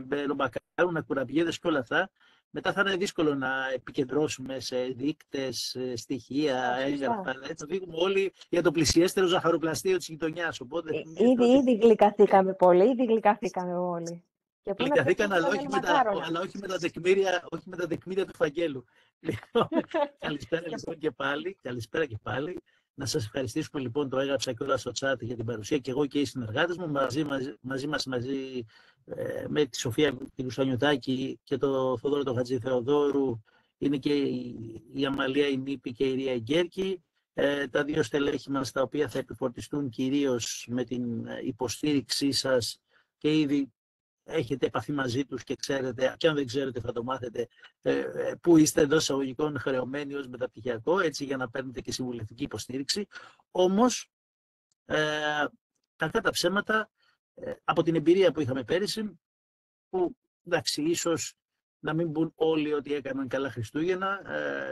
μπελομπακάρουνα, κουραμπιέδες και όλα αυτά, μετά θα είναι δύσκολο να επικεντρώσουμε σε δείκτες, στοιχεία, έγγραφα. Θα φύγουμε όλοι για το πλησιέστερο ζαχαροπλαστείο της γειτονιάς. Οπότε, ήδη γλυκαθήκαμε πολύ, ήδη γλυκαθήκαμε όλοι. Γλυκαθήκαν, αλλά όχι με τα τεκμήρια του φαγγέλου. Καλησπέρα λοιπόν και πάλι. Να σας ευχαριστήσουμε λοιπόν, το έγραψα και όλα στο chat για την παρουσία και εγώ και οι συνεργάτες μου μαζί με τη Σοφία Κυρουσανιωτάκη και το Θοδόρο τον Χατζηθεοδόρου, είναι και η Αμαλία η Νίπη και η Ρία Γκέρκη, τα δύο στελέχη μας τα οποία θα επιφορτιστούν κυρίως με την υποστήριξή σας και ήδη έχετε επαφή μαζί τους και ξέρετε, και αν δεν ξέρετε θα το μάθετε, που είστε εντός εισαγωγικών χρεωμένοι ως μεταπτυχιακό, έτσι, για να παίρνετε και συμβουλευτική υποστήριξη. Όμως, κακά τα ψέματα, από την εμπειρία που είχαμε πέρυσι, που εντάξει, ίσως να μην πούν όλοι ότι έκαναν καλά Χριστούγεννα,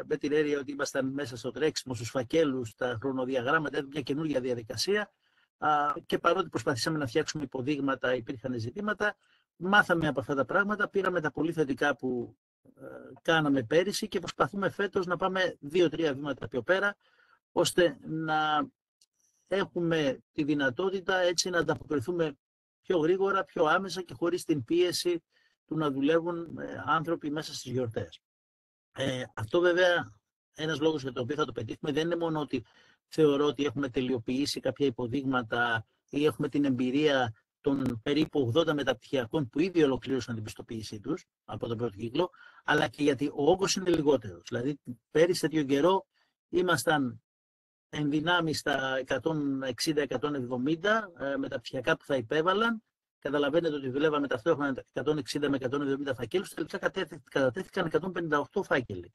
με την έννοια ότι ήμασταν μέσα στο τρέξιμο, στους φακέλους, τα χρονοδιαγράμματα, μια καινούργια διαδικασία, και παρότι προσπαθήσαμε να φτιάξουμε υποδείγματα, υπήρχαν ζητήματα, μάθαμε από αυτά τα πράγματα, πήραμε τα πολύ θετικά που κάναμε πέρυσι και προσπαθούμε φέτος να πάμε 2-3 βήματα πιο πέρα, ώστε να έχουμε τη δυνατότητα έτσι να ανταποκριθούμε πιο γρήγορα, πιο άμεσα και χωρίς την πίεση του να δουλεύουν άνθρωποι μέσα στις γιορτές. Αυτό βέβαια, ένας λόγος για τον οποίο θα το πετύχουμε δεν είναι μόνο ότι θεωρώ ότι έχουμε τελειοποιήσει κάποια υποδείγματα ή έχουμε την εμπειρία των περίπου 80 μεταπτυχιακών που ήδη ολοκλήρωσαν την πιστοποίησή τους από τον πρώτο κύκλο, αλλά και γιατί ο όγκος είναι λιγότερος. Δηλαδή, πέρυσι τέτοιο καιρό ήμασταν εν δυνάμει στα 160-170 μεταπτυχιακά που θα υπέβαλαν. Καταλαβαίνετε ότι δουλεύαμε ταυτόχρονα 160 με 170 φακέλους, τελικά κατατέθηκαν 158 φάκελοι.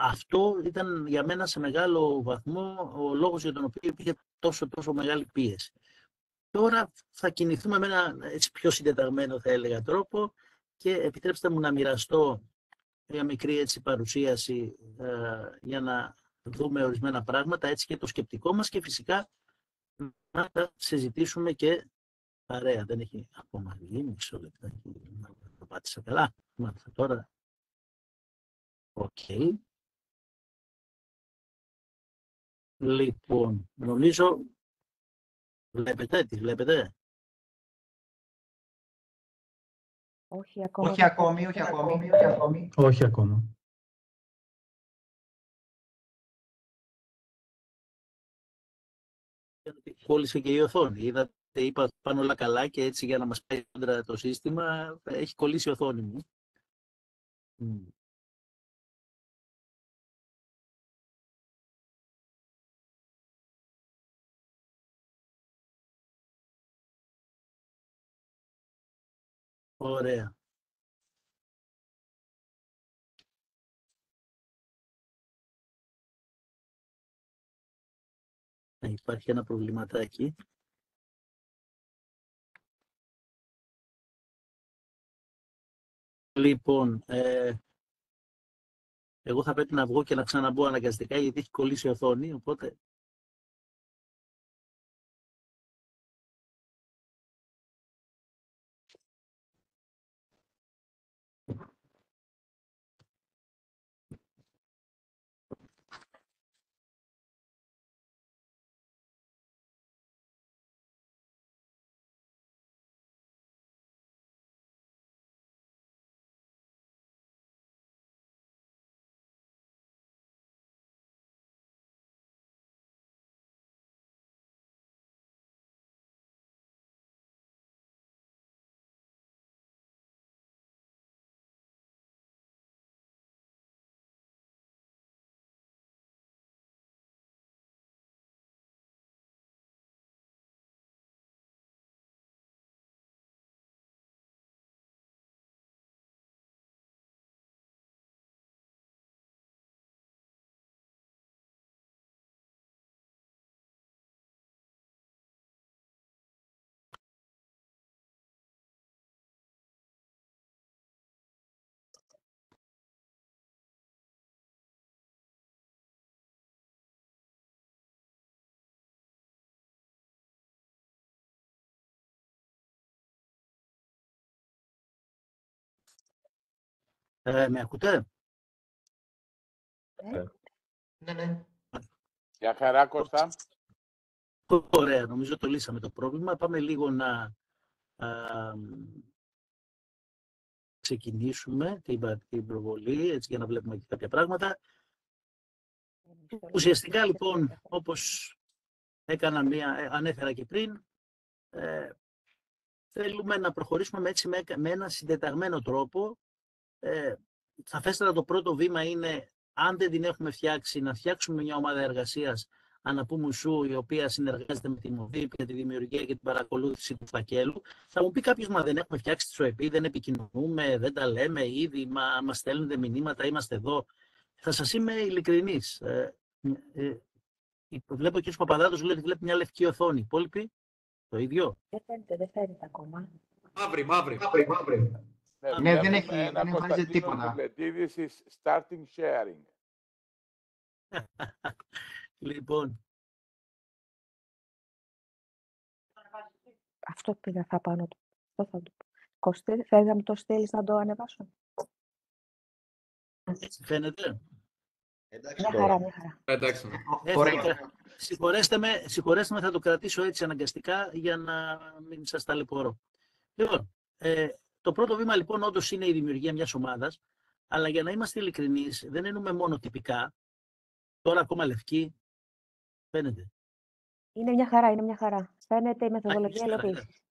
Αυτό ήταν για μένα σε μεγάλο βαθμό ο λόγος για τον οποίο υπήρχε τόσο μεγάλη πίεση. Τώρα θα κινηθούμε με ένα έτσι πιο συντεταγμένο, θα έλεγα, τρόπο, και επιτρέψτε μου να μοιραστώ μια μικρή έτσι παρουσίαση για να δούμε ορισμένα πράγματα, έτσι και το σκεπτικό μας, και φυσικά να τα συζητήσουμε και παρέα. Δεν έχει ακόμα βγει, μισό λεπτάκι, να το πάτησα καλά. Μάλιστα τώρα. Οκ. Λοιπόν, νομίζω τη βλέπετε. Όχι ακόμα. Όχι ακόμα. Κόλλησε και η οθόνη. Είπα πάνω όλα καλά και έτσι για να μας πάει κόντρα το σύστημα, έχει κολλήσει η οθόνη μου. Ωραία. Υπάρχει ένα προβληματάκι. Λοιπόν, εγώ θα πρέπει να βγω και να ξαναμπω αναγκαστικά, γιατί έχει κολλήσει η οθόνη, οπότε... Με ακούτε? Ναι. Γεια χαρά, Κώστα. Ωραία, νομίζω το λύσαμε το πρόβλημα. Πάμε λίγο να ξεκινήσουμε την προβολή, έτσι, για να βλέπουμε και κάποια πράγματα. Ουσιαστικά, λοιπόν, όπως ανέφερα και πριν, θέλουμε να προχωρήσουμε έτσι με ένα συντεταγμένο τρόπο. Σαφέστατα το πρώτο βήμα είναι, αν δεν την έχουμε φτιάξει, να φτιάξουμε μια ομάδα εργασίας αναπούμουσου, η οποία συνεργάζεται με τη ΜΟΔΙΠ για τη δημιουργία και την παρακολούθηση του φακέλου. Θα μου πει κάποιος, μα δεν έχουμε φτιάξει τη ΣΟΕΠΗ, δεν επικοινωνούμε, δεν τα λέμε ήδη, μας στέλνετε μηνύματα, είμαστε εδώ. Θα σας είμαι ειλικρινής. Βλέπω ο κ. Παπαδάτος λέει ότι βλέπει μια λευκή οθόνη. Οι υπόλοιποι το ίδιο. Δεν φαίνεται ακόμα. Μαύρη. Ναι, δεν εμφανίζεται τίποτα. This is starting sharing. Λοιπόν. Αυτό πήγα θα πάνω του. Αυτό θα του πω. Κωστή, θέλει να μου το στείλεις να το ανεβάσω. Φαίνεται. Μια χαρά. Εντάξει. Συγχωρέστε με, θα το κρατήσω έτσι αναγκαστικά για να μην σας ταλαιπωρώ. Λοιπόν, το πρώτο βήμα λοιπόν όντως είναι η δημιουργία μιας ομάδας, αλλά για να είμαστε ειλικρινείς, δεν εννοούμε μόνο τυπικά. Τώρα ακόμα λευκή, φαίνεται. Είναι μια χαρά. Φαίνεται η μεθοδολογία υλοποίησης.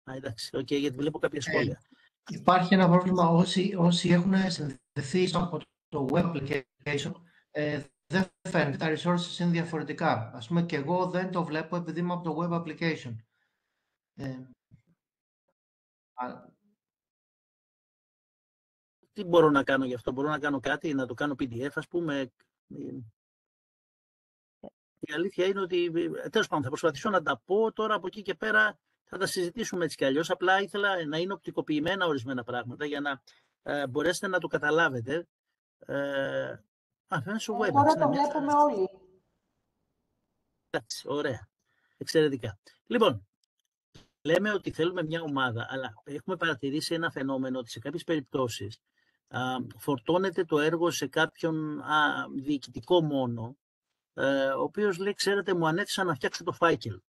Εντάξει, γιατί βλέπω κάποια σχόλια. Υπάρχει ένα πρόβλημα όσοι έχουν συνδεθεί από το web application, δεν φαίνεται. Τα resources είναι διαφορετικά. Ας πούμε και εγώ δεν το βλέπω επειδή είμαι από το web application. Τι μπορώ να κάνω γι' αυτό? Μπορώ να κάνω κάτι, να το κάνω PDF, ας πούμε. Η αλήθεια είναι ότι, τέλος πάντων, θα προσπαθήσω να τα πω τώρα, από εκεί και πέρα θα τα συζητήσουμε έτσι κι αλλιώς. Απλά ήθελα να είναι οπτικοποιημένα ορισμένα πράγματα για να μπορέσετε να το καταλάβετε. Τώρα το βλέπουμε όλοι. Εντάξει, ωραία. Εξαιρετικά. Λοιπόν, λέμε ότι θέλουμε μια ομάδα, αλλά έχουμε παρατηρήσει ένα φαινόμενο ότι σε κάποιες περιπτώσεις φορτώνεται το έργο σε κάποιον διοικητικό μόνο, ο οποίος λέει, ξέρετε, μου ανέθεσα να φτιάξω το φάκελο.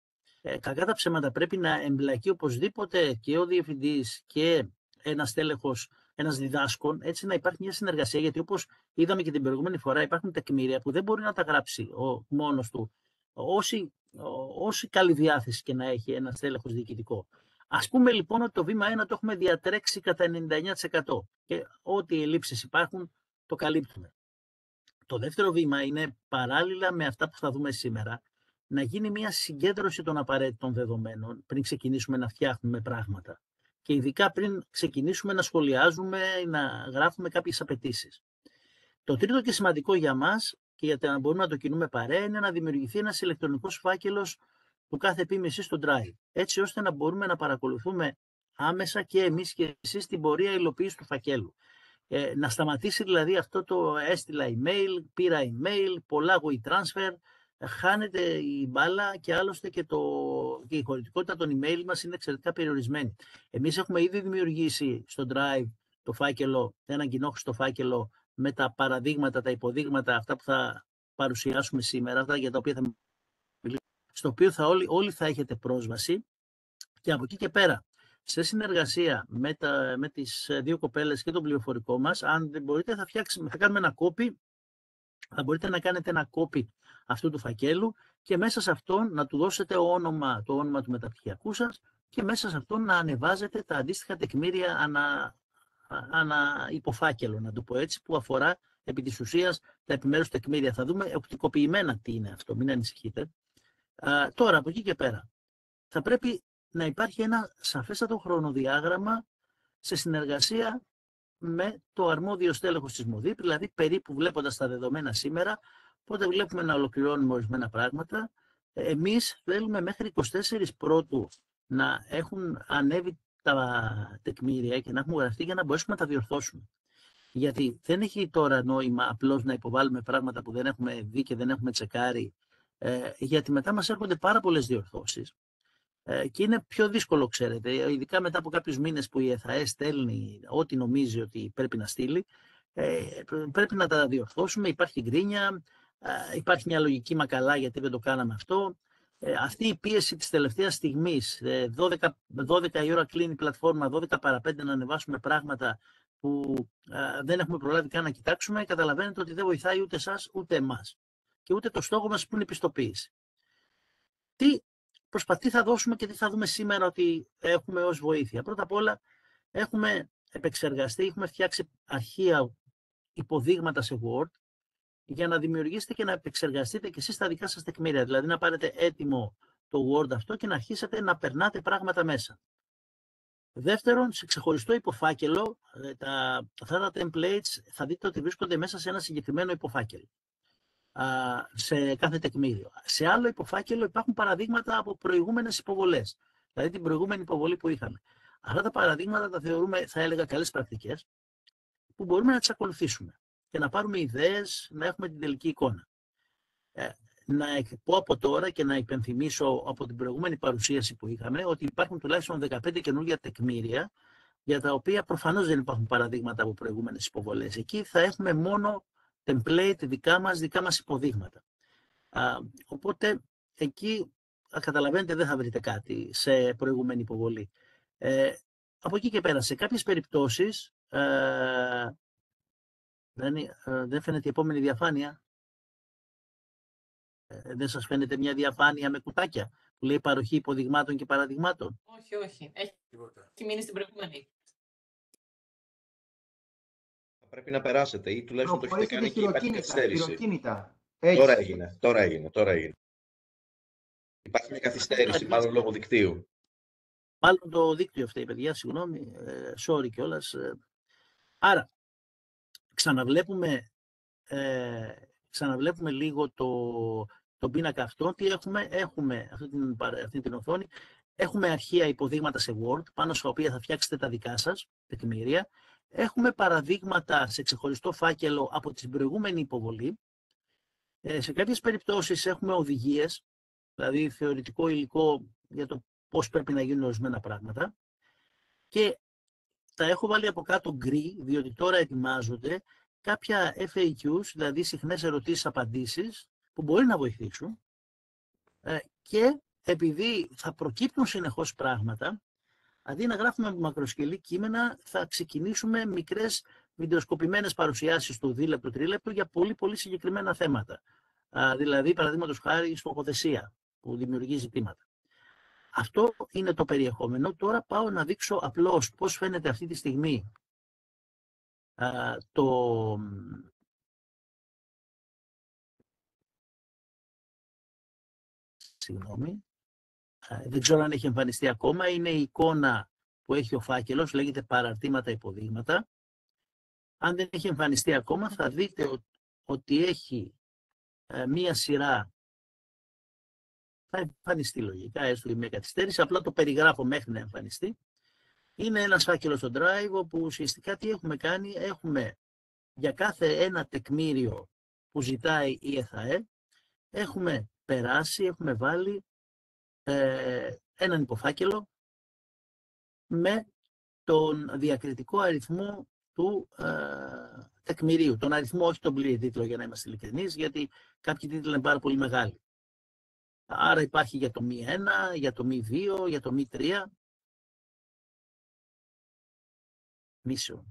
Κακά τα ψέματα, πρέπει να εμπλακεί οπωσδήποτε και ο διευθυντής και ένας τέλεχος, ένας διδάσκων, έτσι να υπάρχει μια συνεργασία, γιατί όπως είδαμε και την προηγούμενη φορά, υπάρχουν τεκμήρια που δεν μπορεί να τα γράψει μόνος του, όση καλή διάθεση και να έχει ένας τέλεχος διοικητικό. Ας πούμε λοιπόν ότι το βήμα 1 το έχουμε διατρέξει κατά 99% και ό,τι ελλείψεις υπάρχουν το καλύπτουμε. Το δεύτερο βήμα είναι, παράλληλα με αυτά που θα δούμε σήμερα, να γίνει μια συγκέντρωση των απαραίτητων δεδομένων πριν ξεκινήσουμε να φτιάχνουμε πράγματα. Και ειδικά πριν ξεκινήσουμε να σχολιάζουμε ή να γράφουμε κάποιες απαιτήσεις. Το τρίτο και σημαντικό για μας, και για να μπορούμε να το κινούμε παρέα, είναι να δημιουργηθεί ένας ηλεκτρονικός φάκελος του κάθε επίμεση στο Drive, έτσι ώστε να μπορούμε να παρακολουθούμε άμεσα και εμείς και εσείς την πορεία υλοποίησης του φακέλου. Να σταματήσει δηλαδή αυτό το έστειλα email, πήρα email, πολλά WeTransfer, χάνεται η μπάλα και άλλωστε και η χωρητικότητα των email μας είναι εξαιρετικά περιορισμένη. Εμείς έχουμε ήδη δημιουργήσει στο Drive το φάκελο, ένα κοινόχρηστο φάκελο με τα παραδείγματα, τα υποδείγματα, αυτά που θα παρουσιάσουμε σήμερα, αυτά για τα οποία θα μιλήσουμε, στο οποίο όλοι θα έχετε πρόσβαση, και από εκεί και πέρα, σε συνεργασία με τις δύο κοπέλες και τον πληροφορικό μας, αν δεν μπορείτε θα κάνουμε ένα copy, θα μπορείτε να κάνετε ένα copy αυτού του φακέλου και μέσα σε αυτόν να του δώσετε το όνομα του μεταπτυχιακού σας και μέσα σε αυτόν να ανεβάζετε τα αντίστοιχα τεκμήρια ανά υποφάκελο, να το πω έτσι, που αφορά επί της ουσίας τα επιμέρους τεκμήρια. Θα δούμε οπτικοποιημένα τι είναι αυτό, μην ανησυχείτε. Τώρα, από εκεί και πέρα, θα πρέπει να υπάρχει ένα σαφέστατο χρονοδιάγραμμα σε συνεργασία με το αρμόδιο στέλεχος της ΜΟΔΙΠ, δηλαδή περίπου βλέποντας τα δεδομένα σήμερα, πότε βλέπουμε να ολοκληρώνουμε ορισμένα πράγματα. Εμείς θέλουμε μέχρι 24 Πρώτου να έχουν ανέβει τα τεκμήρια και να έχουμε γραφτεί για να μπορέσουμε να τα διορθώσουμε. Γιατί δεν έχει τώρα νόημα απλώς να υποβάλουμε πράγματα που δεν έχουμε δει και δεν έχουμε τσεκάρει, γιατί μετά μας έρχονται πάρα πολλές διορθώσεις. Και είναι πιο δύσκολο, ξέρετε, ειδικά μετά από κάποιους μήνες που η ΕΘΑΕ στέλνει ό,τι νομίζει ότι πρέπει να στείλει. Πρέπει να τα διορθώσουμε, υπάρχει γκρίνια, υπάρχει μια λογική μακαλά γιατί δεν το κάναμε αυτό. Αυτή η πίεση της τελευταίας στιγμής, 12 η ώρα κλείνει η πλατφόρμα, 12 παρα 5 να ανεβάσουμε πράγματα που δεν έχουμε προλάβει καν να κοιτάξουμε, καταλαβαίνετε ότι δεν βοηθάει ούτε εσάς ούτε εμάς και ούτε το στόχο μας που είναι η πιστοποίηση. Τι θα δώσουμε και τι θα δούμε σήμερα ότι έχουμε ως βοήθεια. Πρώτα απ' όλα έχουμε επεξεργαστεί, έχουμε φτιάξει αρχεία υποδείγματα σε Word για να δημιουργήσετε και να επεξεργαστείτε και εσείς τα δικά σας τεκμήρια. Δηλαδή να πάρετε έτοιμο το Word αυτό και να αρχίσετε να περνάτε πράγματα μέσα. Δεύτερον, σε ξεχωριστό υποφάκελο, αυτά τα templates θα δείτε ότι βρίσκονται μέσα σε ένα συγκεκριμένο υποφάκελο. Σε κάθε τεκμήριο. Σε άλλο υποφάκελο υπάρχουν παραδείγματα από προηγούμενες υποβολές. Δηλαδή την προηγούμενη υποβολή που είχαμε. Αυτά τα παραδείγματα τα θεωρούμε, θα έλεγα, καλές πρακτικές που μπορούμε να τις ακολουθήσουμε και να πάρουμε ιδέες, να έχουμε την τελική εικόνα. Να πω από τώρα και να υπενθυμίσω από την προηγούμενη παρουσίαση που είχαμε ότι υπάρχουν τουλάχιστον 15 καινούργια τεκμήρια για τα οποία προφανώς δεν υπάρχουν παραδείγματα από προηγούμενες υποβολές. Εκεί θα έχουμε μόνο template δικά μας υποδείγματα. Οπότε εκεί καταλαβαίνετε δεν θα βρείτε κάτι σε προηγούμενη υποβολή. Από εκεί και πέρα, σε κάποιες περιπτώσεις δεν φαίνεται η επόμενη διαφάνεια. Δεν σας φαίνεται μια διαφάνεια με κουτάκια που λέει παροχή υποδειγμάτων και παραδειγμάτων? Όχι. Έχει μείνει στην προηγούμενη. Πρέπει να περάσετε ή τουλάχιστον το έχετε κάνει και υπάρχει καθυστέρηση. Χειροκίνητα. Τώρα έγινε. Υπάρχει μια καθυστέρηση, μάλλον λόγω δικτύου. Μάλλον το δίκτυο φταίει, παιδιά, συγγνώμη, sorry κιόλας. Άρα, ξαναβλέπουμε λίγο τον πίνακα αυτό. Τι έχουμε αυτή την οθόνη. Έχουμε αρχεία υποδείγματα σε Word, πάνω στα οποία θα φτιάξετε τα δικά σας τεκμήρια. Έχουμε παραδείγματα σε ξεχωριστό φάκελο από την προηγούμενη υποβολή. Σε κάποιες περιπτώσεις έχουμε οδηγίες, δηλαδή θεωρητικό υλικό για το πώς πρέπει να γίνουν ορισμένα πράγματα. Και τα έχω βάλει από κάτω γκρι, διότι τώρα ετοιμάζονται κάποια FAQs, δηλαδή συχνές ερωτήσεις-απαντήσεις, που μπορεί να βοηθήσουν. Και επειδή θα προκύπτουν συνεχώς πράγματα, αντί να γράφουμε μακροσκελή κείμενα, θα ξεκινήσουμε μικρές βιντεοσκοπημένες παρουσιάσεις του δίλεπτου, τρίλεπτου για πολύ πολύ συγκεκριμένα θέματα. Δηλαδή, παραδείγματος χάρη, στοχοθεσία που δημιουργεί ζητήματα. Αυτό είναι το περιεχόμενο. Τώρα πάω να δείξω απλώς πώς φαίνεται αυτή τη στιγμή Συγγνώμη. Δεν ξέρω αν έχει εμφανιστεί ακόμα. Είναι η εικόνα που έχει ο φάκελος, λέγεται παραρτήματα υποδείγματα. Αν δεν έχει εμφανιστεί ακόμα, θα δείτε ότι έχει μία σειρά. Θα εμφανιστεί λογικά, έστω και μια καθυστέρηση. Απλά το περιγράφω μέχρι να εμφανιστεί. Είναι ένας φάκελος στο Drive, όπου ουσιαστικά τι έχουμε κάνει? Έχουμε για κάθε ένα τεκμήριο που ζητάει η ΕΘΑΕ, έχουμε περάσει, έχουμε βάλει έναν υποφάκελο με τον διακριτικό αριθμό του τεκμηρίου. Τον αριθμό, όχι τον πλήρη τίτλο, για να είμαστε ειλικρινείς, γιατί κάποιοι τίτλοι είναι πάρα πολύ μεγάλοι. Άρα υπάρχει για το μη 1, για το μη 2, για το μη 3. Μίσο,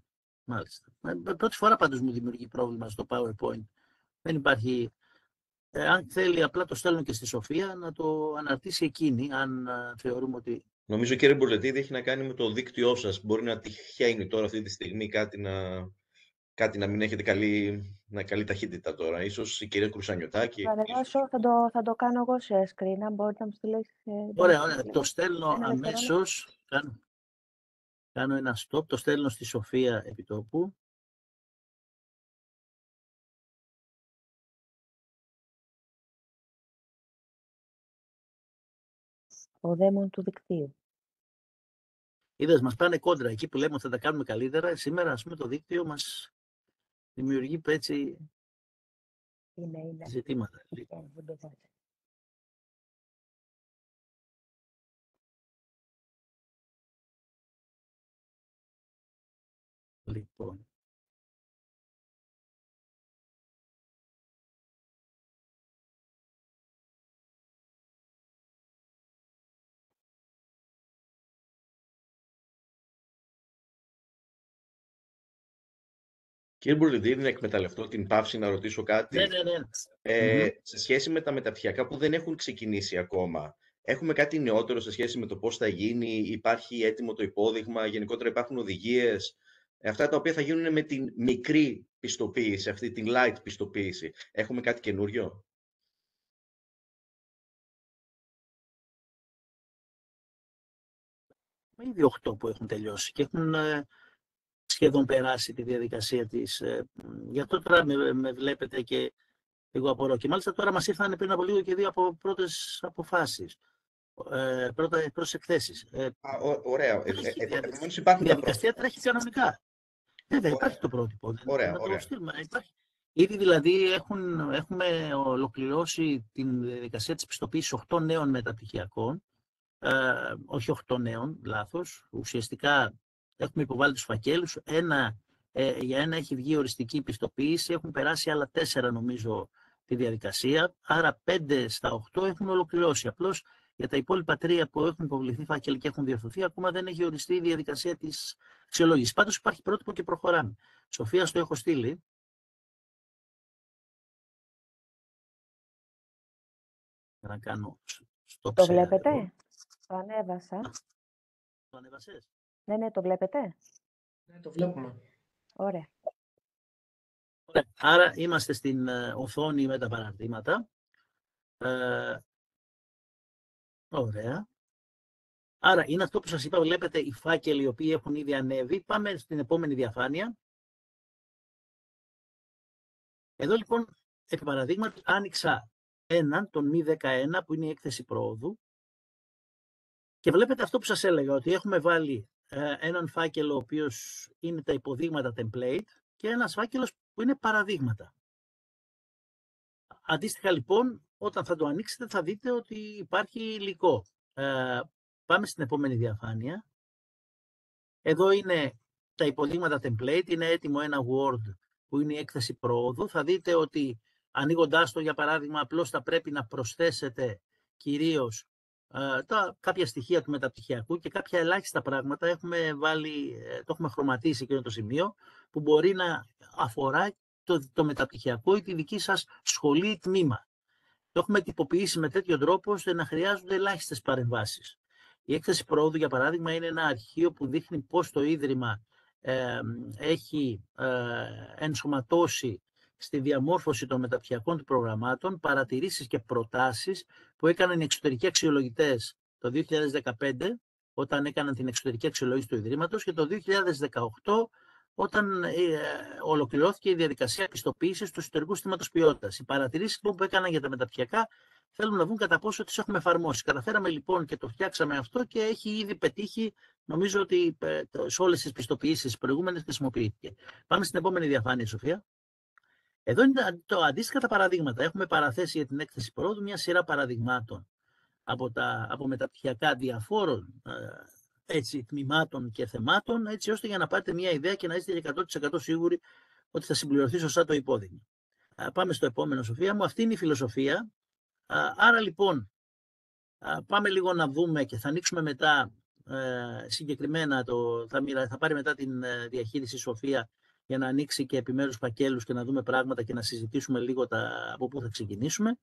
μάλιστα. Πρώτη φορά πάντως μου δημιουργεί πρόβλημα στο PowerPoint. Δεν υπάρχει. Αν θέλει, απλά το στέλνω και στη Σοφία να το αναρτήσει εκείνη, αν θεωρούμε ότι... Νομίζω, κύριε Μπουρλετίδη, έχει να κάνει με το δίκτυό σας. Μπορεί να τυχαίνει τώρα αυτή τη στιγμή κάτι να μην έχετε καλή ταχύτητα τώρα. Ίσως η κυρία Κρουσανιωτάκη. Θα το κάνω εγώ σε screen, αν μπορείτε να μου στείλετε. Ωραία, το στέλνω αμέσως. Κάνω ένα stop, το στέλνω στη Σοφία επιτόπου. Ο δαίμον του δικτύου. Είδες, μας πάνε κόντρα εκεί που λέμε ότι θα τα κάνουμε καλύτερα. Σήμερα, ας πούμε, το δίκτυο μας δημιουργεί έτσι ζητήματα. Λοιπόν. Κύριε Μπουρλιντήρη, να εκμεταλλευτώ την παύση να ρωτήσω κάτι. Ναι. Σε σχέση με τα μεταπτυχιακά που δεν έχουν ξεκινήσει ακόμα, έχουμε κάτι νεότερο σε σχέση με το πώς θα γίνει, υπάρχει έτοιμο το υπόδειγμα, γενικότερα υπάρχουν οδηγίες, αυτά τα οποία θα γίνουν με την μικρή πιστοποίηση, αυτή την light πιστοποίηση. Έχουμε κάτι καινούριο? Ήδη 8 που έχουν τελειώσει και έχουν σχεδόν περάσει τη διαδικασία της. Γι' αυτό τώρα με βλέπετε και εγώ απορώ. Και μάλιστα τώρα μας ήρθαν πριν από λίγο και 2 από πρώτες αποφάσεις, πρώτες εκθέσεις. Ωραία. Επομένως υπάρχουν η διαδικασία τρέχει κανονικά. Βέβαια, υπάρχει το πρότυπο. Ωραία. Υπάρχει. Ήδη δηλαδή έχουμε ολοκληρώσει την διαδικασία της πιστοποίησης 8 νέων μεταπτυχιακών. Όχι 8 νέων, λάθος. Ουσιαστικά έχουμε υποβάλει τους φακέλους. Για ένα έχει βγει οριστική πιστοποίηση. Έχουν περάσει άλλα 4 νομίζω τη διαδικασία. Άρα 5 στα 8 έχουν ολοκληρώσει. Απλώς για τα υπόλοιπα 3 που έχουν υποβληθεί φάκελοι και έχουν διορθωθεί, ακόμα δεν έχει οριστεί η διαδικασία της αξιολόγησης. Πάντως υπάρχει πρότυπο και προχωράμε. Σοφία, στο έχω στείλει. Να κάνω στο Το βλέπετε? Το ανέβασα. Το ανέβασες? Ναι, το βλέπετε? Ναι, το βλέπουμε. Ωραία. Άρα είμαστε στην οθόνη με τα παραρτήματα. Ωραία. Άρα είναι αυτό που σας είπα, βλέπετε οι φάκελοι οι οποίοι έχουν ήδη ανέβει. Πάμε στην επόμενη διαφάνεια. Εδώ λοιπόν, επί παραδείγματι, άνοιξα τον μη 11 που είναι η έκθεση προόδου. Και βλέπετε αυτό που σας έλεγα, ότι έχουμε βάλει έναν φάκελο ο οποίος είναι τα υποδείγματα template και ένας φάκελος που είναι παραδείγματα. Αντίστοιχα λοιπόν, όταν θα το ανοίξετε θα δείτε ότι υπάρχει υλικό. Πάμε στην επόμενη διαφάνεια. Εδώ είναι τα υποδείγματα template, είναι έτοιμο ένα Word που είναι η έκθεση προόδου. Θα δείτε ότι ανοίγοντάς το, για παράδειγμα, απλώς θα πρέπει να προσθέσετε κυρίως κάποια στοιχεία του μεταπτυχιακού και κάποια ελάχιστα πράγματα το έχουμε χρωματίσει εκείνο το σημείο που μπορεί να αφορά το μεταπτυχιακό ή τη δική σας σχολή ή τμήμα. Το έχουμε τυποποιήσει με τέτοιο τρόπο ώστε να χρειάζονται ελάχιστες παρεμβάσεις. Η έκθεση προόδου, για παράδειγμα, είναι ένα αρχείο που δείχνει πώς το Ίδρυμα έχει ενσωματώσει στη διαμόρφωση των μεταπτυχιακών του προγραμμάτων παρατηρήσεις και προτάσεις που έκαναν οι εξωτερικοί αξιολογητές το 2015 όταν έκαναν την εξωτερική αξιολόγηση του Ιδρύματος και το 2018 όταν ολοκληρώθηκε η διαδικασία πιστοποίησης του εσωτερικού συστήματος ποιότητας. Οι παρατηρήσεις λοιπόν, που έκαναν για τα μεταπτυχιακά θέλουν να δουν κατά πόσο τις έχουμε εφαρμόσει. Καταφέραμε λοιπόν και το φτιάξαμε αυτό και έχει ήδη πετύχει, νομίζω ότι σε όλες τις πιστοποιήσεις προηγούμενες χρησιμοποιήθηκε. Πάμε στην επόμενη διαφάνεια, Σοφία. Εδώ είναι το αντίστοιχα τα παραδείγματα. Έχουμε παραθέσει για την έκθεση προόδου μια σειρά παραδειγμάτων από μεταπτυχιακά διαφόρων τμήματων και θεμάτων, έτσι ώστε για να πάρετε μια ιδέα και να είστε 100% σίγουροι ότι θα συμπληρωθεί σωστά το υπόδειγμα. Πάμε στο επόμενο, Σοφία μου. Αυτή είναι η φιλοσοφία. Άρα λοιπόν, πάμε λίγο να δούμε και θα ανοίξουμε μετά συγκεκριμένα, θα πάρει μετά την διαχείριση Σοφία για να ανοίξει και επιμέρους φακέλους και να δούμε πράγματα και να συζητήσουμε λίγο από πού θα ξεκινήσουμε.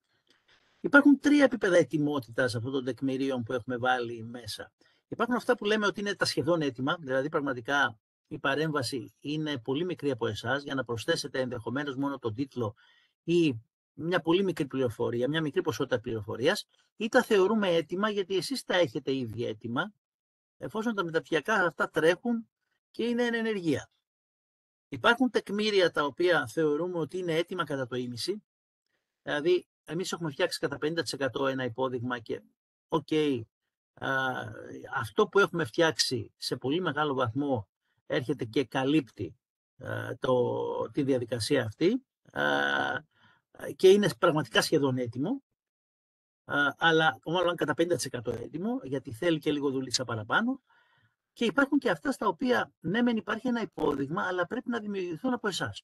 Υπάρχουν 3 επίπεδα ετοιμότητας αυτών των τεκμηρίων που έχουμε βάλει μέσα. Υπάρχουν αυτά που λέμε ότι είναι τα σχεδόν έτοιμα, δηλαδή πραγματικά η παρέμβαση είναι πολύ μικρή από εσάς για να προσθέσετε ενδεχομένως μόνο τον τίτλο ή μια πολύ μικρή πληροφορία, μια μικρή ποσότητα πληροφορίας, ή τα θεωρούμε έτοιμα γιατί εσείς τα έχετε ήδη έτοιμα, εφόσον τα μεταπτυχιακά αυτά τρέχουν και είναι εν ενεργεία. Υπάρχουν τεκμήρια τα οποία θεωρούμε ότι είναι έτοιμα κατά το ίμιση, δηλαδή εμείς έχουμε φτιάξει κατά 50% ένα υπόδειγμα και αυτό που έχουμε φτιάξει σε πολύ μεγάλο βαθμό έρχεται και καλύπτει τη διαδικασία αυτή και είναι πραγματικά σχεδόν έτοιμο, αλλά μάλλον κατά 50% έτοιμο, γιατί θέλει και λίγο δουλίτσα παραπάνω. Και υπάρχουν και αυτά στα οποία, ναι, μεν υπάρχει ένα υπόδειγμα, αλλά πρέπει να δημιουργηθούν από εσάς.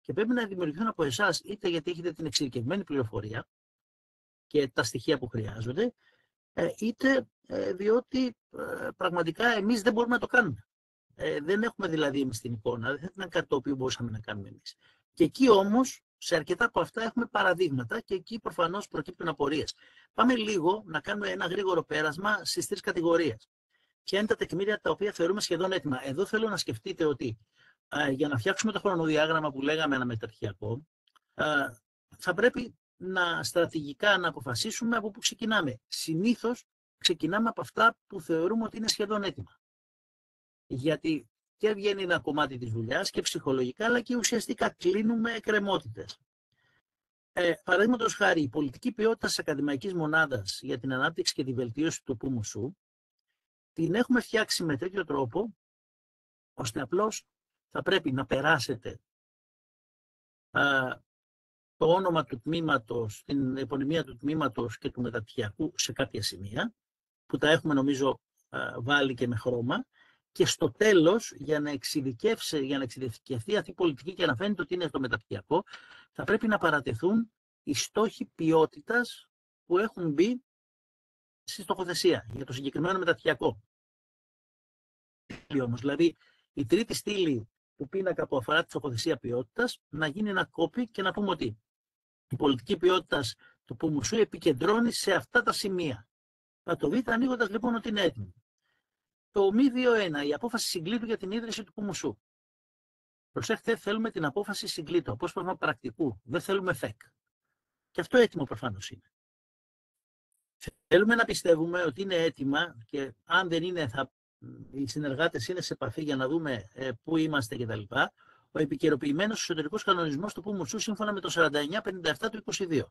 Και πρέπει να δημιουργηθούν από εσάς είτε γιατί έχετε την εξειδικευμένη πληροφορία και τα στοιχεία που χρειάζονται, είτε διότι πραγματικά εμείς δεν μπορούμε να το κάνουμε. Δεν έχουμε δηλαδή εμείς την εικόνα, δεν ήταν κάτι το οποίο μπορούσαμε να κάνουμε εμείς. Και εκεί όμως, σε αρκετά από αυτά έχουμε παραδείγματα και εκεί προφανώς προκύπτουν απορίες. Πάμε λίγο να κάνουμε ένα γρήγορο πέρασμα στις 3 κατηγορίες. Ποια είναι τα τεκμήρια τα οποία θεωρούμε σχεδόν έτοιμα. Εδώ θέλω να σκεφτείτε ότι για να φτιάξουμε το χρονοδιάγραμμα που λέγαμε αναμεταπτυχιακό, θα πρέπει στρατηγικά να αποφασίσουμε από πού ξεκινάμε. Συνήθως ξεκινάμε από αυτά που θεωρούμε ότι είναι σχεδόν έτοιμα. Γιατί και βγαίνει ένα κομμάτι της δουλειάς και ψυχολογικά, αλλά και ουσιαστικά κλείνουμε εκκρεμότητες. Παραδείγματος χάρη, η πολιτική ποιότητα της ακαδημαϊκής μονάδας για την ανάπτυξη και τη βελτίωση του ΠΟΥΜΟΣΟΥ την έχουμε φτιάξει με τέτοιο τρόπο, ώστε απλώς θα πρέπει να περάσετε το όνομα του τμήματος, την επωνυμία του τμήματος και του μεταπτυχιακού σε κάποια σημεία, που τα έχουμε βάλει και με χρώμα, και στο τέλος, για να εξειδικευτεί αυτή η πολιτική και να φαίνεται ότι είναι στο μεταπτυχιακό, θα πρέπει να παρατεθούν οι στόχοι ποιότητας που έχουν μπει στη στοχοθεσία για το συγκεκριμένο μεταπτυχιακό. Δηλαδή, η τρίτη στήλη του πίνακα που αφορά τη στοχοθεσία ποιότητας, να γίνει ένα κόπι και να πούμε ότι η πολιτική ποιότητα του ΠΟΥΜΟΣΟΥ επικεντρώνει σε αυτά τα σημεία. Θα το δείτε ανοίγοντας λοιπόν ότι είναι έτοιμο. Το μη 2.1, η απόφαση συγκλήτου για την ίδρυση του ΠΟΥΜΟΣΟΥ. Προσέχετε, θέλουμε την απόφαση συγκλήτου, απόσπασμα πρακτικού. Δεν θέλουμε ΦΕΚ. Και αυτό έτοιμο προφανώς είναι. Θέλουμε να πιστεύουμε ότι είναι έτοιμα και αν δεν είναι, οι συνεργάτες είναι σε επαφή για να δούμε πού είμαστε κτλ. Ο επικαιροποιημένος εσωτερικός κανονισμός του ΠΟΥΜΟΣΟΥ σύμφωνα με το 4957 του 22.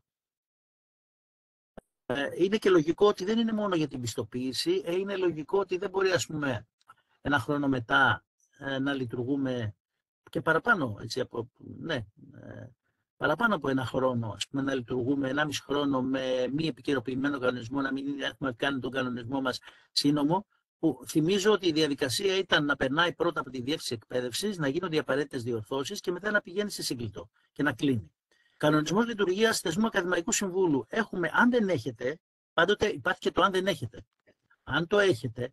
Είναι και λογικό ότι δεν είναι μόνο για την πιστοποίηση, είναι λογικό ότι δεν μπορεί, ας πούμε, ένα χρόνο μετά να λειτουργούμε και παραπάνω, έτσι, παραπάνω από ένα χρόνο, ας πούμε, να λειτουργούμε 1,5 χρόνο με μη επικαιροποιημένο κανονισμό, να μην έχουμε κάνει τον κανονισμό μας σύνομο, που θυμίζω ότι η διαδικασία ήταν να περνάει πρώτα από τη διεύθυνση εκπαίδευσης, να γίνονται οι απαραίτητες διορθώσεις και μετά να πηγαίνει σε σύγκλιτο και να κλείνει. Κανονισμός λειτουργίας θεσμού Ακαδημαϊκού Συμβούλου. Έχουμε, αν δεν έχετε, πάντοτε υπάρχει και το αν δεν έχετε. Αν το έχετε,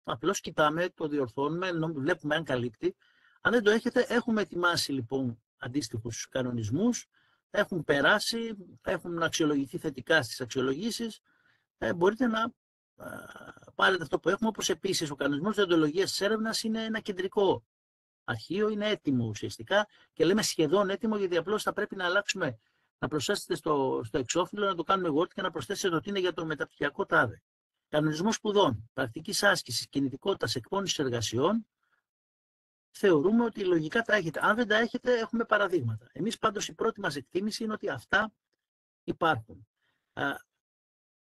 απλώς κοιτάμε, το διορθώνουμε, βλέπουμε αν καλύπτει. Αν δεν το έχετε, έχουμε ετοιμάσει λοιπόν αντίστοιχους κανονισμούς, έχουν περάσει, έχουν αξιολογηθεί θετικά στις αξιολογήσεις. Μπορείτε να πάρετε αυτό που έχουμε, όπως επίσης ο κανονισμός διοντολογίας της έρευνας είναι ένα κεντρικό αρχείο, είναι έτοιμο ουσιαστικά και λέμε σχεδόν έτοιμο γιατί απλώς θα πρέπει να αλλάξουμε, να προσθέσετε στο εξώφυλλο, να το κάνουμε Word και να προσθέσετε ότι είναι για το μεταπτυχιακό τάδε. Κανονισμός σπουδών, πρακτικής άσκησης, κινητικότητας, εκπόνησης εργασιών, θεωρούμε ότι λογικά τα έχετε. Αν δεν τα έχετε, έχουμε παραδείγματα. Εμείς πάντως η πρώτη μας εκτίμηση είναι ότι αυτά υπάρχουν.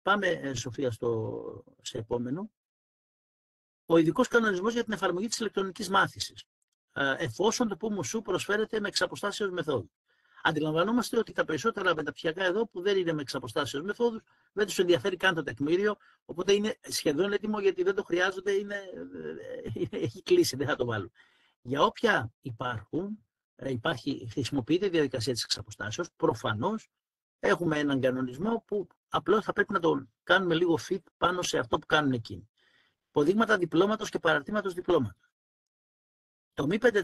Πάμε, Σοφία, σε επόμενο. Ο ειδικός κανονισμός για την εφαρμογή της ηλεκτρονικής μάθησης. Εφόσον το ΠΟΥΜΟΣΟΥ προσφέρεται με εξαποστάσεως μεθόδου. Αντιλαμβανόμαστε ότι τα περισσότερα μεταπτυχιακά εδώ που δεν είναι με εξαποστάσεως μεθόδους, δεν τους ενδιαφέρει καν το τεκμήριο, οπότε είναι σχεδόν έτοιμο γιατί δεν το χρειάζονται, έχει κλείσει, δεν θα το βάλουν. Για όποια χρησιμοποιείται η διαδικασία της εξαποστάσεως, προφανώς έχουμε έναν κανονισμό που απλώς θα πρέπει να το κάνουμε λίγο fit πάνω σε αυτό που κάνουν εκείνοι. Υποδείγματα διπλώματος και παραρτήματος διπλώματος. Το μη 54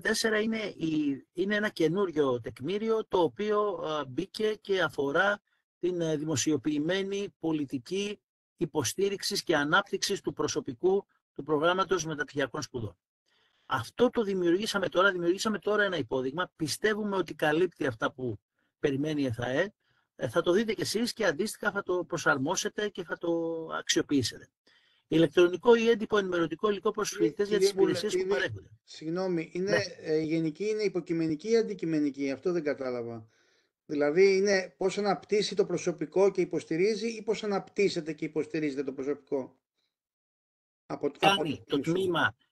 είναι ένα καινούριο τεκμήριο το οποίο μπήκε και αφορά την δημοσιοποιημένη πολιτική υποστήριξης και ανάπτυξης του προσωπικού του προγράμματος μεταπτυχιακών σπουδών. Αυτό το δημιουργήσαμε τώρα ένα υπόδειγμα. Πιστεύουμε ότι καλύπτει αυτά που περιμένει η ΕΘΑΕ. Θα το δείτε κι εσείς και αντίστοιχα θα το προσαρμόσετε και θα το αξιοποιήσετε. Ηλεκτρονικό ή έντυπο ενημερωτικό υλικό προς τους φοιτητές για τις υπηρεσίες που παρέχονται. Συγγνώμη, είναι γενική, είναι υποκειμενική ή αντικειμενική? Αυτό δεν κατάλαβα. Δηλαδή είναι πώς αναπτύσσει το προσωπικό και υποστηρίζει ή πώς αναπτύσσεται και υποστηρίζεται το προσωπικό?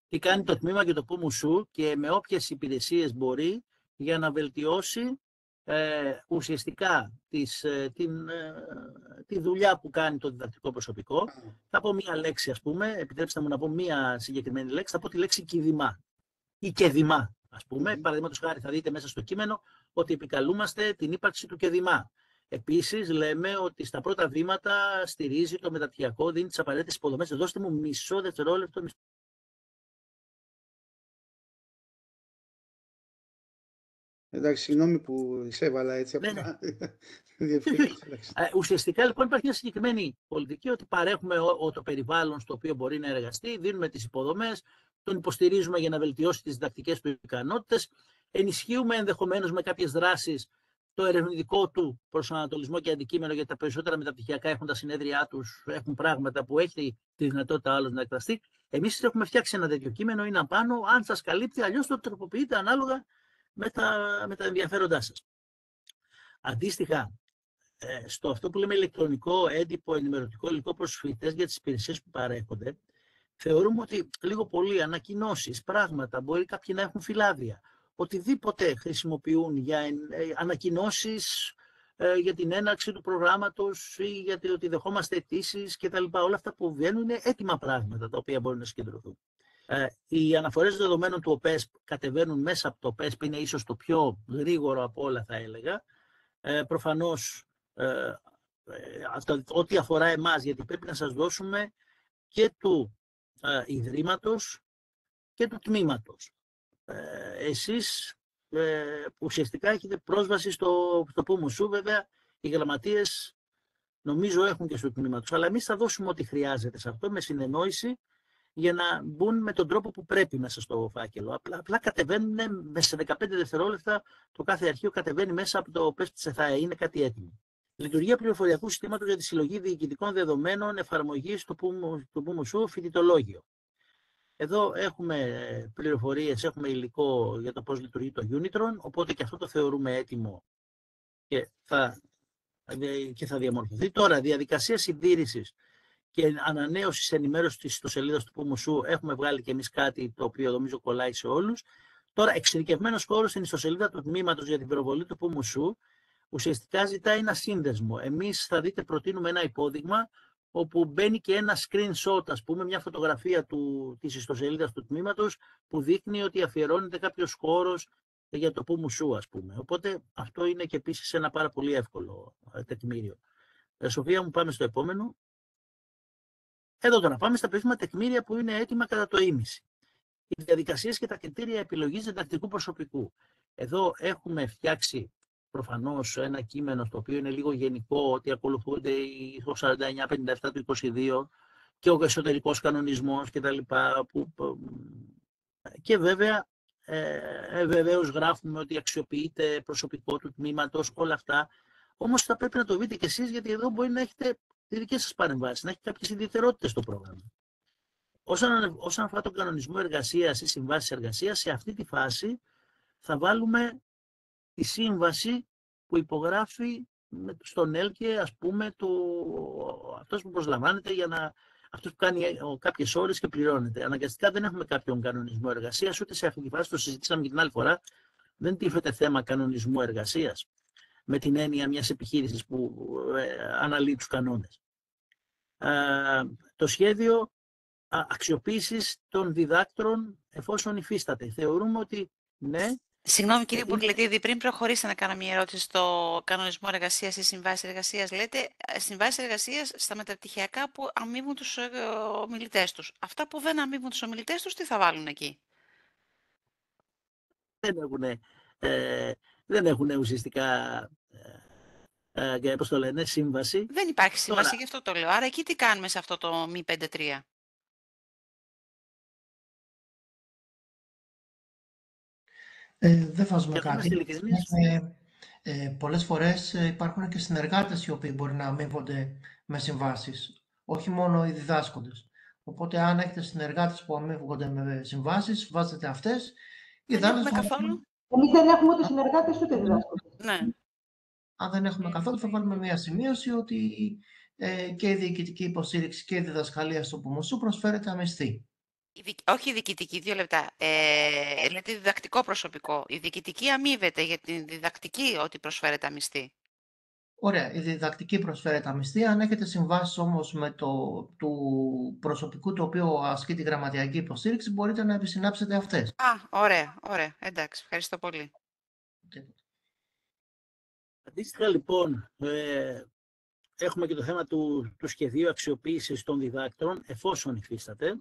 Τι κάνει το τμήμα και το ΠΟΥΜΟΣΟΥ και με όποιες υπηρεσίες μπορεί για να βελτιώσει ουσιαστικά τη δουλειά που κάνει το διδακτικό προσωπικό. Θα πω μία λέξη, ας πούμε, επιτρέψτε μου να πω μία συγκεκριμένη λέξη, θα πω τη λέξη κηδημά ή κεδημά, ας πούμε. Παραδείγματος χάρη, θα δείτε μέσα στο κείμενο ότι επικαλούμαστε την ύπαρξη του κεδημά. Επίσης, λέμε ότι στα πρώτα βήματα στηρίζει το μεταπτυχιακό, δίνει τις απαραίτητες υποδομές. Δώστε μου μισό δευτερόλεπτο. Εντάξει, συγγνώμη που σε έβαλα έτσι. Ναι. Διευθύνεις. Ουσιαστικά, λοιπόν, υπάρχει μια συγκεκριμένη πολιτική ότι παρέχουμε το περιβάλλον στο οποίο μπορεί να εργαστεί, δίνουμε τις υποδομές, τον υποστηρίζουμε για να βελτιώσει τις διδακτικές του ικανότητες, ενισχύουμε ενδεχομένως με κάποιες δράσεις το ερευνητικό του προσανατολισμό και αντικείμενο, γιατί τα περισσότερα μεταπτυχιακά έχουν τα συνέδριά τους, έχουν πράγματα που έχει τη δυνατότητα άλλος να εκφραστεί. Εμείς έχουμε φτιάξει ένα τέτοιο κείμενο, είναι απάνω, αν σας καλύπτει, αλλιώς το τροποποιείτε ανάλογα με τα ενδιαφέροντά σας. Αντίστοιχα, στο αυτό που λέμε ηλεκτρονικό έντυπο ενημερωτικό υλικό προς φοιτητές για τις υπηρεσίες που παρέχονται, θεωρούμε ότι λίγο πολύ ανακοινώσεις, πράγματα, μπορεί κάποιοι να έχουν φυλάδια, οτιδήποτε χρησιμοποιούν για ανακοινώσεις για την έναρξη του προγράμματος ή για ότι δεχόμαστε αιτήσεις κτλ. Όλα αυτά που βγαίνουν είναι έτοιμα πράγματα τα οποία μπορούν να συγκεντρωθούν. Οι αναφορές δεδομένων του ΟΠΕΣΠ κατεβαίνουν μέσα από το ΟΠΕΣΠ, είναι ίσως το πιο γρήγορο από όλα, θα έλεγα. Προφανώς, ό,τι αφορά εμάς, γιατί πρέπει να σας δώσουμε και του Ιδρύματος και του Τμήματος. Εσείς ουσιαστικά έχετε πρόσβαση στο ΠΟΜΟΣΟΥ, βέβαια οι γραμματείες νομίζω έχουν και στο Τμήματος, αλλά εμείς θα δώσουμε ό,τι χρειάζεται σε αυτό με συνεννόηση για να μπουν με τον τρόπο που πρέπει μέσα στο φάκελο. Απλά κατεβαίνουν μέσα σε 15 δευτερόλεπτα, το κάθε αρχείο κατεβαίνει μέσα από το ΟΠΕΣΠ της ΕΘΑΕ, είναι κάτι έτοιμο. Λειτουργία πληροφοριακού συστήματος για τη συλλογή διοικητικών δεδομένων εφαρμογής του ΠΟΜΟΣΟΥ φοιτητολόγιο. Εδώ έχουμε πληροφορίες, έχουμε υλικό για το πώς λειτουργεί το Unitron, οπότε και αυτό το θεωρούμε έτοιμο και θα διαμορφωθεί. Τώρα, διαδικασία συντήρησης και ανανέωσης ενημέρωσης της ιστοσελίδας του ΠΟΜΟΣΟΥ, έχουμε βγάλει και εμείς κάτι το οποίο νομίζω κολλάει σε όλους. Τώρα, εξειδικευμένος χώρος στην ιστοσελίδα του τμήματος για την προβολή του ΠΟΜΟΣΟΥ ουσιαστικά ζητάει ένα σύνδεσμο. Εμείς θα δείτε, προτείνουμε ένα υπόδειγμα όπου μπαίνει και ένα screenshot, ας πούμε, μια φωτογραφία της ιστοσελίδας του τμήματος που δείχνει ότι αφιερώνεται κάποιος χώρος για το ΠΟΜΟΣΟΥ, ας πούμε. Οπότε αυτό είναι και επίσης ένα πάρα πολύ εύκολο τεκμήριο. Σοφία μου, πάμε στο επόμενο. Εδώ τώρα πάμε στα περίφημα τεκμήρια που είναι έτοιμα κατά το ίμιση. Οι διαδικασίες και τα κριτήρια επιλογής διδακτικού προσωπικού. Εδώ έχουμε φτιάξει προφανώς ένα κείμενο στο οποίο είναι λίγο γενικό, ότι ακολουθούνται το 49-57 του 22 και ο εσωτερικός κανονισμός κτλ. Και βέβαια, βεβαίως γράφουμε ότι αξιοποιείται προσωπικό του τμήματος, όλα αυτά. Όμως θα πρέπει να το δείτε κι εσείς, γιατί εδώ μπορεί να έχετε τις δικές σας παρεμβάσεις, να έχει κάποιες ιδιαιτερότητες στο πρόγραμμα. Όσον αφορά τον κανονισμό εργασίας ή συμβάσεις εργασίας, σε αυτή τη φάση θα βάλουμε τη σύμβαση που υπογράφει στον ΕΛΚΕ, ας πούμε, αυτός που προσλαμβάνεται αυτός που κάνει κάποιες ώρες και πληρώνεται. Αναγκαστικά δεν έχουμε κάποιον κανονισμό εργασίας, ούτε σε αυτή τη φάση, το συζητήσαμε και την άλλη φορά, δεν τίθεται θέμα κανονισμού εργασίας, με την έννοια μιας επιχείρησης που αναλύει τους κανόνες. Το σχέδιο αξιοποίησης των διδάκτρων εφόσον υφίσταται. Θεωρούμε ότι ναι. Συγγνώμη κύριε Μπουρκλετίδη, πριν προχωρήσετε να κάνω μια ερώτηση στο κανονισμό εργασίας ή συμβάσεις εργασίας, λέτε συμβάσεις εργασίας στα μεταπτυχιακά που αμείβουν τους ομιλητές τους. Αυτά που δεν αμείβουν τους ομιλητές τους, τι θα βάλουν εκεί? Δεν έχουν ουσιαστικά πώς το λένε, σύμβαση. Δεν υπάρχει σύμβαση, γι' αυτό το λέω. Άρα εκεί τι κάνουμε σε αυτό το μη 5-3? Δεν βάζουμε κάτι. Πολλές φορές υπάρχουν και συνεργάτες οι οποίοι μπορεί να αμείβονται με συμβάσεις, όχι μόνο οι διδάσκοντες. Οπότε αν έχετε συνεργάτες που αμείβονται με συμβάσεις, βάζετε αυτές. Δεν έχουμε καθόλου. Εμείς δεν έχουμε ούτε συνεργάτες ούτε διδάσκοντες. Ναι. Αν δεν έχουμε καθόλου, θα βάλουμε μια σημείωση ότι και η διοικητική υποστήριξη και η διδασκαλία στο ΠΟΜΟΣΟΥ προσφέρεται αμεστή. Όχι η διοικητική, 2 λεπτά. Λέτε διδακτικό προσωπικό. Η διοικητική αμείβεται για την διδακτική ότι προσφέρεται αμυστή. Ωραία, η διδακτική προσφέρεται αμυστή. Αν έχετε συμβάσεις όμως με του προσωπικού το οποίο ασκεί τη γραμματιακή υποστήριξη, μπορείτε να επισυνάψετε αυτές. Ωραία. Εντάξει, ευχαριστώ πολύ. Αντίστοιχα, λοιπόν, έχουμε και το θέμα του σχεδίου αξιοποίησης των διδάκτρων, εφόσον υφίσταται.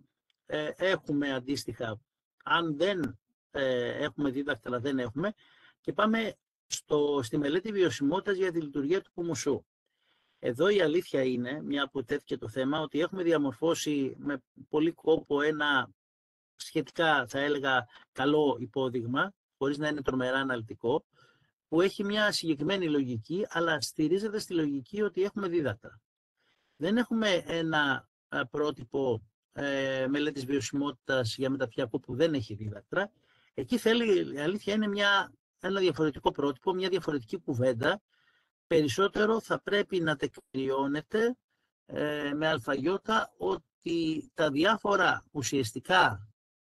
Έχουμε αντίστοιχα, αν δεν έχουμε δίδακτρα, δεν έχουμε. Και πάμε στη μελέτη βιωσιμότητας για τη λειτουργία του Πουμουσού. Εδώ η αλήθεια είναι, μια που τέθηκε το θέμα, ότι έχουμε διαμορφώσει με πολύ κόπο ένα σχετικά, θα έλεγα, καλό υπόδειγμα, χωρίς να είναι τρομερά αναλυτικό, που έχει μια συγκεκριμένη λογική, αλλά στηρίζεται στη λογική ότι έχουμε δίδακτρα. Δεν έχουμε ένα πρότυπο μελέτης βιωσιμότητας για μεταπτυχιακό που δεν έχει δίδακτρα. Εκεί θέλει, η αλήθεια είναι ένα διαφορετικό πρότυπο, μια διαφορετική κουβέντα. Περισσότερο θα πρέπει να τεκμηριώνεται με αλφαγιώτα ότι τα διάφορα ουσιαστικά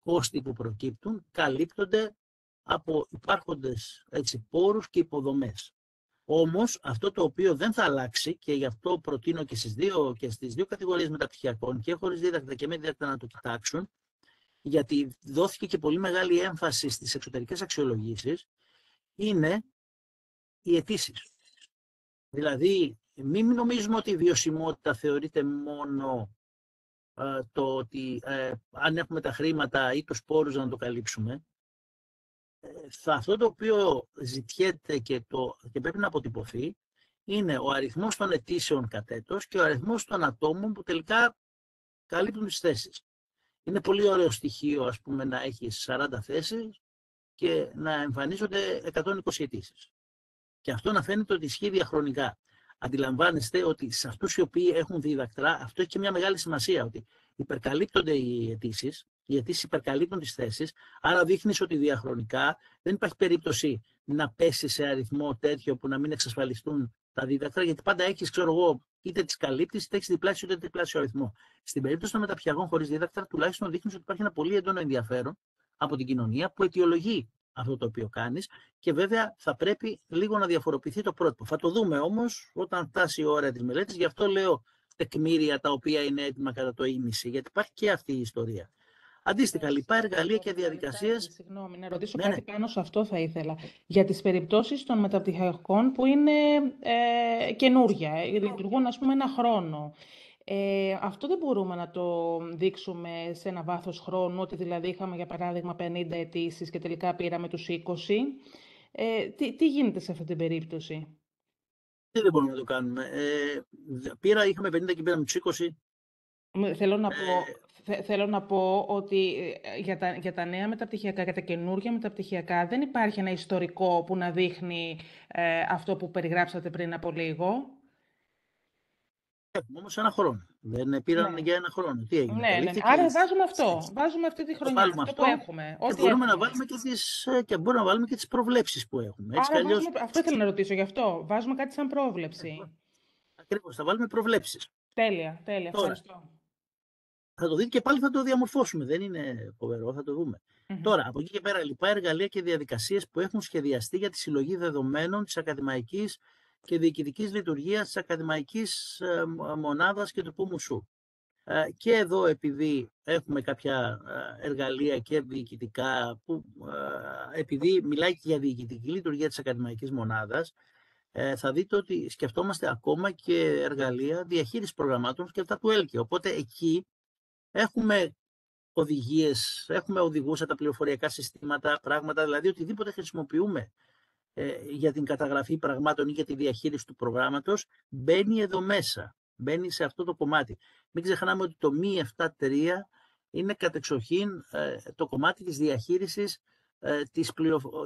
κόστη που προκύπτουν καλύπτονται από υπάρχοντες πόρους και υποδομές. Όμως αυτό το οποίο δεν θα αλλάξει, και γι' αυτό προτείνω και στις δύο κατηγορίες μεταπτυχιακών, και χωρίς δίδακτρα και με δίδακτρα, να το κοιτάξουν, γιατί δόθηκε και πολύ μεγάλη έμφαση στις εξωτερικές αξιολογήσεις, είναι οι αιτήσεις. Δηλαδή, μην νομίζουμε ότι η βιωσιμότητα θεωρείται μόνο το ότι αν έχουμε τα χρήματα ή τους πόρους να το καλύψουμε. Αυτό το οποίο ζητιέται και πρέπει να αποτυπωθεί είναι ο αριθμός των αιτήσεων κατ' έτος και ο αριθμός των ατόμων που τελικά καλύπτουν τις θέσεις. Είναι πολύ ωραίο στοιχείο, ας πούμε, να έχεις 40 θέσεις και να εμφανίζονται 120 αιτήσεις. Και αυτό να φαίνεται ότι ισχύει διαχρονικά. Αντιλαμβάνεστε ότι σε αυτούς οι οποίοι έχουν δίδακτρα, αυτό έχει και μια μεγάλη σημασία, ότι υπερκαλύπτονται οι αιτήσεις υπερκαλύπτουν τις θέσεις, άρα δείχνεις ότι διαχρονικά δεν υπάρχει περίπτωση να πέσει σε αριθμό τέτοιο που να μην εξασφαλιστούν τα δίδακτρα, γιατί πάντα έχεις, ξέρω εγώ, είτε τις καλύπτεις, είτε έχεις διπλάσιο είτε τριπλάσιο αριθμό. Στην περίπτωση των μεταπτυχιακών χωρίς δίδακτρα, τουλάχιστον δείχνεις ότι υπάρχει ένα πολύ έντονο ενδιαφέρον από την κοινωνία που αιτιολογεί αυτό το οποίο κάνεις, και βέβαια θα πρέπει λίγο να διαφοροποιηθεί το πρότυπο. Θα το δούμε όμως όταν φτάσει η ώρα της μελέτης, γι' αυτό λέω τεκμήρια τα οποία είναι έτοιμα κατά το ίμιση, γιατί υπάρχει και αυτή η ιστορία. Αντίστοιχα, λοιπά εργαλεία και διαδικασίες. Συγγνώμη, να ρωτήσω κάτι πάνω σε αυτό θα ήθελα. Για τις περιπτώσεις των μεταπτυχιακών που είναι καινούρια, λειτουργούν ας πούμε ένα χρόνο. Αυτό δεν μπορούμε να το δείξουμε σε ένα βάθος χρόνου, ότι δηλαδή είχαμε για παράδειγμα 50 αιτήσεις και τελικά πήραμε τους 20. Τι γίνεται σε αυτή την περίπτωση? Δεν μπορούμε να το κάνουμε. Είχαμε 50 και πήραμε τους 20. Θέλω να πω ότι για τα νέα μεταπτυχιακά, για τα καινούργια μεταπτυχιακά, δεν υπάρχει ένα ιστορικό που να δείχνει αυτό που περιγράψατε πριν από λίγο. Έχουμε όμως ένα χρόνο. Δεν πήραν για ένα χρόνο. Τι έγινε? Ναι. Άρα βάζουμε αυτό. Βάζουμε αυτή τη χρονιά. Αυτό που έχουμε. Και μπορούμε να βάλουμε μπορούμε να βάλουμε και τις προβλέψεις που έχουμε. Έτσι, άρα αυτό ήθελα να ρωτήσω γι' αυτό. Βάζουμε κάτι σαν πρόβλεψη. Ακριβώς. Θα βάλουμε προβλέψεις. Τέλεια. Ευχαριστώ. Θα το δείτε και πάλι θα το διαμορφώσουμε. Δεν είναι φοβερό, θα το δούμε. Τώρα, από εκεί και πέρα, λοιπά εργαλεία και διαδικασίες που έχουν σχεδιαστεί για τη συλλογή δεδομένων της ακαδημαϊκής και διοικητικής λειτουργίας της ακαδημαϊκής μονάδας και του Πουμουσού. Και εδώ, επειδή έχουμε κάποια εργαλεία και διοικητικά, επειδή μιλάει και για διοικητική λειτουργία της ακαδημαϊκής μονάδας, θα δείτε ότι σκεφτόμαστε ακόμα και εργαλεία διαχείρισης προγραμμάτων και αυτά του ΕΛΚΕ. Οπότε εκεί έχουμε οδηγίες, έχουμε οδηγούς στα τα πληροφοριακά συστήματα, πράγματα, δηλαδή οτιδήποτε χρησιμοποιούμε για την καταγραφή πραγμάτων ή για τη διαχείριση του προγράμματος, μπαίνει εδώ μέσα, μπαίνει σε αυτό το κομμάτι. Μην ξεχνάμε ότι το ΜΗ 7.3 είναι κατεξοχήν το κομμάτι της διαχείρισης,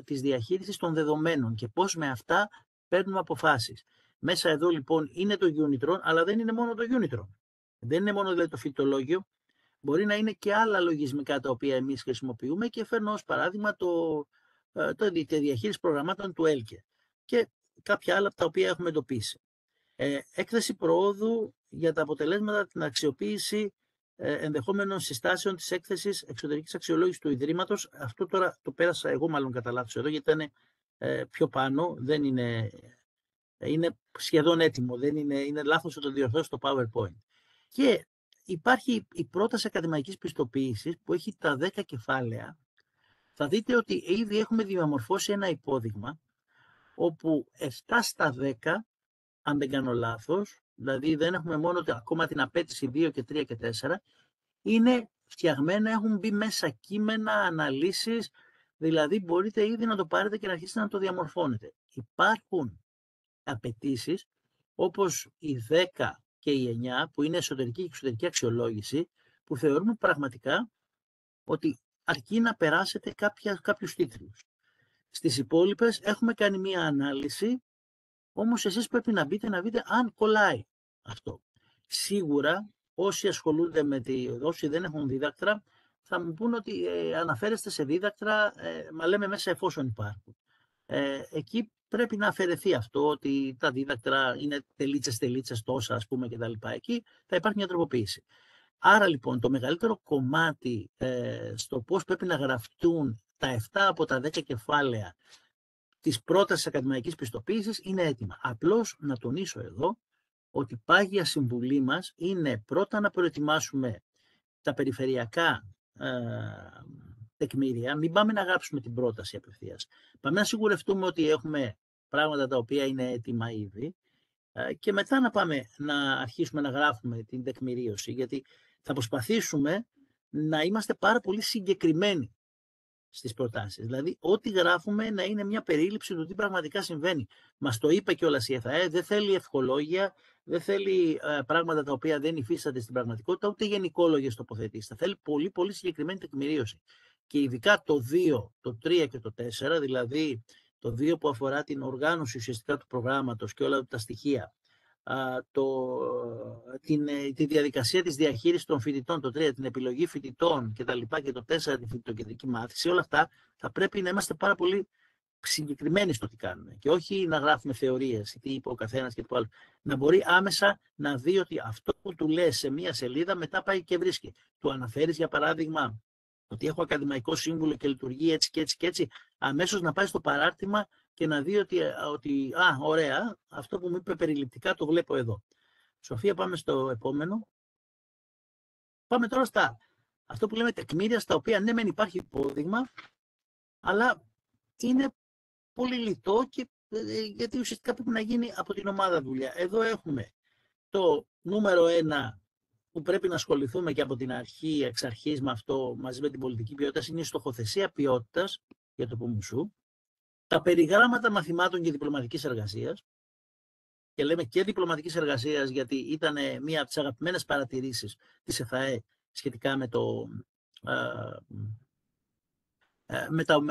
της διαχείρισης των δεδομένων και πώς με αυτά παίρνουμε αποφάσεις. Μέσα εδώ λοιπόν είναι το Unitron, αλλά δεν είναι μόνο το Unitron. Δεν είναι μόνο δηλαδή το φυτολόγιο. Μπορεί να είναι και άλλα λογισμικά τα οποία εμείς χρησιμοποιούμε, και φέρνω ως παράδειγμα τη διαχείριση προγραμμάτων του ΕΛΚΕ και κάποια άλλα από τα οποία έχουμε εντοπίσει. Έκθεση προόδου για τα αποτελέσματα, την αξιοποίηση ενδεχόμενων συστάσεων της έκθεσης εξωτερικής αξιολόγησης του Ιδρύματος. Αυτό τώρα το πέρασα εγώ μάλλον κατά λάθος εδώ, γιατί ήταν πιο πάνω, δεν είναι σχεδόν έτοιμο, είναι λάθος να το διορθώσει στο PowerPoint. Και υπάρχει η πρόταση ακαδημαϊκής πιστοποίησης που έχει τα 10 κεφάλαια. Θα δείτε ότι ήδη έχουμε διαμορφώσει ένα υπόδειγμα όπου 7 στα 10, αν δεν κάνω λάθος, δηλαδή δεν έχουμε μόνο ακόμα την απέτηση 2 και 3 και 4, είναι φτιαγμένα, έχουν μπει μέσα κείμενα, αναλύσεις, δηλαδή μπορείτε ήδη να το πάρετε και να αρχίσετε να το διαμορφώνετε. Υπάρχουν απαιτήσεις όπως οι 10 και οι 9, που είναι εσωτερική και εξωτερική αξιολόγηση, που θεωρούμε πραγματικά ότι αρκεί να περάσετε κάποιους τίτλους. Στις υπόλοιπες έχουμε κάνει μία ανάλυση, όμως εσείς πρέπει να μπείτε να δείτε αν κολλάει αυτό. Σίγουρα όσοι ασχολούνται όσοι δεν έχουν δίδακτρα, θα μου πούν ότι αναφέρεστε σε δίδακτρα, μα λέμε μέσα εφόσον υπάρχουν. Εκεί πρέπει να αφαιρεθεί αυτό, ότι τα δίδακτρα είναι τελίτσες τόσα, ας πούμε, κτλ. Εκεί θα υπάρχει μια τροποποίηση. Άρα λοιπόν το μεγαλύτερο κομμάτι στο πώς πρέπει να γραφτούν τα 7 από τα 10 κεφάλαια της πρότασης ακαδημαϊκής πιστοποίησης είναι έτοιμα. Απλώς να τονίσω εδώ ότι πάγια συμβουλή μας είναι πρώτα να προετοιμάσουμε τα περιφερειακά τεκμήρια, μην πάμε να γράψουμε την πρόταση απευθείας. Πάμε να σιγουρευτούμε ότι έχουμε πράγματα τα οποία είναι έτοιμα ήδη και μετά να πάμε να αρχίσουμε να γράφουμε την τεκμηρίωση, γιατί θα προσπαθήσουμε να είμαστε πάρα πολύ συγκεκριμένοι στις προτάσεις. Δηλαδή, ό,τι γράφουμε να είναι μια περίληψη του τι πραγματικά συμβαίνει. Μας το είπε κιόλας η ΕΘΑΕ, δεν θέλει ευχολόγια, δεν θέλει πράγματα τα οποία δεν υφίστανται στην πραγματικότητα, ούτε γενικόλογες τοποθετήσεις. Θα θέλει πολύ, πολύ συγκεκριμένη τεκμηρίωση. Και ειδικά το 2, το 3 και το 4, δηλαδή το 2 που αφορά την οργάνωση ουσιαστικά του προγράμματος και όλα τα στοιχεία, τη διαδικασία της διαχείρισης των φοιτητών, το 3, την επιλογή φοιτητών κτλ. Και το 4, τη φοιτητοκεντρική μάθηση, όλα αυτά θα πρέπει να είμαστε πάρα πολύ συγκεκριμένοι στο τι κάνουμε και όχι να γράφουμε θεωρίες, τι είπε ο καθένας και το άλλο. Να μπορεί άμεσα να δει ότι αυτό που του λες σε μία σελίδα μετά πάει και βρίσκει. Του αναφέρεις για παράδειγμα ότι έχω ακαδημαϊκό σύμβουλο και λειτουργεί έτσι και έτσι και έτσι, αμέσως να πάει στο παράρτημα και να δει ότι ωραία, αυτό που μου είπε περιληπτικά το βλέπω εδώ. Σοφία, πάμε στο επόμενο. Πάμε τώρα αυτό που λέμε τεκμήρια, στα οποία ναι μεν υπάρχει υπόδειγμα, αλλά είναι πολύ λιτό και γιατί ουσιαστικά πρέπει να γίνει από την ομάδα δουλειά. Εδώ έχουμε το νούμερο 1 που πρέπει να ασχοληθούμε και από την αρχή, εξ αρχής με αυτό, μαζί με την πολιτική ποιότητα, είναι η στοχοθεσία ποιότητας για το ΠΟΜΟΥΣΟΥ, τα περιγράμματα μαθημάτων και διπλωματικής εργασίας, και λέμε και διπλωματικής εργασίας γιατί ήταν μία από τις αγαπημένες παρατηρήσεις της ΕΘΑΕ σχετικά με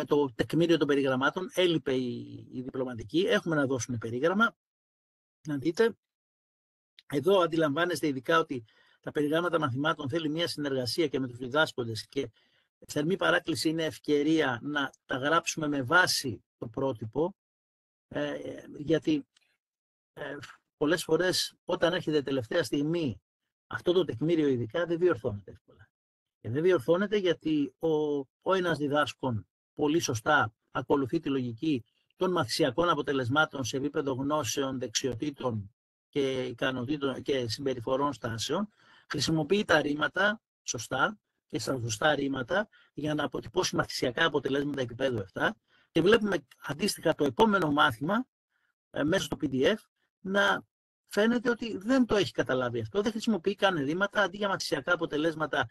το τεκμήριο των περιγραμμάτων. Έλειπε η διπλωματική, έχουμε να δώσουμε περίγραμμα. Να δείτε, εδώ αντιλαμβάνεστε ειδικά ότι τα περιγράμματα μαθημάτων θέλει μια συνεργασία και με τους διδάσκοντες και θερμή παράκληση είναι ευκαιρία να τα γράψουμε με βάση το πρότυπο, γιατί πολλές φορές όταν έρχεται τελευταία στιγμή αυτό το τεκμήριο ειδικά δεν διορθώνεται εύκολα. Και δεν διορθώνεται γιατί ο ένας διδάσκων πολύ σωστά ακολουθεί τη λογική των μαθησιακών αποτελεσμάτων σε επίπεδο γνώσεων, δεξιοτήτων και ικανοτήτων και συμπεριφορών στάσεων, χρησιμοποιεί τα ρήματα σωστά και στα σωστά ρήματα για να αποτυπώσει μαθησιακά αποτελέσματα επίπεδου 7 και βλέπουμε αντίστοιχα το επόμενο μάθημα μέσα στο PDF να φαίνεται ότι δεν το έχει καταλάβει αυτό, δεν χρησιμοποιεί καν ρήματα, αντί για μαθησιακά αποτελέσματα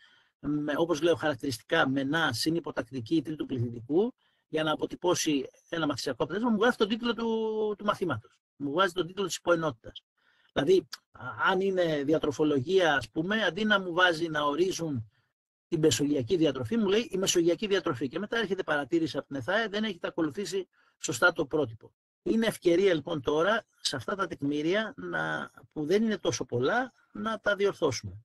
όπως λέω χαρακτηριστικά μενά συν υποτακτική τρίτου πληθυντικού για να αποτυπώσει ένα μαθησιακό αποτέλεσμα, μου βγάζει τον τίτλο του μαθήματος, μου βγάζει τον τίτλο της υποενότητας. Δηλαδή, αν είναι διατροφολογία, ας πούμε, αντί να μου βάζει να ορίζουν την μεσογειακή διατροφή, μου λέει η μεσογειακή διατροφή. Και μετά έρχεται παρατήρηση από την ΕΘΑΕ, δεν έχετε ακολουθήσει σωστά το πρότυπο. Είναι ευκαιρία λοιπόν τώρα, σε αυτά τα τεκμήρια, που δεν είναι τόσο πολλά, να τα διορθώσουμε.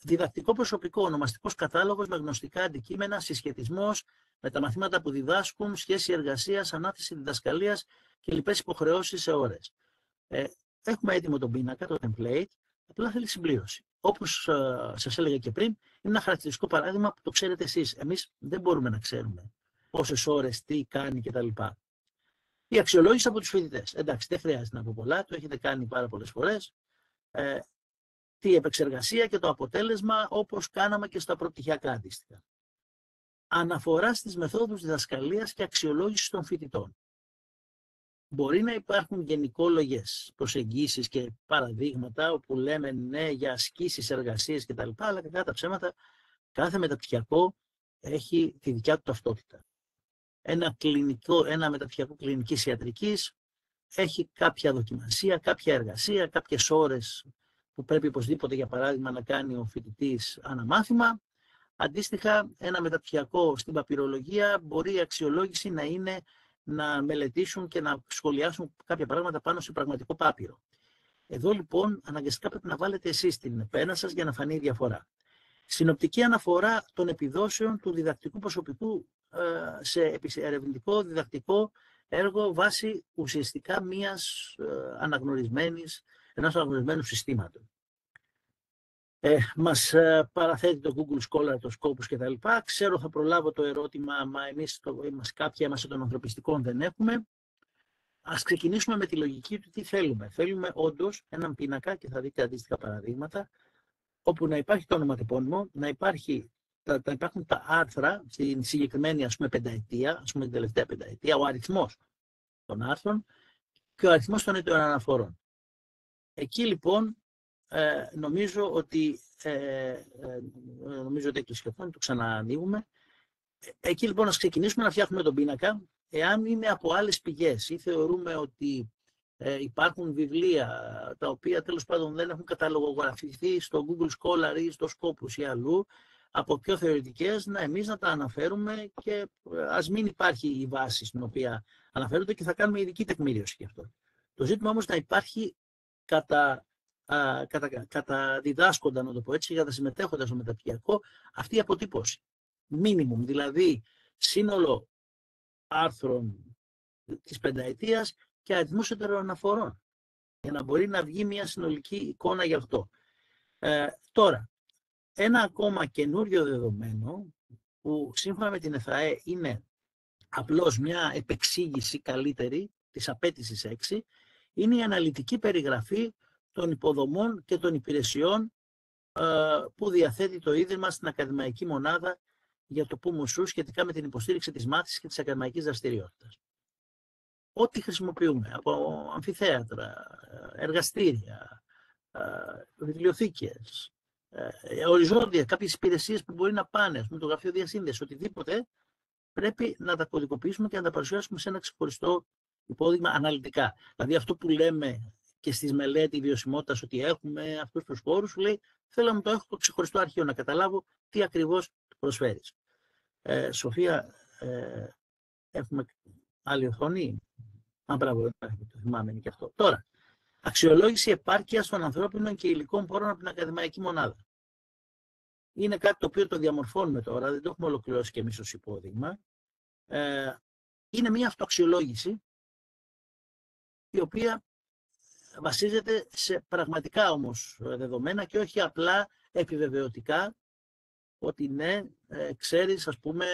Διδακτικό προσωπικό, ονομαστικός κατάλογος με γνωστικά αντικείμενα, συσχετισμός με τα μαθήματα που διδάσκουν, σχέση εργασίας, ανάθεση διδασκαλίας και λοιπές υποχρεώσεις σε ώρες. Έχουμε έτοιμο τον πίνακα, το template, απλά θέλει συμπλήρωση. όπως σας έλεγα και πριν, είναι ένα χαρακτηριστικό παράδειγμα που το ξέρετε εσείς. Εμείς δεν μπορούμε να ξέρουμε πόσες ώρες, τι κάνει κτλ. Η αξιολόγηση από τους φοιτητές. Εντάξει, δεν χρειάζεται να πω πολλά, το έχετε κάνει πάρα πολλές φορές. Τη επεξεργασία και το αποτέλεσμα, όπως κάναμε και στα προπτυχιακά αντίστοιχα. Αναφορά στις μεθόδους διδασκαλίας και αξιολόγησης των φοιτητών. Μπορεί να υπάρχουν γενικόλογες προσεγγίσεις και παραδείγματα όπου λέμε ναι για ασκήσεις, εργασίες κτλ. Αλλά κατά τα ψέματα κάθε μεταπτυχιακό έχει τη δικιά του ταυτότητα. Ένα μεταπτυχιακό κλινικής ιατρικής έχει κάποια δοκιμασία, κάποια εργασία, κάποιες ώρες που πρέπει οπωσδήποτε, για παράδειγμα, να κάνει ο φοιτητής αναμάθημα. Αντίστοιχα, ένα μεταπτυχιακό στην παπυρολογία μπορεί η αξιολόγηση να είναι να μελετήσουν και να σχολιάσουν κάποια πράγματα πάνω σε πραγματικό πάπυρο. Εδώ λοιπόν αναγκαστικά πρέπει να βάλετε εσείς την πένα σας για να φανεί η διαφορά. Συνοπτική αναφορά των επιδόσεων του διδακτικού προσωπικού σε ερευνητικό διδακτικό έργο βάσει ουσιαστικά ενός αναγνωρισμένου συστήματος. Μας παραθέτει το Google Scholar, το Scopus κτλ. Ξέρω θα προλάβω το ερώτημα, μα εμείς κάποια είμαστε των ανθρωπιστικών δεν έχουμε. Ας ξεκινήσουμε με τη λογική του τι θέλουμε. Θέλουμε όντως έναν πίνακα, και θα δείτε αντίστοιχα παραδείγματα, όπου να υπάρχει το ονοματεπώνυμο, να υπάρχουν τα άρθρα στην συγκεκριμένη πενταετία, την τελευταία πενταετία, ο αριθμός των άρθρων και ο αριθμός των αιτιών αναφορών. Εκεί λοιπόν νομίζω ότι έκλεισε και αυτό, το ξαναανοίγουμε. Εκεί λοιπόν να ξεκινήσουμε να φτιάχνουμε τον πίνακα, εάν είναι από άλλες πηγές ή θεωρούμε ότι υπάρχουν βιβλία τα οποία τέλος πάντων δεν έχουν καταλογογραφηθεί στο Google Scholar ή στο Scopus ή αλλού, από πιο θεωρητικές, εμείς να τα αναφέρουμε και ας μην υπάρχει η βάση στην οποία αναφέρονται και θα κάνουμε ειδική τεκμήριωση γι' αυτό. Το ζήτημα όμως να υπάρχει κατά διδάσκοντα, να το πω έτσι, για τα συμμετέχοντα στο μεταπτυχιακό, αυτή η αποτύπωση. Μίνιμουμ, δηλαδή σύνολο άρθρων της πενταετίας και αριθμούς ετεροαναφορών, για να μπορεί να βγει μια συνολική εικόνα γι' αυτό. Τώρα, ένα ακόμα καινούριο δεδομένο, που σύμφωνα με την ΕΘΑΕ είναι απλώς μια επεξήγηση καλύτερη της απέτησης 6, είναι η αναλυτική περιγραφή των υποδομών και των υπηρεσιών που διαθέτει το Ίδρυμα στην Ακαδημαϊκή Μονάδα για το ΠΟΜΟΣΟΥ σχετικά με την υποστήριξη της μάθησης και της ακαδημαϊκής δραστηριότητας. Ό,τι χρησιμοποιούμε, από αμφιθέατρα, εργαστήρια, βιβλιοθήκες, οριζόντια, κάποιες υπηρεσίες που μπορεί να πάνε, το γραφείο διασύνδεσης, οτιδήποτε, πρέπει να τα κωδικοποιήσουμε και να τα παρουσιάσουμε σε ένα ξεχωριστό υπόδειγμα αναλυτικά. Δηλαδή αυτό που λέμε και στις μελέτη βιωσιμότητας ότι έχουμε αυτούς τους χώρους, λέει θέλω να μου το έχω το ξεχωριστό αρχείο, να καταλάβω τι ακριβώς προσφέρεις. Σοφία, έχουμε άλλη οθόνη. Μπράβο, το θυμάμαι και αυτό. Τώρα, αξιολόγηση επάρκειας των ανθρώπινων και υλικών πόρων από την ακαδημαϊκή μονάδα. Είναι κάτι το οποίο το διαμορφώνουμε τώρα, δεν το έχουμε ολοκληρώσει και εμείς ως υπόδειγμα. Είναι μια αυτοαξιολόγηση η οποία βασίζεται σε πραγματικά όμως δεδομένα και όχι απλά επιβεβαιωτικά ότι ναι, ξέρεις, ας πούμε,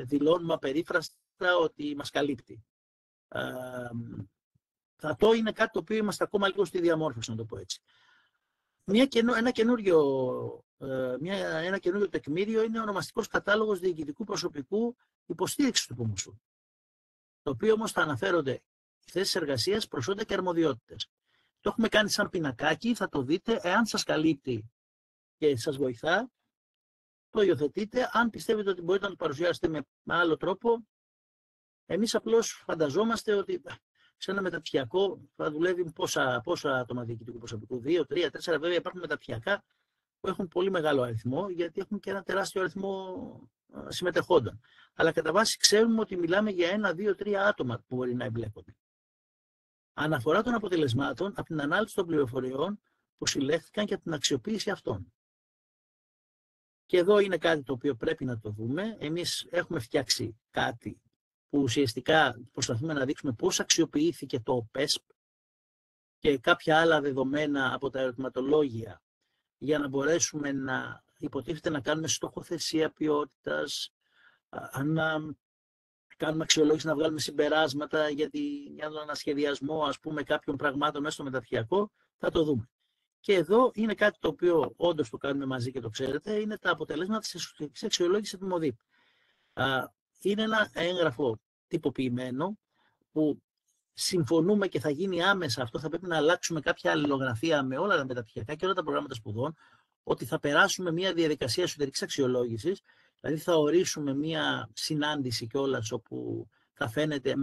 δηλώνουμε απερίφραστα ότι μας καλύπτει. Αυτό είναι κάτι το οποίο είμαστε ακόμα λίγο στη διαμόρφωση, να το πω έτσι. Ένα καινούριο τεκμήριο είναι ο ονομαστικός κατάλογος διοικητικού προσωπικού υποστήριξης του ΠΟΜΟΣΟΥ, το οποίο όμως θα αναφέρονται θέσεις εργασίας, προσόντα και αρμοδιότητες. Το έχουμε κάνει σαν πινακάκι, θα το δείτε. Εάν σας καλύπτει και σας βοηθά, το υιοθετείτε. Αν πιστεύετε ότι μπορείτε να το παρουσιάσετε με άλλο τρόπο, εμείς απλώς φανταζόμαστε ότι σε ένα μεταπτυχιακό θα δουλεύει πόσα άτομα διοικητικού προσωπικού, 2, 3, 4. Βέβαια υπάρχουν μεταπτυχιακά που έχουν πολύ μεγάλο αριθμό, γιατί έχουν και ένα τεράστιο αριθμό συμμετεχόντων. Αλλά κατά βάση ξέρουμε ότι μιλάμε για 1, 2, 3 άτομα που μπορεί να εμπλέκονται. Αναφορά των αποτελεσμάτων από την ανάλυση των πληροφοριών που συλλέχθηκαν και από την αξιοποίηση αυτών. Και εδώ είναι κάτι το οποίο πρέπει να το δούμε. Εμείς έχουμε φτιάξει κάτι που ουσιαστικά προσπαθούμε να δείξουμε πώς αξιοποιήθηκε το ΠΕΣΠ και κάποια άλλα δεδομένα από τα ερωτηματολόγια για να μπορέσουμε να υποτίθεται να κάνουμε στοχοθεσία ποιότητας, να κάνουμε αξιολόγηση, να βγάλουμε συμπεράσματα για τον ανασχεδιασμό κάποιων πραγμάτων μέσα στο μεταπτυχιακό, θα το δούμε. Και εδώ είναι κάτι το οποίο όντως το κάνουμε μαζί και το ξέρετε, είναι τα αποτελέσματα της εσωτερικής αξιολόγησης επιμοδή. Είναι ένα έγγραφο τυποποιημένο που συμφωνούμε και θα γίνει άμεσα αυτό, θα πρέπει να αλλάξουμε κάποια αλληλογραφία με όλα τα μεταπτυχιακά και όλα τα προγράμματα σπουδών, ότι θα περάσουμε μια διαδικασία εσωτερικής αξιολόγησης, δηλαδή θα ορίσουμε μια συνάντηση κιόλας όπου θα φαίνεται,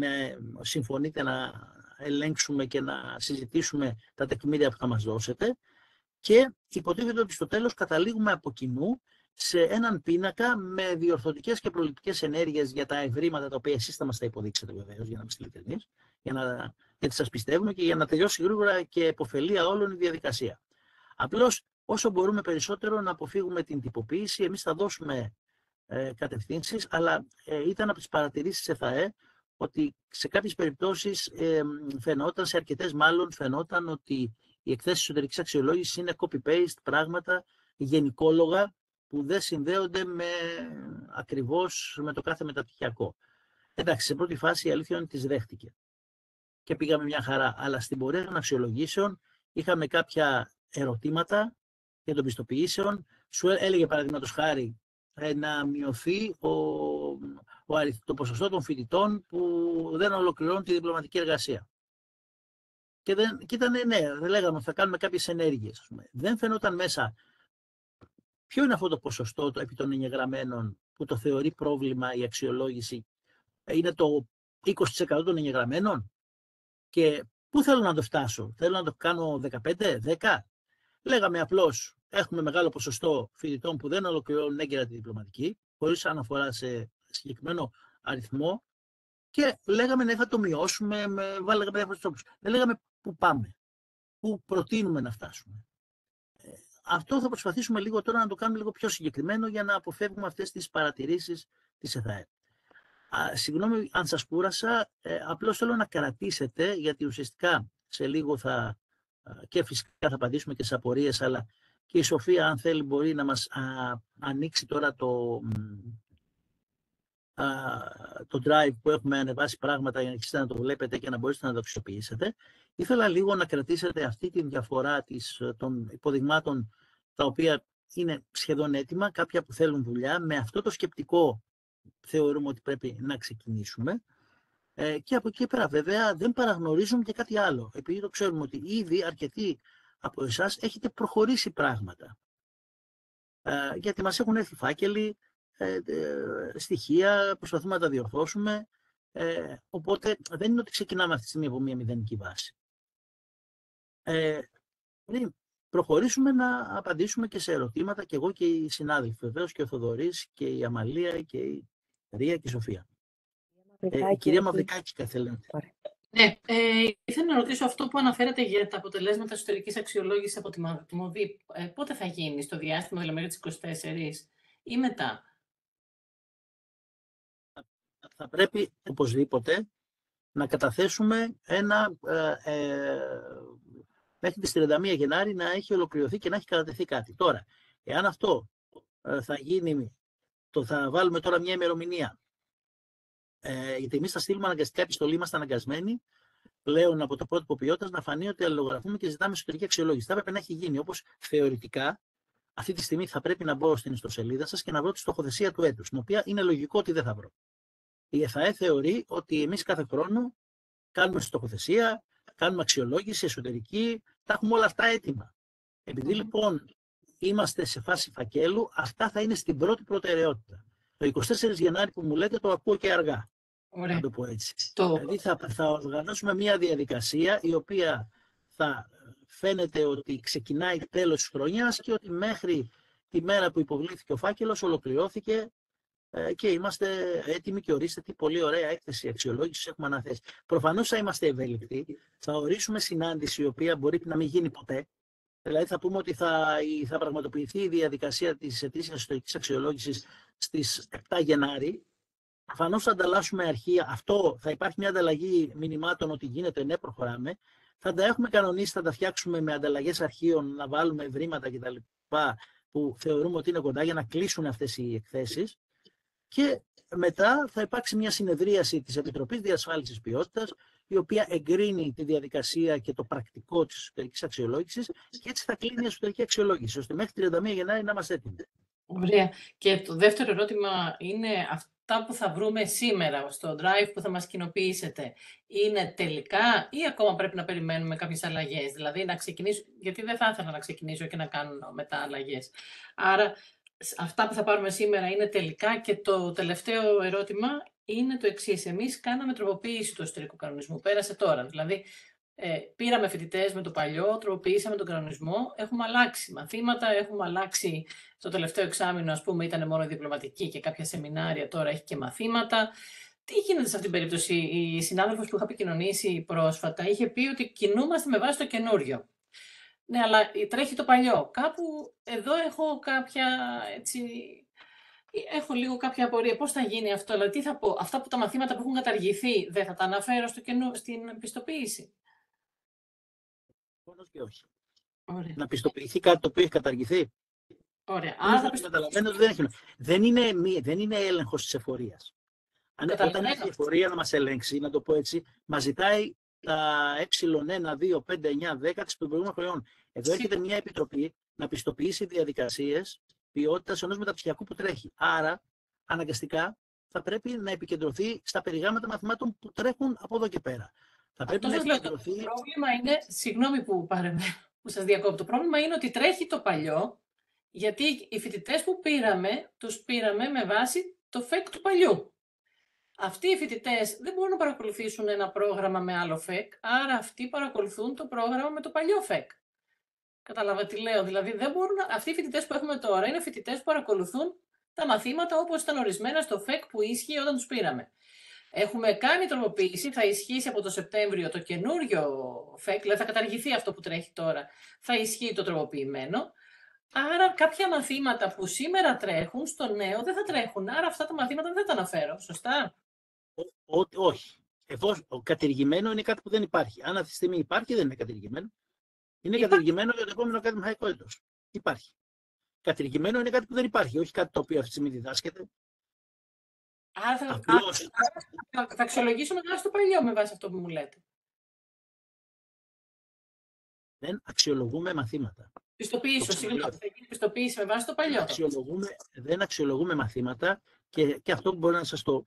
συμφωνείτε να ελέγξουμε και να συζητήσουμε τα τεκμήρια που θα μας δώσετε και υποτίθεται ότι στο τέλος καταλήγουμε από κοινού σε έναν πίνακα με διορθωτικές και προληπτικές ενέργειες για τα ευρήματα τα οποία εσείς θα μας τα υποδείξετε βεβαίως, για να είμαστε ειλικρινείς, γιατί σας πιστεύουμε και για να τελειώσει γρήγορα και επωφελία όλων η διαδικασία. Απλώς όσο μπορούμε περισσότερο να αποφύγουμε την τυποποίηση, εμείς θα δώσουμε κατευθύνσεις, αλλά ήταν από τις παρατηρήσεις της ΕΘΑΕ ότι σε κάποιες περιπτώσεις σε αρκετές μάλλον φαινόταν ότι οι εκθέσεις εσωτερικής αξιολόγησης είναι copy-paste πράγματα γενικόλογα που δεν συνδέονται ακριβώς με το κάθε μεταπτυχιακό. Εντάξει, σε πρώτη φάση η αλήθεια είναι ότι τις δέχτηκε και πήγαμε μια χαρά, αλλά στην πορεία των αξιολογήσεων είχαμε κάποια ερωτήματα για των πιστοποιήσεων. Σου έλεγε παραδείγματος χάρη να μειωθεί το ποσοστό των φοιτητών που δεν ολοκληρώνουν τη διπλωματική εργασία. Και ήταν ναι, δεν λέγαμε ότι θα κάνουμε κάποιες ενέργειες. Δεν φαινόταν μέσα ποιο είναι αυτό το ποσοστό επί των εγγεγραμμένων που το θεωρεί πρόβλημα η αξιολόγηση. Είναι το 20% των εγγεγραμμένων και πού θέλω να το φτάσω. Θέλω να το κάνω 15, 10. Λέγαμε απλώς έχουμε μεγάλο ποσοστό φοιτητών που δεν ολοκληρώνουν έγκαιρα τη διπλωματική, χωρίς αναφορά σε συγκεκριμένο αριθμό και λέγαμε ναι, θα το μειώσουμε, βάλαμε διάφορους τρόπους. Δεν λέγαμε πού πάμε, πού προτείνουμε να φτάσουμε. Αυτό θα προσπαθήσουμε λίγο τώρα να το κάνουμε λίγο πιο συγκεκριμένο για να αποφεύγουμε αυτές τις παρατηρήσεις της ΕΘΑΕ. Συγγνώμη αν σας κούρασα, απλώς θέλω να κρατήσετε, γιατί ουσιαστικά σε λίγο και φυσικά θα απαντήσουμε και σε απορίες, αλλά και η Σοφία, αν θέλει, μπορεί να μας ανοίξει τώρα το drive που έχουμε ανεβάσει πράγματα για να το βλέπετε και να μπορείτε να το αξιοποιήσετε. Ήθελα λίγο να κρατήσετε αυτή τη διαφορά των υποδειγμάτων τα οποία είναι σχεδόν έτοιμα, κάποια που θέλουν δουλειά. Με αυτό το σκεπτικό θεωρούμε ότι πρέπει να ξεκινήσουμε. Και από εκεί πέρα βέβαια δεν παραγνωρίζουμε και κάτι άλλο. Επειδή το ξέρουμε ότι ήδη αρκετοί από εσάς έχετε προχωρήσει πράγματα. Γιατί μας έχουν έρθει φάκελοι, στοιχεία, προσπαθούμε να τα διορθώσουμε. Οπότε δεν είναι ότι ξεκινάμε αυτή τη στιγμή από μια μηδενική βάση. Πριν προχωρήσουμε να απαντήσουμε και σε ερωτήματα και εγώ και οι συνάδελφοι, βεβαίως και ο Θοδωρής και η Αμαλία και η Ρία και η Σοφία. Η κυρία Μαυρικάκη, καθέλετε. Ναι, ήθελα να ρωτήσω αυτό που αναφέρατε για τα αποτελέσματα εσωτερικής αξιολόγησης από τη ΜΟΔΗ. Πότε θα γίνει, στο διάστημα δηλαδή μέχρι τις 24 ή μετά? Θα πρέπει οπωσδήποτε να καταθέσουμε μέχρι τις 31 Γενάρη να έχει ολοκληρωθεί και να έχει κατατεθεί κάτι. Τώρα, εάν αυτό θα γίνει, θα βάλουμε τώρα μια ημερομηνία, γιατί εμείς θα στείλουμε αναγκαστικά επιστολή, είμαστε αναγκασμένοι πλέον από το πρότυπο ποιότητας να φανεί ότι αλληλογραφούμε και ζητάμε εσωτερική αξιολόγηση. Θα έπρεπε να έχει γίνει, όπως θεωρητικά αυτή τη στιγμή θα πρέπει να μπω στην ιστοσελίδα σας και να βρω τη στοχοθεσία του έτους, την οποία είναι λογικό ότι δεν θα βρω. Η ΕΘΑΕ θεωρεί ότι εμείς κάθε χρόνο κάνουμε στοχοθεσία, κάνουμε αξιολόγηση εσωτερική, τα έχουμε όλα αυτά έτοιμα. Επειδή λοιπόν είμαστε σε φάση φακέλου, αυτά θα είναι στην πρώτη προτεραιότητα. Το 24 Γενάρη που μου λέτε το ακούω και αργά. Ωραία. Να το πω έτσι. Δηλαδή θα οργανώσουμε μια διαδικασία η οποία θα φαίνεται ότι ξεκινάει τέλος της χρονιάς και ότι μέχρι τη μέρα που υποβλήθηκε ο φάκελος ολοκληρώθηκε και είμαστε έτοιμοι και ορίστε τι πολύ ωραία έκθεση αξιολόγησης έχουμε αναθέσει. Προφανώς θα είμαστε ευέλικτοι, θα ορίσουμε συνάντηση η οποία μπορεί να μην γίνει ποτέ. Δηλαδή θα πούμε ότι θα πραγματοποιηθεί η διαδικασία της ετήσιας εσωτερικής αξιολόγησης στις 7 Γενάρη. Προφανώς θα ανταλλάσσουμε αρχεία. Αυτό θα υπάρχει μια ανταλλαγή μηνυμάτων ότι γίνεται, ναι, προχωράμε. Θα τα έχουμε κανονίσει, θα τα φτιάξουμε με ανταλλαγές αρχείων, να βάλουμε ευρήματα κτλ. που θεωρούμε ότι είναι κοντά για να κλείσουν αυτές οι εκθέσεις και μετά θα υπάρξει μια συνεδρίαση της Επιτροπής Διασφάλισης Ποιότητας, η οποία εγκρίνει τη διαδικασία και το πρακτικό της εσωτερικής αξιολόγησης και έτσι θα κλείνει η εσωτερική αξιολόγηση, ώστε μέχρι 31 Γενάρη να είμαστε έτοιμοι. Ωραία. Και το δεύτερο ερώτημα είναι αυτά που θα βρούμε σήμερα στο drive που θα μας κοινοποιήσετε. Είναι τελικά ή ακόμα πρέπει να περιμένουμε κάποιες αλλαγές? Δηλαδή να ξεκινήσω, γιατί δεν θα ήθελα να ξεκινήσω και να κάνω μετά αλλαγές. Άρα αυτά που θα πάρουμε σήμερα είναι τελικά και το τελευταίο ερώτημα είναι το εξής. Εμείς κάναμε τροποποίηση του εσωτερικού κανονισμού. Πέρασε τώρα. Δηλαδή πήραμε φοιτητές με το παλιό, τροποποιήσαμε τον κανονισμό, έχουμε αλλάξει μαθήματα, έχουμε αλλάξει το τελευταίο εξάμηνο, ας πούμε, ήταν μόνο διπλωματική και κάποια σεμινάρια, τώρα έχει και μαθήματα. Τι γίνεται σε αυτήν την περίπτωση? Η συνάδελφος που είχα επικοινωνήσει πρόσφατα είχε πει ότι κινούμαστε με βάση το καινούριο. Ναι, αλλά τρέχει το παλιό. Κάπου εδώ έχω κάποια, έτσι, έχω λίγο κάποια απορία. Πώς θα γίνει αυτό? Δηλαδή, τι θα πω? Αυτά που τα μαθήματα που έχουν καταργηθεί δεν θα τα αναφέρω στην πιστοποίηση? Και όχι. Ωραία. Να πιστοποιηθεί κάτι το οποίο έχει καταργηθεί. Ωραία. Καταλαβαίνω ότι δεν είναι έλεγχος της εφορίας. Όταν έχει η εφορία να μας ελέγξει, να το πω έτσι, μας ζητάει τα ε1, 2, 5, 9, 10 της προηγούμενων χρονών. Εδώ έρχεται μια επιτροπή να πιστοποιήσει διαδικασίες ποιότητας ενός μεταπτυχιακού που τρέχει. Άρα, αναγκαστικά, θα πρέπει να επικεντρωθεί στα περιγράμματα μαθημάτων που τρέχουν από εδώ και πέρα. Θα πρέπει να επικεντρωθεί... Το πρόβλημα είναι, συγγνώμη που σας διακόπτω, το πρόβλημα είναι ότι τρέχει το παλιό, γιατί οι φοιτητές που πήραμε, τους πήραμε με βάση το ΦΕΚ του παλιού. Αυτοί οι φοιτητές δεν μπορούν να παρακολουθήσουν ένα πρόγραμμα με άλλο ΦΕΚ, άρα αυτοί παρακολουθούν το πρόγραμμα με το παλιό ΦΕΚ. Καταλάβατε τι λέω? Δηλαδή, δεν μπορούν αυτοί οι φοιτητές που έχουμε τώρα είναι φοιτητές που παρακολουθούν τα μαθήματα όπως ήταν ορισμένα στο ΦΕΚ που ίσχυε όταν τους πήραμε. Έχουμε κάνει τροποποίηση, θα ισχύσει από το Σεπτέμβριο το καινούριο ΦΕΚ, δηλαδή θα καταργηθεί αυτό που τρέχει τώρα, θα ισχύει το τροποποιημένο. Άρα κάποια μαθήματα που σήμερα τρέχουν στο νέο δεν θα τρέχουν, άρα αυτά τα μαθήματα δεν θα τα αναφέρω, σωστά? Όχι. Εφόσον κατηργημένο είναι κάτι που δεν υπάρχει. Αν αυτή τη στιγμή υπάρχει, δεν είναι κατηργημένο. Είναι κατηργημένο για το επόμενο ακαδημαϊκό έτος. Υπάρχει. Κατηργημένο είναι κάτι που δεν υπάρχει, όχι κάτι το οποίο αυτή τη στιγμή διδάσκεται. Άρα θα αξιολογήσω με βάση το παλιό, με βάση αυτό που μου λέτε. Δεν αξιολογούμε μαθήματα. Πιστοποίηση, συγγνώμη, θα γίνει πιστοποίηση με βάση το παλιό. Δεν αξιολογούμε μαθήματα και αυτό που μπορεί να σας το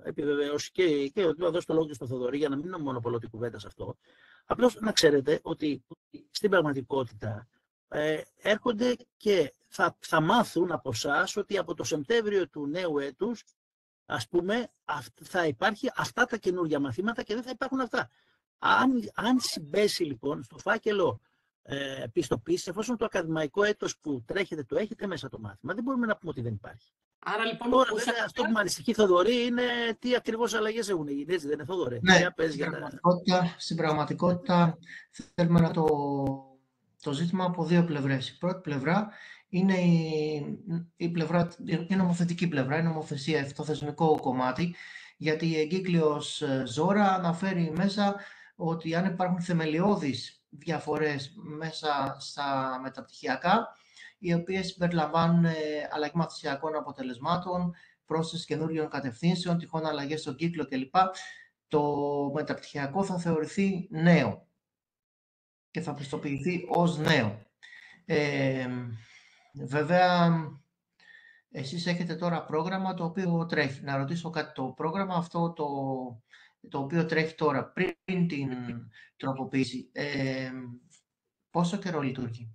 επιβεβαιώσει και ότι θα δώσω το λόγο και στο Θοδωρή για να μην μονοπολώ την κουβέντα σε αυτό. Απλώς να ξέρετε ότι στην πραγματικότητα έρχονται και θα μάθουν από εσάς ότι από το Σεπτέμβριο του νέου έτους, ας πούμε, θα υπάρχει αυτά τα καινούργια μαθήματα και δεν θα υπάρχουν αυτά. Αν συμπέσει λοιπόν στο φάκελο πιστοποίηση, εφόσον το ακαδημαϊκό έτος που τρέχετε το έχετε μέσα το μάθημα, δεν μπορούμε να πούμε ότι δεν υπάρχει. Άρα λοιπόν, τώρα, βέβαια, αυτό που με ανησυχεί, Θοδωρή, είναι τι ακριβώς αλλαγές έχουν γίνει, έτσι δεν είναι, Θοδωρή? Ναι, στην πραγματικότητα θέλουμε να το ζήτημα από δύο πλευρές. Η πρώτη πλευρά είναι η νομοθετική πλευρά, η νομοθεσία, το θεσμικό κομμάτι, γιατί η εγκύκλειος Ζώρα αναφέρει μέσα ότι αν υπάρχουν θεμελιώδεις διαφορές μέσα στα μεταπτυχιακά, οι οποίες συμπεριλαμβάνουν αλλαγή μαθησιακών αποτελεσμάτων, πρόσθεση καινούριων κατευθύνσεων, τυχόν αλλαγές στον κύκλο κλπ. Το μεταπτυχιακό θα θεωρηθεί νέο και θα πιστοποιηθεί ως νέο. Βέβαια, εσείς έχετε τώρα πρόγραμμα το οποίο τρέχει. Να ρωτήσω κάτι, το πρόγραμμα αυτό το οποίο τρέχει τώρα πριν την τροποποίηση, πόσο καιρό λειτουργεί?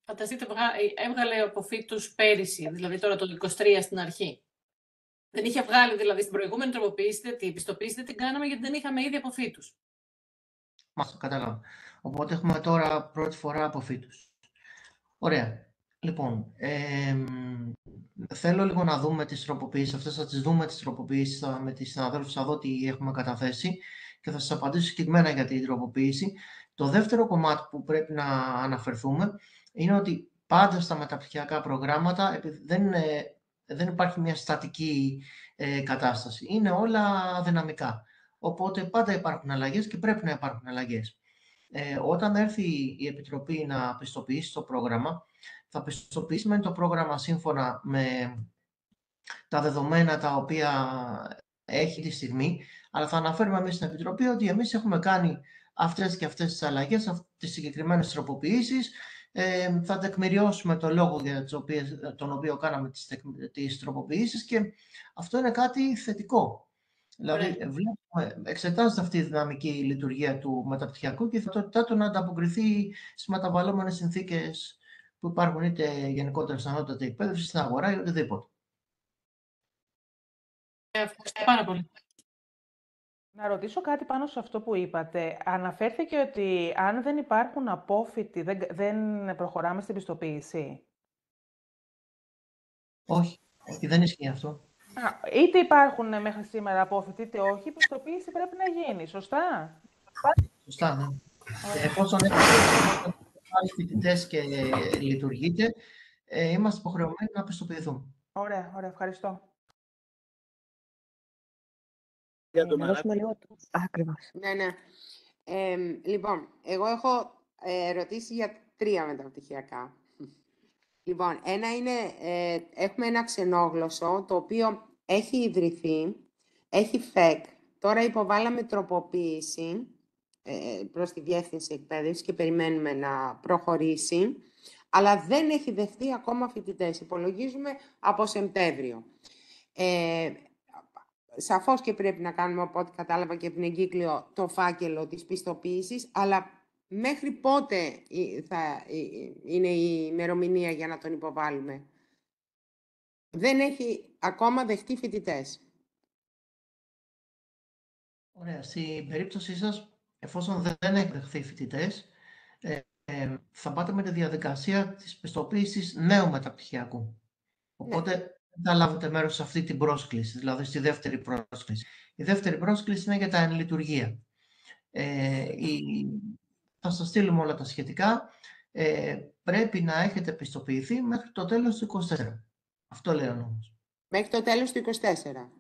Φανταστείτε, έβγαλε αποφύτους πέρυσι, δηλαδή τώρα το 23 στην αρχή. Δεν είχε βγάλει δηλαδή στην προηγούμενη τροποποίηση, την πιστοποίηση δεν την κάναμε γιατί δεν είχαμε ήδη αποφύτους. Μάλιστα, κατάλαβα. Οπότε έχουμε τώρα πρώτη φορά αποφύτους. Ωραία. Λοιπόν, θέλω λίγο να δούμε τις τροποποιήσεις αυτές, θα τις δούμε τις τροποποιήσεις με τις συναδέλφους, θα δω τι έχουμε καταθέσει και θα σας απαντήσω συγκεκριμένα για την τροποποίηση. Το δεύτερο κομμάτι που πρέπει να αναφερθούμε είναι ότι πάντα στα μεταπτυχιακά προγράμματα δεν υπάρχει μια στατική κατάσταση. Είναι όλα δυναμικά. Οπότε πάντα υπάρχουν αλλαγές και πρέπει να υπάρχουν αλλαγές. Όταν έρθει η Επιτροπή να πιστοποιήσει το πρόγραμμα, θα πιστοποιήσουμε το πρόγραμμα σύμφωνα με τα δεδομένα τα οποία έχει τη στιγμή, αλλά θα αναφέρουμε εμείς στην Επιτροπή ότι εμείς έχουμε κάνει αυτές και αυτές τις αλλαγές, τις συγκεκριμένες τροποποιήσεις. Θα τεκμηριώσουμε το λόγο για τον οποίο κάναμε τις τροποποιήσεις και αυτό είναι κάτι θετικό. Δηλαδή, εξετάζεται αυτή η δυναμική λειτουργία του μεταπτυχιακού και η δυνατότητά του να ανταποκριθεί στις μεταβαλλόμενες συνθήκες που υπάρχουν είτε γενικότερα στην ανώτατη εκπαίδευση, στην αγορά ή οτιδήποτε. Ευχαριστώ πάρα πολύ. Να ρωτήσω κάτι πάνω σε αυτό που είπατε. Αναφέρθηκε ότι αν δεν υπάρχουν απόφοιτοι, δεν προχωράμε στην πιστοποίηση. Όχι, δεν ισχύει αυτό. Είτε υπάρχουν μέχρι σήμερα απόφοιτοι, είτε όχι, η πιστοποίηση πρέπει να γίνει. Σωστά. Σωστά, ναι. Εφόσον έχουμε φοιτητές και λειτουργείτε, είμαστε υποχρεωμένοι να πιστοποιηθούμε. Ωραία, ευχαριστώ. Να δώσουμε λίγο ακριβώς. Ναι. Λοιπόν, εγώ έχω ερωτήσει για 3 μεταπτυχιακά. Λοιπόν, ένα είναι, έχουμε ένα ξενόγλωσσο, το οποίο έχει ιδρυθεί, έχει ΦΕΚ. Τώρα υποβάλαμε τροποποίηση προς τη Διεύθυνση Εκπαίδευσης και περιμένουμε να προχωρήσει, αλλά δεν έχει δεχτεί ακόμα φοιτητές. Υπολογίζουμε από Σεπτέμβριο. Σαφώς και πρέπει να κάνουμε, από ό,τι κατάλαβα και από την εγκύκλιο, το φάκελο της πιστοποίησης, αλλά μέχρι πότε θα είναι η ημερομηνία για να τον υποβάλουμε? Δεν έχει ακόμα δεχτεί φοιτητές. Ωραία. Στην περίπτωσή σας, εφόσον δεν έχει δεχθεί φοιτητές, θα πάτε με τη διαδικασία της πιστοποίησης νέου μεταπτυχιακού. Οπότε θα λάβετε μέρος σε αυτή την πρόσκληση, δηλαδή στη δεύτερη πρόσκληση. Η δεύτερη πρόσκληση είναι για τα εν λειτουργία. Θα σας στείλουμε όλα τα σχετικά. Πρέπει να έχετε πιστοποιηθεί μέχρι το τέλος του 24. Αυτό λέει ο νόμος. Μέχρι το τέλος του 24.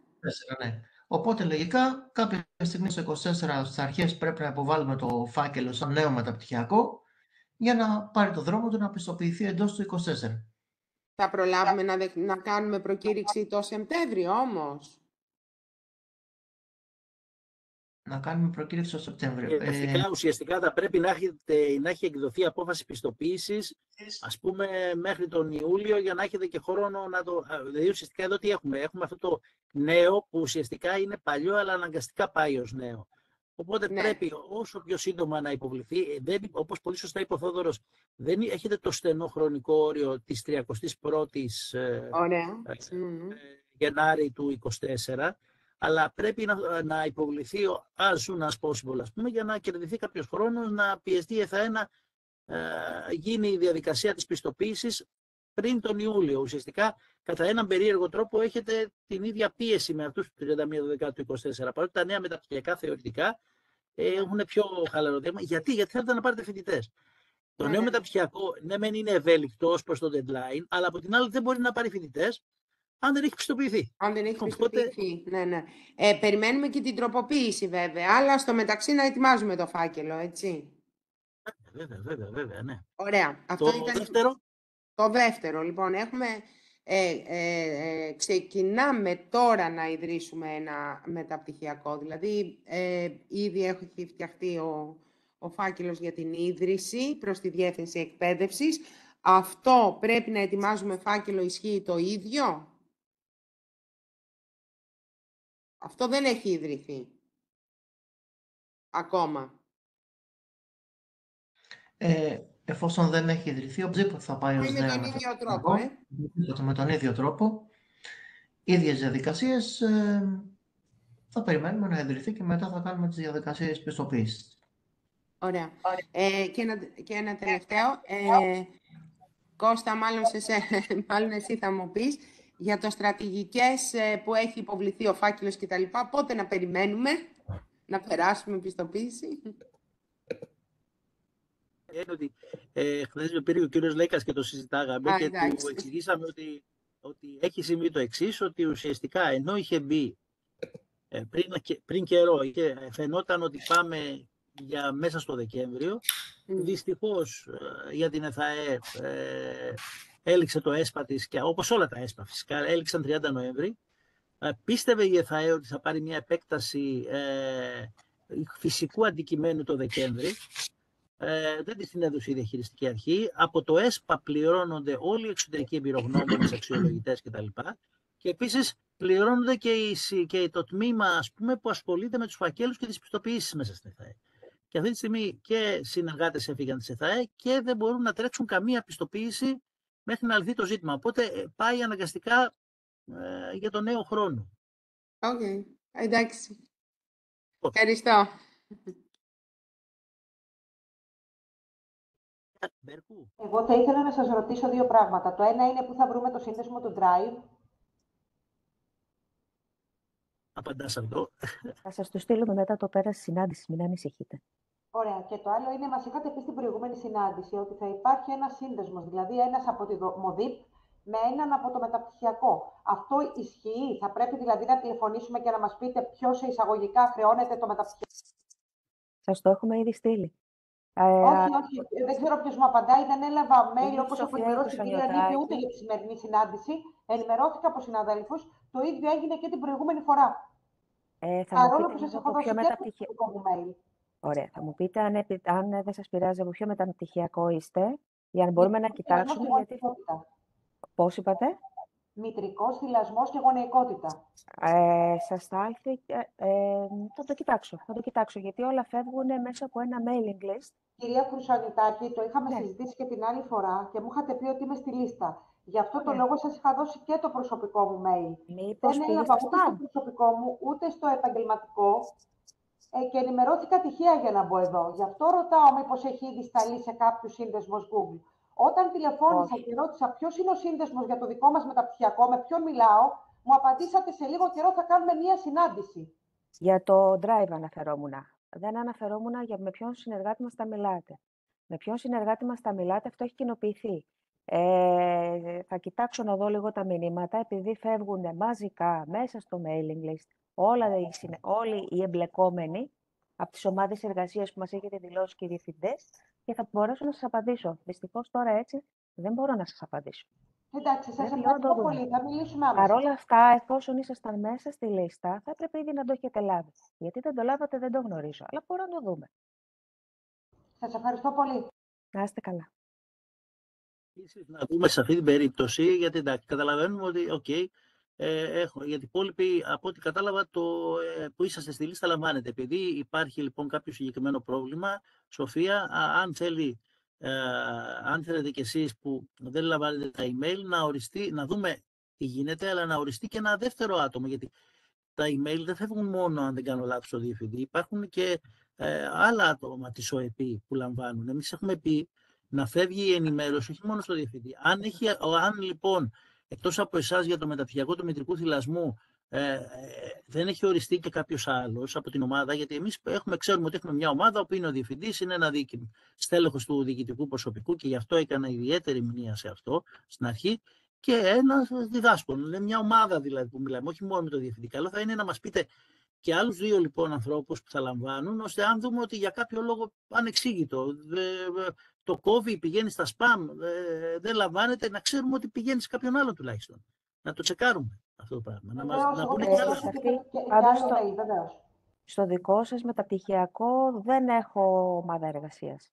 Ναι. Οπότε, λογικά, κάποια στιγμή στο 24 στις αρχές πρέπει να υποβάλουμε το φάκελο σαν νέο μεταπτυχιακό για να πάρει το δρόμο του να πιστοποιηθεί εντός του 24. Θα προλάβουμε να κάνουμε προκήρυξη το Σεπτέμβριο όμως? Να κάνουμε προκήρυξη το Σεπτέμβριο. Ουσιαστικά θα πρέπει να έχει εκδοθεί απόφαση πιστοποίησης, ας πούμε, μέχρι τον Ιούλιο, για να έχετε και χρόνο να το... Δηλαδή, ουσιαστικά εδώ τι έχουμε? Έχουμε αυτό το νέο που ουσιαστικά είναι παλιό, αλλά αναγκαστικά πάει ως νέο. Οπότε πρέπει όσο πιο σύντομα να υποβληθεί. Όπως πολύ σωστά είπε ο Θόδωρος, δεν έχετε το στενό χρονικό όριο της 31ης Γενάρη του 2024, αλλά πρέπει να υποβληθεί as soon as possible, ας πούμε, για να κερδιθεί κάποιος χρόνος, να πιεστεί η ΕΘΑΕ να γίνει η διαδικασία της πιστοποίησης πριν τον Ιούλιο. Ουσιαστικά, κατά έναν περίεργο τρόπο, έχετε την ίδια πίεση με αυτούς του 31 του 2024. Παρότι τα νέα μεταπτυχιακά θεωρητικά έχουν πιο χαλαρό θέμα. Γιατί θέλετε να πάρετε φοιτητές. Το νέο μεταπτυχιακό, ναι, μεν είναι ευέλικτο ως προς το deadline, αλλά από την άλλη δεν μπορεί να πάρει φοιτητές αν δεν έχει πιστοποιηθεί. Αν δεν έχει πιστοποιηθεί, ναι. Περιμένουμε και την τροποποίηση βέβαια, αλλά στο μεταξύ να ετοιμάζουμε το φάκελο, έτσι. Βέβαια, ναι. Ωραία. Αυτό ήταν δεύτερο. Το δεύτερο, λοιπόν, ξεκινάμε τώρα να ιδρύσουμε ένα μεταπτυχιακό, δηλαδή ήδη έχει φτιαχτεί ο φάκελος για την ίδρυση προς τη Διεύθυνση Εκπαίδευσης. Αυτό πρέπει να ετοιμάζουμε φάκελο, ισχύει το ίδιο? Αυτό δεν έχει ιδρυθεί ακόμα. Εφόσον δεν έχει ιδρυθεί, οπωσδήποτε θα πάει ως νέο. Με τον ίδιο τρόπο, Με τον ίδιο τρόπο. Ίδιες διαδικασίες, θα περιμένουμε να ιδρυθεί και μετά θα κάνουμε τις διαδικασίες πιστοποίησης. Ωραία. Και ένα τελευταίο. Κώστα, μάλλον εσύ θα μου πεις για το στρατηγικές που έχει υποβληθεί ο φάκελος και τα λοιπά. Πότε να περιμένουμε να περάσουμε πιστοποίηση? Είναι ότι χθες με πήρε ο κύριος Λέκας και το συζητάγαμε και του εξηγήσαμε ότι έχει συμβεί το εξής, ότι ουσιαστικά ενώ είχε μπει πριν καιρό, φαινόταν ότι πάμε για μέσα στο Δεκέμβριο. Δυστυχώς για την ΕΘΑΕ έληξε το ΕΣΠΑ της και όπως όλα τα ΕΣΠΑ φυσικά έληξαν 30 Νοέμβρη. Πίστευε η ΕΘΑΕ ότι θα πάρει μια επέκταση φυσικού αντικειμένου το Δεκέμβρη. Δεν τη την έδωσε η διαχειριστική αρχή. Από το ΕΣΠΑ πληρώνονται όλοι οι εξωτερικοί εμπειρογνώμονες, αξιολογητές κτλ. Και επίσης πληρώνονται και το τμήμα, ας πούμε, που ασχολείται με τους φακέλους και τις πιστοποιήσεις μέσα στην ΕΘΑΕ. Και αυτή τη στιγμή και συνεργάτες έφυγαν της ΕΘΑΕ και δεν μπορούν να τρέξουν καμία πιστοποίηση μέχρι να λυθεί το ζήτημα. Οπότε πάει αναγκαστικά για το νέο χρόνο. Οκ. Εντάξει. Ευχαριστώ. Εγώ θα ήθελα να σας ρωτήσω δύο πράγματα. Το ένα είναι πού θα βρούμε το σύνδεσμο του Drive. Απαντάς αυτό. Θα σας το στείλουμε μετά το πέρας της συνάντησης, μην ανησυχείτε. Ωραία. Και το άλλο είναι, μας είχατε πει στην προηγούμενη συνάντηση ότι θα υπάρχει ένας σύνδεσμος, δηλαδή ένας από τη ΜΟΔΙΠ με έναν από το μεταπτυχιακό. Αυτό ισχύει? Θα πρέπει δηλαδή να τηλεφωνήσουμε και να μας πείτε ποιος εισαγωγικά χρεώνεται το μεταπτυχιακό? Σας το έχουμε ήδη στείλει. Όχι, δεν ξέρω ποιος μου απαντάει. Δεν έλαβα mail όπως έχω ενημερώσει την κυρία Νίκη ούτε για τη σημερινή συνάντηση. Ενημερώθηκα από συναδέλφους. Το ίδιο έγινε και την προηγούμενη φορά. Παρόλο που σας έχω δώσει και το δικό μου mail. Ωραία. Θα μου πείτε αν δεν σας πειράζει από ποιο μεταπτυχιακό είστε, για να μπορούμε να κοιτάξουμε. Γιατί... Πώς είπατε? Μητρικός, θυλασμός και γονεϊκότητα. Σας θα έρθει, θα το κοιτάξω, γιατί όλα φεύγουν μέσα από ένα mailing list. Κυρία Χρυσανιτάκη, το είχαμε συζητήσει και την άλλη φορά και μου είχατε πει ότι είμαι στη λίστα. Γι' αυτό το λόγο σας είχα δώσει και το προσωπικό μου mail. Δεν έλαβα ούτε στο προσωπικό μου, ούτε στο επαγγελματικό και ενημερώθηκα τυχαία για να μπω εδώ. Γι' αυτό ρωτάω μήπως έχει ήδη σταλεί σε κάποιο σύνδεσμο Google. Όταν τηλεφώνησα και ρώτησα ποιος είναι ο σύνδεσμος για το δικό μας μεταπτυχιακό, με ποιον μιλάω, μου απαντήσατε σε λίγο καιρό θα κάνουμε μία συνάντηση. Για το Drive αναφερόμουν. Δεν αναφερόμουν με ποιον συνεργάτη μας τα μιλάτε. Με ποιον συνεργάτη μας τα μιλάτε, αυτό έχει κοινοποιηθεί. Θα κοιτάξω να δω λίγο τα μηνύματα, επειδή φεύγουν μαζικά μέσα στο mailing list όλοι οι εμπλεκόμενοι από τις ομάδες εργασίας που μας έχετε δηλώσει και οι διευθυντές και θα μπορέσω να σας απαντήσω. Δυστυχώς τώρα έτσι δεν μπορώ να σας απαντήσω. Εντάξει, σας ευχαριστώ πολύ. Θα μιλήσουμε άμεσα. Παρ' όλα αυτά, εφόσον ήσασταν μέσα στη λίστα, θα έπρεπε ήδη να το έχετε λάβει. Γιατί δεν το λάβατε, δεν το γνωρίζω. Αλλά μπορούμε να το δούμε. Σας ευχαριστώ πολύ. Να είστε καλά. Να δούμε σε αυτή την περίπτωση, γιατί εντάξει, καταλαβαίνουμε ότι γιατί οι υπόλοιποι, από ό,τι κατάλαβα, που είσαστε στη λίστα λαμβάνετε. Επειδή υπάρχει λοιπόν κάποιο συγκεκριμένο πρόβλημα, Σοφία, αν θέλετε κι εσείς που δεν λαμβάνετε τα email, να δούμε τι γίνεται, αλλά να οριστεί και ένα δεύτερο άτομο, γιατί τα email δεν φεύγουν μόνο, αν δεν κάνω λάθος, στο διευθυντή. Υπάρχουν και άλλα άτομα της ΟΕΠΗ που λαμβάνουν. Εμείς έχουμε πει να φεύγει η ενημέρωση, όχι μόνο στο διευθυντή. Αν λοιπόν, εκτός από εσάς για το μεταπτυχιακό του μητρικού θυλασμού, δεν έχει οριστεί και κάποιος άλλος από την ομάδα, γιατί εμείς ξέρουμε ότι έχουμε μια ομάδα όπου είναι ο διευθυντής, είναι ένα στέλεχος του διοικητικού προσωπικού και γι' αυτό έκανα ιδιαίτερη μνήμα σε αυτό στην αρχή, και ένα διδάσκον. Είναι μια ομάδα δηλαδή που μιλάμε, όχι μόνο με το διευθυντή. Καλό θα είναι να μας πείτε και άλλους δύο λοιπόν ανθρώπους που θα λαμβάνουν, ώστε αν δούμε ότι για κάποιο λόγο ανεξήγητο το κόβει, πηγαίνει στα spam, δεν λαμβάνεται, να ξέρουμε ότι πηγαίνει σε κάποιον άλλο τουλάχιστον. Να το τσεκάρουμε αυτό το πράγμα. Να πούνε και άλλα. Στο δικό σας μεταπτυχιακό δεν έχω ομάδα εργασίας.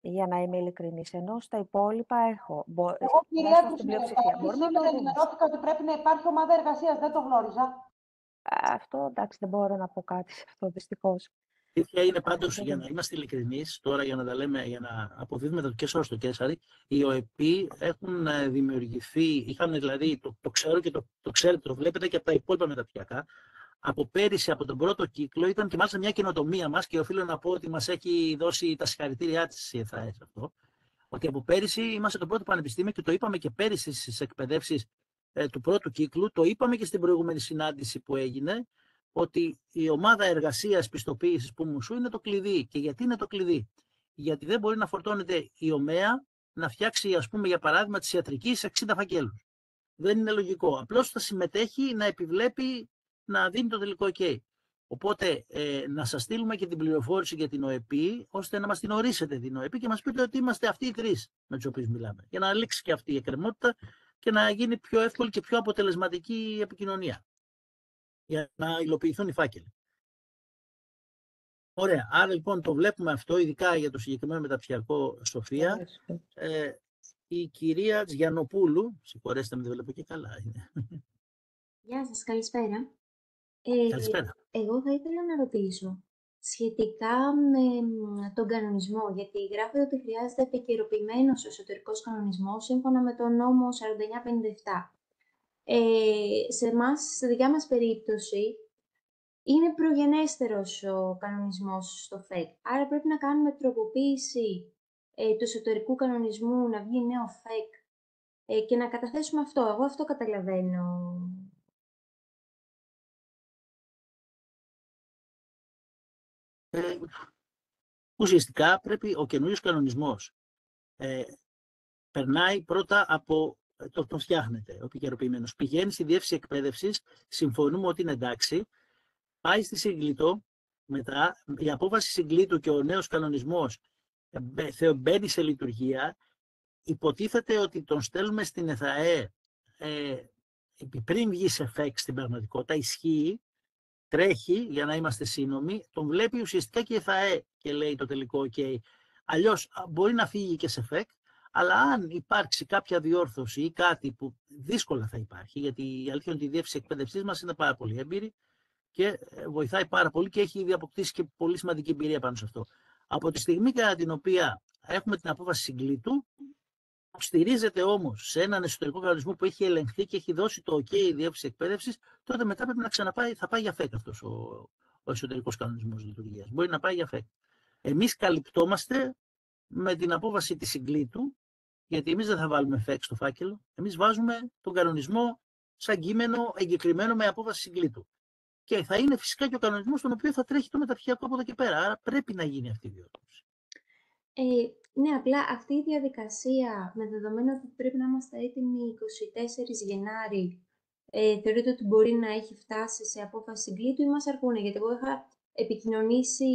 Για να είμαι ειλικρινής, ενώ στα υπόλοιπα έχω. Εγώ, κυρία Χρυσανιτάκη, σήμερα ενημερώθηκα ότι πρέπει να υπάρχει ομάδα εργασίας. Δεν το γνώριζα. Αυτό, εντάξει, δεν μπορώ να πω κάτι σε αυτό, δυστυχώς. Η αλήθεια είναι πάντως, για να είμαστε ειλικρινείς, τώρα για να τα λέμε, για να αποδίδουμε το Κέσσαρο στο Κέσσαρι, οι ΟΕΠΗ έχουν δημιουργηθεί, είχαν δηλαδή, το ξέρω και το ξέρετε, το βλέπετε και από τα υπόλοιπα μεταπτυχιακά. Από πέρυσι, από τον πρώτο κύκλο, ήταν και μάλιστα μια καινοτομία μας και οφείλω να πω ότι μας έχει δώσει τα συγχαρητήριά της η ΕΘΑΕ σε αυτό. Ότι από πέρυσι είμαστε το πρώτο πανεπιστήμιο και το είπαμε και πέρυσι στις εκπαιδεύσεις του πρώτου κύκλου, το είπαμε και στην προηγούμενη συνάντηση που έγινε, ότι η ομάδα εργασίας πιστοποίησης που μου σου είναι το κλειδί. Και γιατί είναι το κλειδί? Γιατί δεν μπορεί να φορτώνεται η ΟΜΕΑ να φτιάξει, ας πούμε, για παράδειγμα, της ιατρικής 60 φακέλους. Δεν είναι λογικό. Απλώς θα συμμετέχει να επιβλέπει, να δίνει το τελικό OK. Οπότε να σας στείλουμε και την πληροφόρηση για την ΟΕΠΗ, ώστε να μας την ορίσετε την ΟΕΠΗ και μας πείτε ότι είμαστε αυτοί οι τρεις με τους οποίους μιλάμε. Για να λήξει και αυτή η εκκρεμότητα και να γίνει πιο εύκολη και πιο αποτελεσματική η επικοινωνία. Για να υλοποιηθούν οι φάκελοι. Ωραία. Άρα λοιπόν το βλέπουμε αυτό, ειδικά για το συγκεκριμένο μεταπτυχιακό, Σοφία. Η κυρία Γιαννοπούλου, συγχωρέστε με, δεν βλέπω και καλά. Γεια σας, καλησπέρα. Καλησπέρα. Εγώ θα ήθελα να ρωτήσω σχετικά με τον κανονισμό, γιατί γράφεται ότι χρειάζεται επικαιροποιημένος εσωτερικός κανονισμός σύμφωνα με τον νόμο 4957. Σε εμάς, στη δικιά μας περίπτωση, είναι προγενέστερος ο κανονισμός στο ΦΕΚ. Άρα πρέπει να κάνουμε τροποποίηση του εσωτερικού κανονισμού, να βγει νέο ΦΕΚ και να καταθέσουμε αυτό. Εγώ αυτό καταλαβαίνω. Ουσιαστικά πρέπει ο καινούριος κανονισμός περνάει πρώτα από τον φτιάχνεται, ο επικαιροποιημένος. Πηγαίνει στη διεύθυνση εκπαίδευσης, συμφωνούμε ότι είναι εντάξει, πάει στη Συγκλήτω, μετά η απόφαση Συγκλήτου και ο νέος κανονισμός μπαίνει σε λειτουργία, υποτίθεται ότι τον στέλνουμε στην ΕΘΑΕ πριν βγει σε ΦΕΚ στην πραγματικότητα, ισχύει, τρέχει για να είμαστε σύνομοι, τον βλέπει ουσιαστικά και η ΕΘΑΕ και λέει το τελικό OK. Αλλιώς μπορεί να φύγει και σε ΦΕΚ, αλλά αν υπάρξει κάποια διόρθωση ή κάτι που δύσκολα θα υπάρχει, γιατί η αλήθεια είναι ότι η διεύθυνση εκπαίδευσής μας είναι πάρα πολύ έμπειρη και βοηθάει πάρα πολύ και έχει ήδη αποκτήσει και πολύ σημαντική εμπειρία πάνω σε αυτό. Από τη στιγμή κατά την οποία έχουμε την απόφαση Συγκλήτου, στηρίζεται όμως σε έναν εσωτερικό κανονισμό που έχει ελεγχθεί και έχει δώσει το OK η διεύθυνση εκπαίδευσης, τότε μετά πρέπει να ξαναπάει, θα πάει για ΦΕΚ αυτός ο εσωτερικός κανονισμός λειτουργίας. Μπορεί να πάει για ΦΕΚ. Εμείς καλυπτόμαστε με την απόφαση της Συγκλήτου, γιατί εμείς δεν θα βάλουμε ΦΕΚ στο φάκελο, εμείς βάζουμε τον κανονισμό σαν κείμενο εγκεκριμένο με απόφαση Συγκλήτου. Και θα είναι φυσικά και ο κανονισμός στον οποίο θα τρέχει το μεταπτυχιακό από εδώ και πέρα. Άρα πρέπει να γίνει αυτή η διόρθωση. Ναι, απλά αυτή η διαδικασία, με δεδομένο ότι πρέπει να είμαστε έτοιμοι 24 Γενάρη, θεωρείτε ότι μπορεί να έχει φτάσει σε απόφαση Συγκλήτου ή μας αρκούνε? Γιατί εγώ είχα επικοινωνήσει...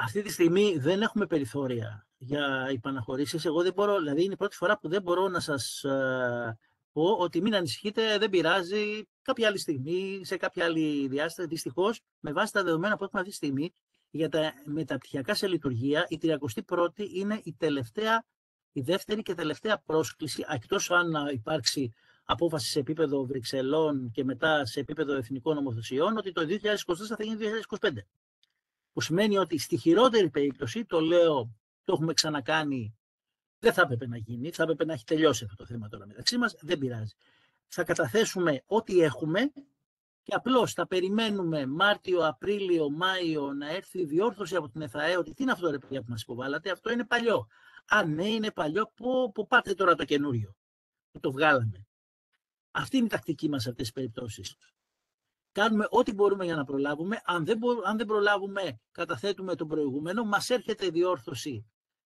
Αυτή τη στιγμή δεν έχουμε περιθώρια για υπαναχωρήσεις. Εγώ δεν μπορώ, δηλαδή είναι η πρώτη φορά που δεν μπορώ να σας πω ότι μην ανησυχείτε, δεν πειράζει, κάποια άλλη στιγμή, σε κάποια άλλη διάσταση. Δυστυχώς, με βάση τα δεδομένα που έχουμε αυτή τη στιγμή, για τα μεταπτυχιακά σε λειτουργία, η 31η είναι η δεύτερη και τελευταία πρόσκληση, εκτός αν υπάρξει απόφαση σε επίπεδο Βρυξελών και μετά σε επίπεδο εθνικών νομοθεσιών, ότι το 2024 θα γίνει 2025. Που σημαίνει ότι στη χειρότερη περίπτωση, το λέω, το έχουμε ξανακάνει, δεν θα έπρεπε να γίνει, θα έπρεπε να έχει τελειώσει αυτό το θέμα τώρα μεταξύ μας, δεν πειράζει. Θα καταθέσουμε ό,τι έχουμε και απλώς θα περιμένουμε Μάρτιο, Απρίλιο, Μάιο να έρθει η διόρθωση από την ΕΘΑΕ ότι τι είναι αυτό ρε παιδιά που μας υποβάλλατε, αυτό είναι παλιό. Αν ναι, είναι παλιό, που πάτε τώρα το καινούριο, που το βγάλαμε. Αυτή είναι η τακτική μας σε αυτές τις περιπτώσεις. Κάνουμε ό,τι μπορούμε για να προλάβουμε. Αν δεν προλάβουμε, καταθέτουμε τον προηγούμενο, μας έρχεται διόρθωση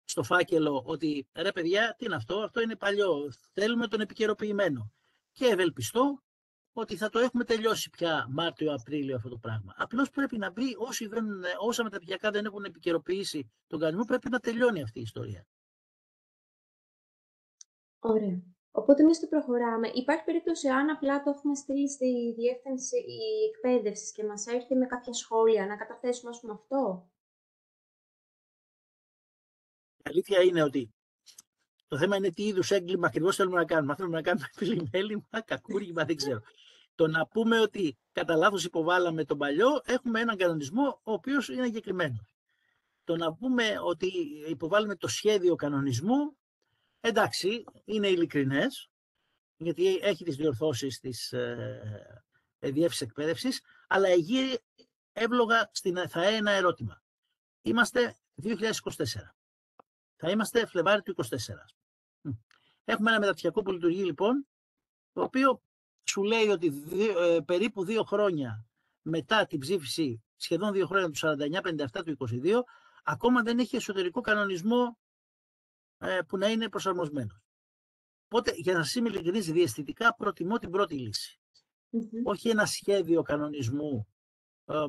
στο φάκελο ότι ρε παιδιά, τι είναι αυτό, αυτό είναι παλιό, θέλουμε τον επικαιροποιημένο. Και ευελπιστώ ότι θα το έχουμε τελειώσει πια Μάρτιο-Απρίλιο αυτό το πράγμα. Απλώς πρέπει να μπει, όσα μεταπτυχιακά δεν έχουν επικαιροποιήσει τον κανονισμό, πρέπει να τελειώνει αυτή η ιστορία. Ωραία. Οπότε εμείς το προχωράμε. Υπάρχει περίπτωση αν απλά το έχουμε στείλει στη διεύθυνση εκπαίδευσης και μας έρθει με κάποια σχόλια να καταθέσουμε ας πούμε αυτό? Η αλήθεια είναι ότι το θέμα είναι τι είδους έγκλημα ακριβώς θέλουμε να κάνουμε. Αν θέλουμε να κάνουμε πλημέλημα, κακούργημα, δεν ξέρω. Το να πούμε ότι κατά λάθος υποβάλαμε τον παλιό, έχουμε έναν κανονισμό ο οποίος είναι εγκεκριμένος. Το να πούμε ότι υποβάλουμε το σχέδιο κανονισμού, εντάξει, είναι ειλικρινές, γιατί έχει τις διορθώσεις της διεύθυνσης εκπαίδευσης, αλλά εγείρει εύλογα στην ΕΘΑΕ ένα ερώτημα. Είμαστε 2024. Θα είμαστε Φλεβάρι του 2024. Έχουμε ένα μεταπτυχιακό που λειτουργεί λοιπόν, το οποίο σου λέει ότι περίπου 2 χρόνια μετά την ψήφιση, σχεδόν 2 χρόνια του 49-57 του 22, ακόμα δεν έχει εσωτερικό κανονισμό που να είναι προσαρμοσμένος. Οπότε, για να είμαι ειλικρινής, διαισθητικά προτιμώ την πρώτη λύση. Όχι ένα σχέδιο κανονισμού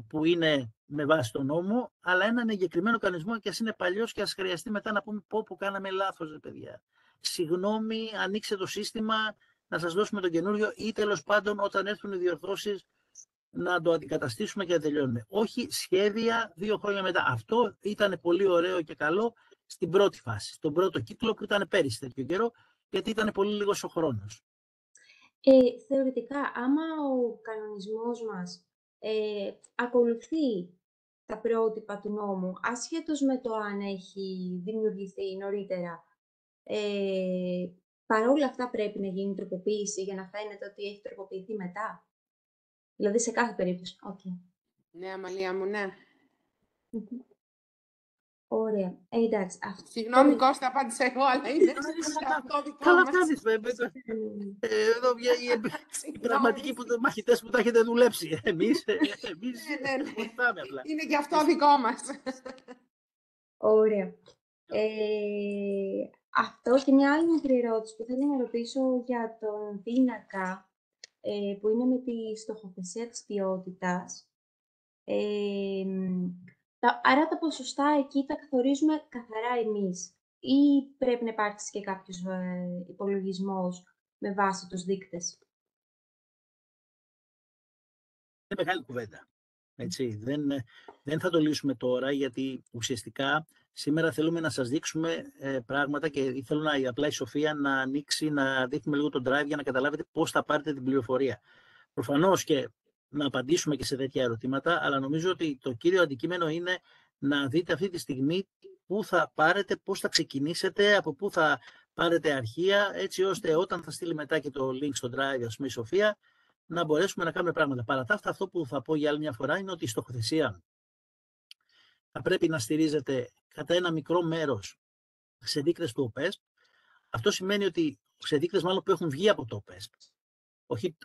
που είναι με βάση τον νόμο, αλλά έναν εγκεκριμένο κανονισμό και ας είναι παλιός και ας χρειαστεί μετά να πούμε πω που κάναμε λάθος, ρε παιδιά. Συγγνώμη, ανοίξτε το σύστημα, να σας δώσουμε τον καινούριο ή τέλος πάντων όταν έρθουν οι διορθώσεις να το αντικαταστήσουμε και να τελειώνουμε. Όχι σχέδια 2 χρόνια μετά. Αυτό ήταν πολύ ωραίο και καλό στην πρώτη φάση, στον πρώτο κύκλο που ήταν πέρυσι τέτοιο καιρό, γιατί ήταν πολύ λίγος ο χρόνος. Θεωρητικά, άμα ο κανονισμός μας ακολουθεί τα πρότυπα του νόμου, ασχέτως με το αν έχει δημιουργηθεί νωρίτερα, παρόλα αυτά πρέπει να γίνει τροποποίηση για να φαίνεται ότι έχει τροποποιηθεί μετά. Δηλαδή σε κάθε περίπτωση. Okay. Ναι, Αμαλία μου, ναι. Ωραία. Εντάξει. Συγγνώμη, Κώστα, απάντησα εγώ, αλλά είναι αυτό δικό Καλά μας. κάνεις, εδώ οι πραγματικοί μαχητές που τα έχετε δουλέψει. Εμείς βοηθάμε απλά. Είναι και αυτό δικό μας. Ωραία. Αυτό και μια άλλη μικρή ερώτηση που θέλω να ρωτήσω για τον πίνακα, που είναι με τη στοχοθεσία της ποιότητας. Άρα τα ποσοστά εκεί τα καθορίζουμε καθαρά εμείς ή πρέπει να υπάρξει και κάποιος υπολογισμός με βάση τους δείκτες? Είναι μεγάλη κουβέντα. Έτσι. Δεν θα το λύσουμε τώρα, γιατί ουσιαστικά σήμερα θέλουμε να σας δείξουμε πράγματα και θέλω απλά η Σοφία να ανοίξει, να δείχνουμε λίγο τον drive για να καταλάβετε πώς θα πάρετε την πληροφορία. Προφανώς και να απαντήσουμε και σε τέτοια ερωτήματα, αλλά νομίζω ότι το κύριο αντικείμενο είναι να δείτε αυτή τη στιγμή πού θα πάρετε, πώς θα ξεκινήσετε, από πού θα πάρετε αρχεία, έτσι ώστε όταν θα στείλει μετά και το link στο drive, ας πούμε, η Σοφία, να μπορέσουμε να κάνουμε πράγματα. Παρά τα αυτά, αυτό που θα πω για άλλη μια φορά είναι ότι η στοχοθεσία θα πρέπει να στηρίζεται κατά ένα μικρό μέρος σε δείκτες του ΟΠΕΣ. Αυτό σημαίνει ότι σε δείκτες μάλλον που έχουν βγει από το ΟΠΕΣ.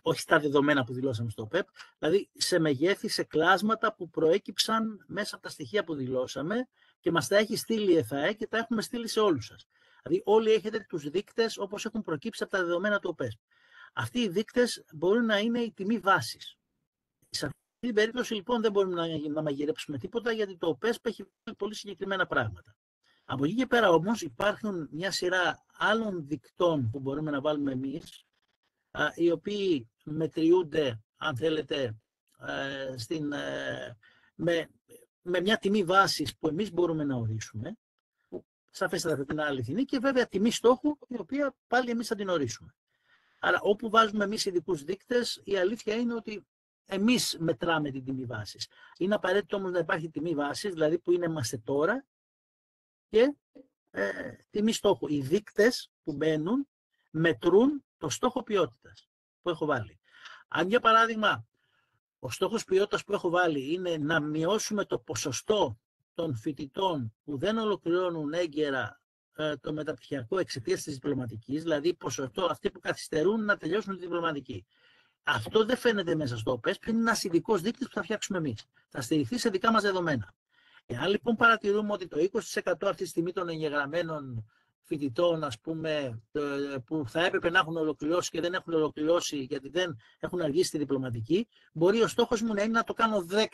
Όχι στα δεδομένα που δηλώσαμε στο ΟΠΕΠ, δηλαδή σε μεγέθη, σε κλάσματα που προέκυψαν μέσα από τα στοιχεία που δηλώσαμε και μας τα έχει στείλει η ΕΘΑΕ και τα έχουμε στείλει σε όλους σας. Δηλαδή όλοι έχετε τους δείκτες όπως έχουν προκύψει από τα δεδομένα του ΟΠΕΠ. Αυτοί οι δείκτες μπορούν να είναι η τιμή βάσης. Σε αυτή την περίπτωση λοιπόν δεν μπορούμε να μαγειρέψουμε τίποτα, γιατί το ΟΠΕΣ έχει πολύ συγκεκριμένα πράγματα. Από εκεί και πέρα όμως υπάρχουν μια σειρά άλλων δικτών που μπορούμε να βάλουμε εμείς, οι οποίοι μετριούνται, αν θέλετε, με μια τιμή βάσης που εμείς μπορούμε να ορίσουμε, που σαφέστατα θα είναι αληθινή, και βέβαια τιμή στόχου, η οποία πάλι εμείς θα την ορίσουμε. Άρα όπου βάζουμε εμείς ειδικούς δείκτες, η αλήθεια είναι ότι εμείς μετράμε την τιμή βάσης. Είναι απαραίτητο όμως να υπάρχει τιμή βάσης, δηλαδή που είμαστε τώρα, και τιμή στόχου. Οι δείκτες που μπαίνουν μετρούν το στόχο ποιότητας που έχω βάλει. Αν για παράδειγμα ο στόχος ποιότητας που έχω βάλει είναι να μειώσουμε το ποσοστό των φοιτητών που δεν ολοκληρώνουν έγκαιρα το μεταπτυχιακό εξαιτίας της διπλωματικής, δηλαδή ποσοστό αυτοί που καθυστερούν να τελειώσουν τη διπλωματική. Αυτό δεν φαίνεται μέσα στο ΟΠΕΣ, είναι ένας ειδικός δείκτης που θα φτιάξουμε εμείς. Θα στηριχθεί σε δικά μας δεδομένα. Εάν λοιπόν παρατηρούμε ότι το 20% αυτή τη στιγμή των εγγεγραμμένων φοιτητών, ας πούμε, που θα έπρεπε να έχουν ολοκληρώσει και δεν έχουν ολοκληρώσει γιατί δεν έχουν αργήσει τη διπλωματική, μπορεί ο στόχος μου να είναι να το κάνω 10%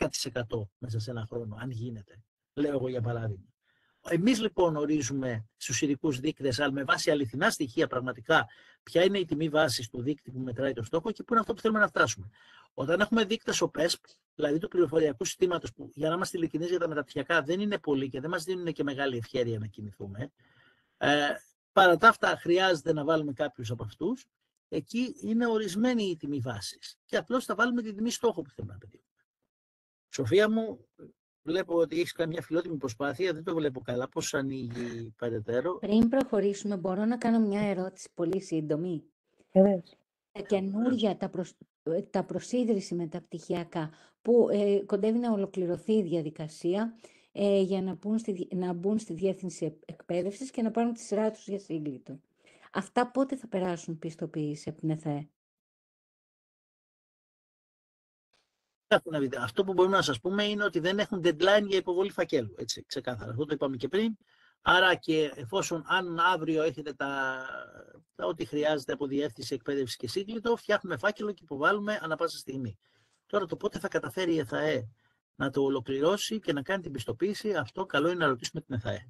μέσα σε ένα χρόνο, αν γίνεται. Λέω εγώ για παράδειγμα. Εμείς λοιπόν ορίζουμε στους ειδικούς δείκτες, αλλά με βάση αληθινά στοιχεία πραγματικά, ποια είναι η τιμή βάσης του δείκτη που μετράει το στόχο και πού είναι αυτό που θέλουμε να φτάσουμε. Όταν έχουμε δείκτες ΟΠΕΣΠ, δηλαδή του πληροφοριακού συστήματος, που για να είμαστε ειλικρινείς για τα μεταπτυχιακά δεν είναι πολύ και δεν μας δίνουν και μεγάλη ευχέρεια να κινηθούμε, παρά τα αυτά χρειάζεται να βάλουμε κάποιους από αυτούς, εκεί είναι ορισμένη η τιμή βάσης και απλώς θα βάλουμε την τιμή στόχο που θέλουμε να πετύχουμε. Σοφία μου, βλέπω ότι έχεις κάνει μια φιλότιμη προσπάθεια, δεν το βλέπω καλά. Πώς ανοίγει περαιτέρω? Πριν προχωρήσουμε, μπορώ να κάνω μια ερώτηση πολύ σύντομη. Τα καινούργια, τα προσίδρυση μεταπτυχιακά, που κοντεύει να ολοκληρωθεί η διαδικασία για να μπουν στη Διεύθυνση Εκπαίδευσης και να πάρουν τη σειρά τους για σύγκλιτο. Αυτά πότε θα περάσουν πιστοποίηση από την ΕΘΕ? Αυτό που μπορούμε να σας πούμε είναι ότι δεν έχουν deadline για υποβολή φακέλου. Έτσι, ξεκάθαρα. Αυτό το είπαμε και πριν. Άρα και εφόσον αν αύριο έχετε τα ό,τι χρειάζεται από Διεύθυνση Εκπαίδευση και Σύγκλιτο, φτιάχνουμε φάκελο και υποβάλλουμε ανά πάσα στιγμή. Τώρα το πότε θα καταφέρει η ΕΘΑΕ να το ολοκληρώσει και να κάνει την πιστοποίηση, αυτό καλό είναι να ρωτήσουμε την ΕΘΑΕ.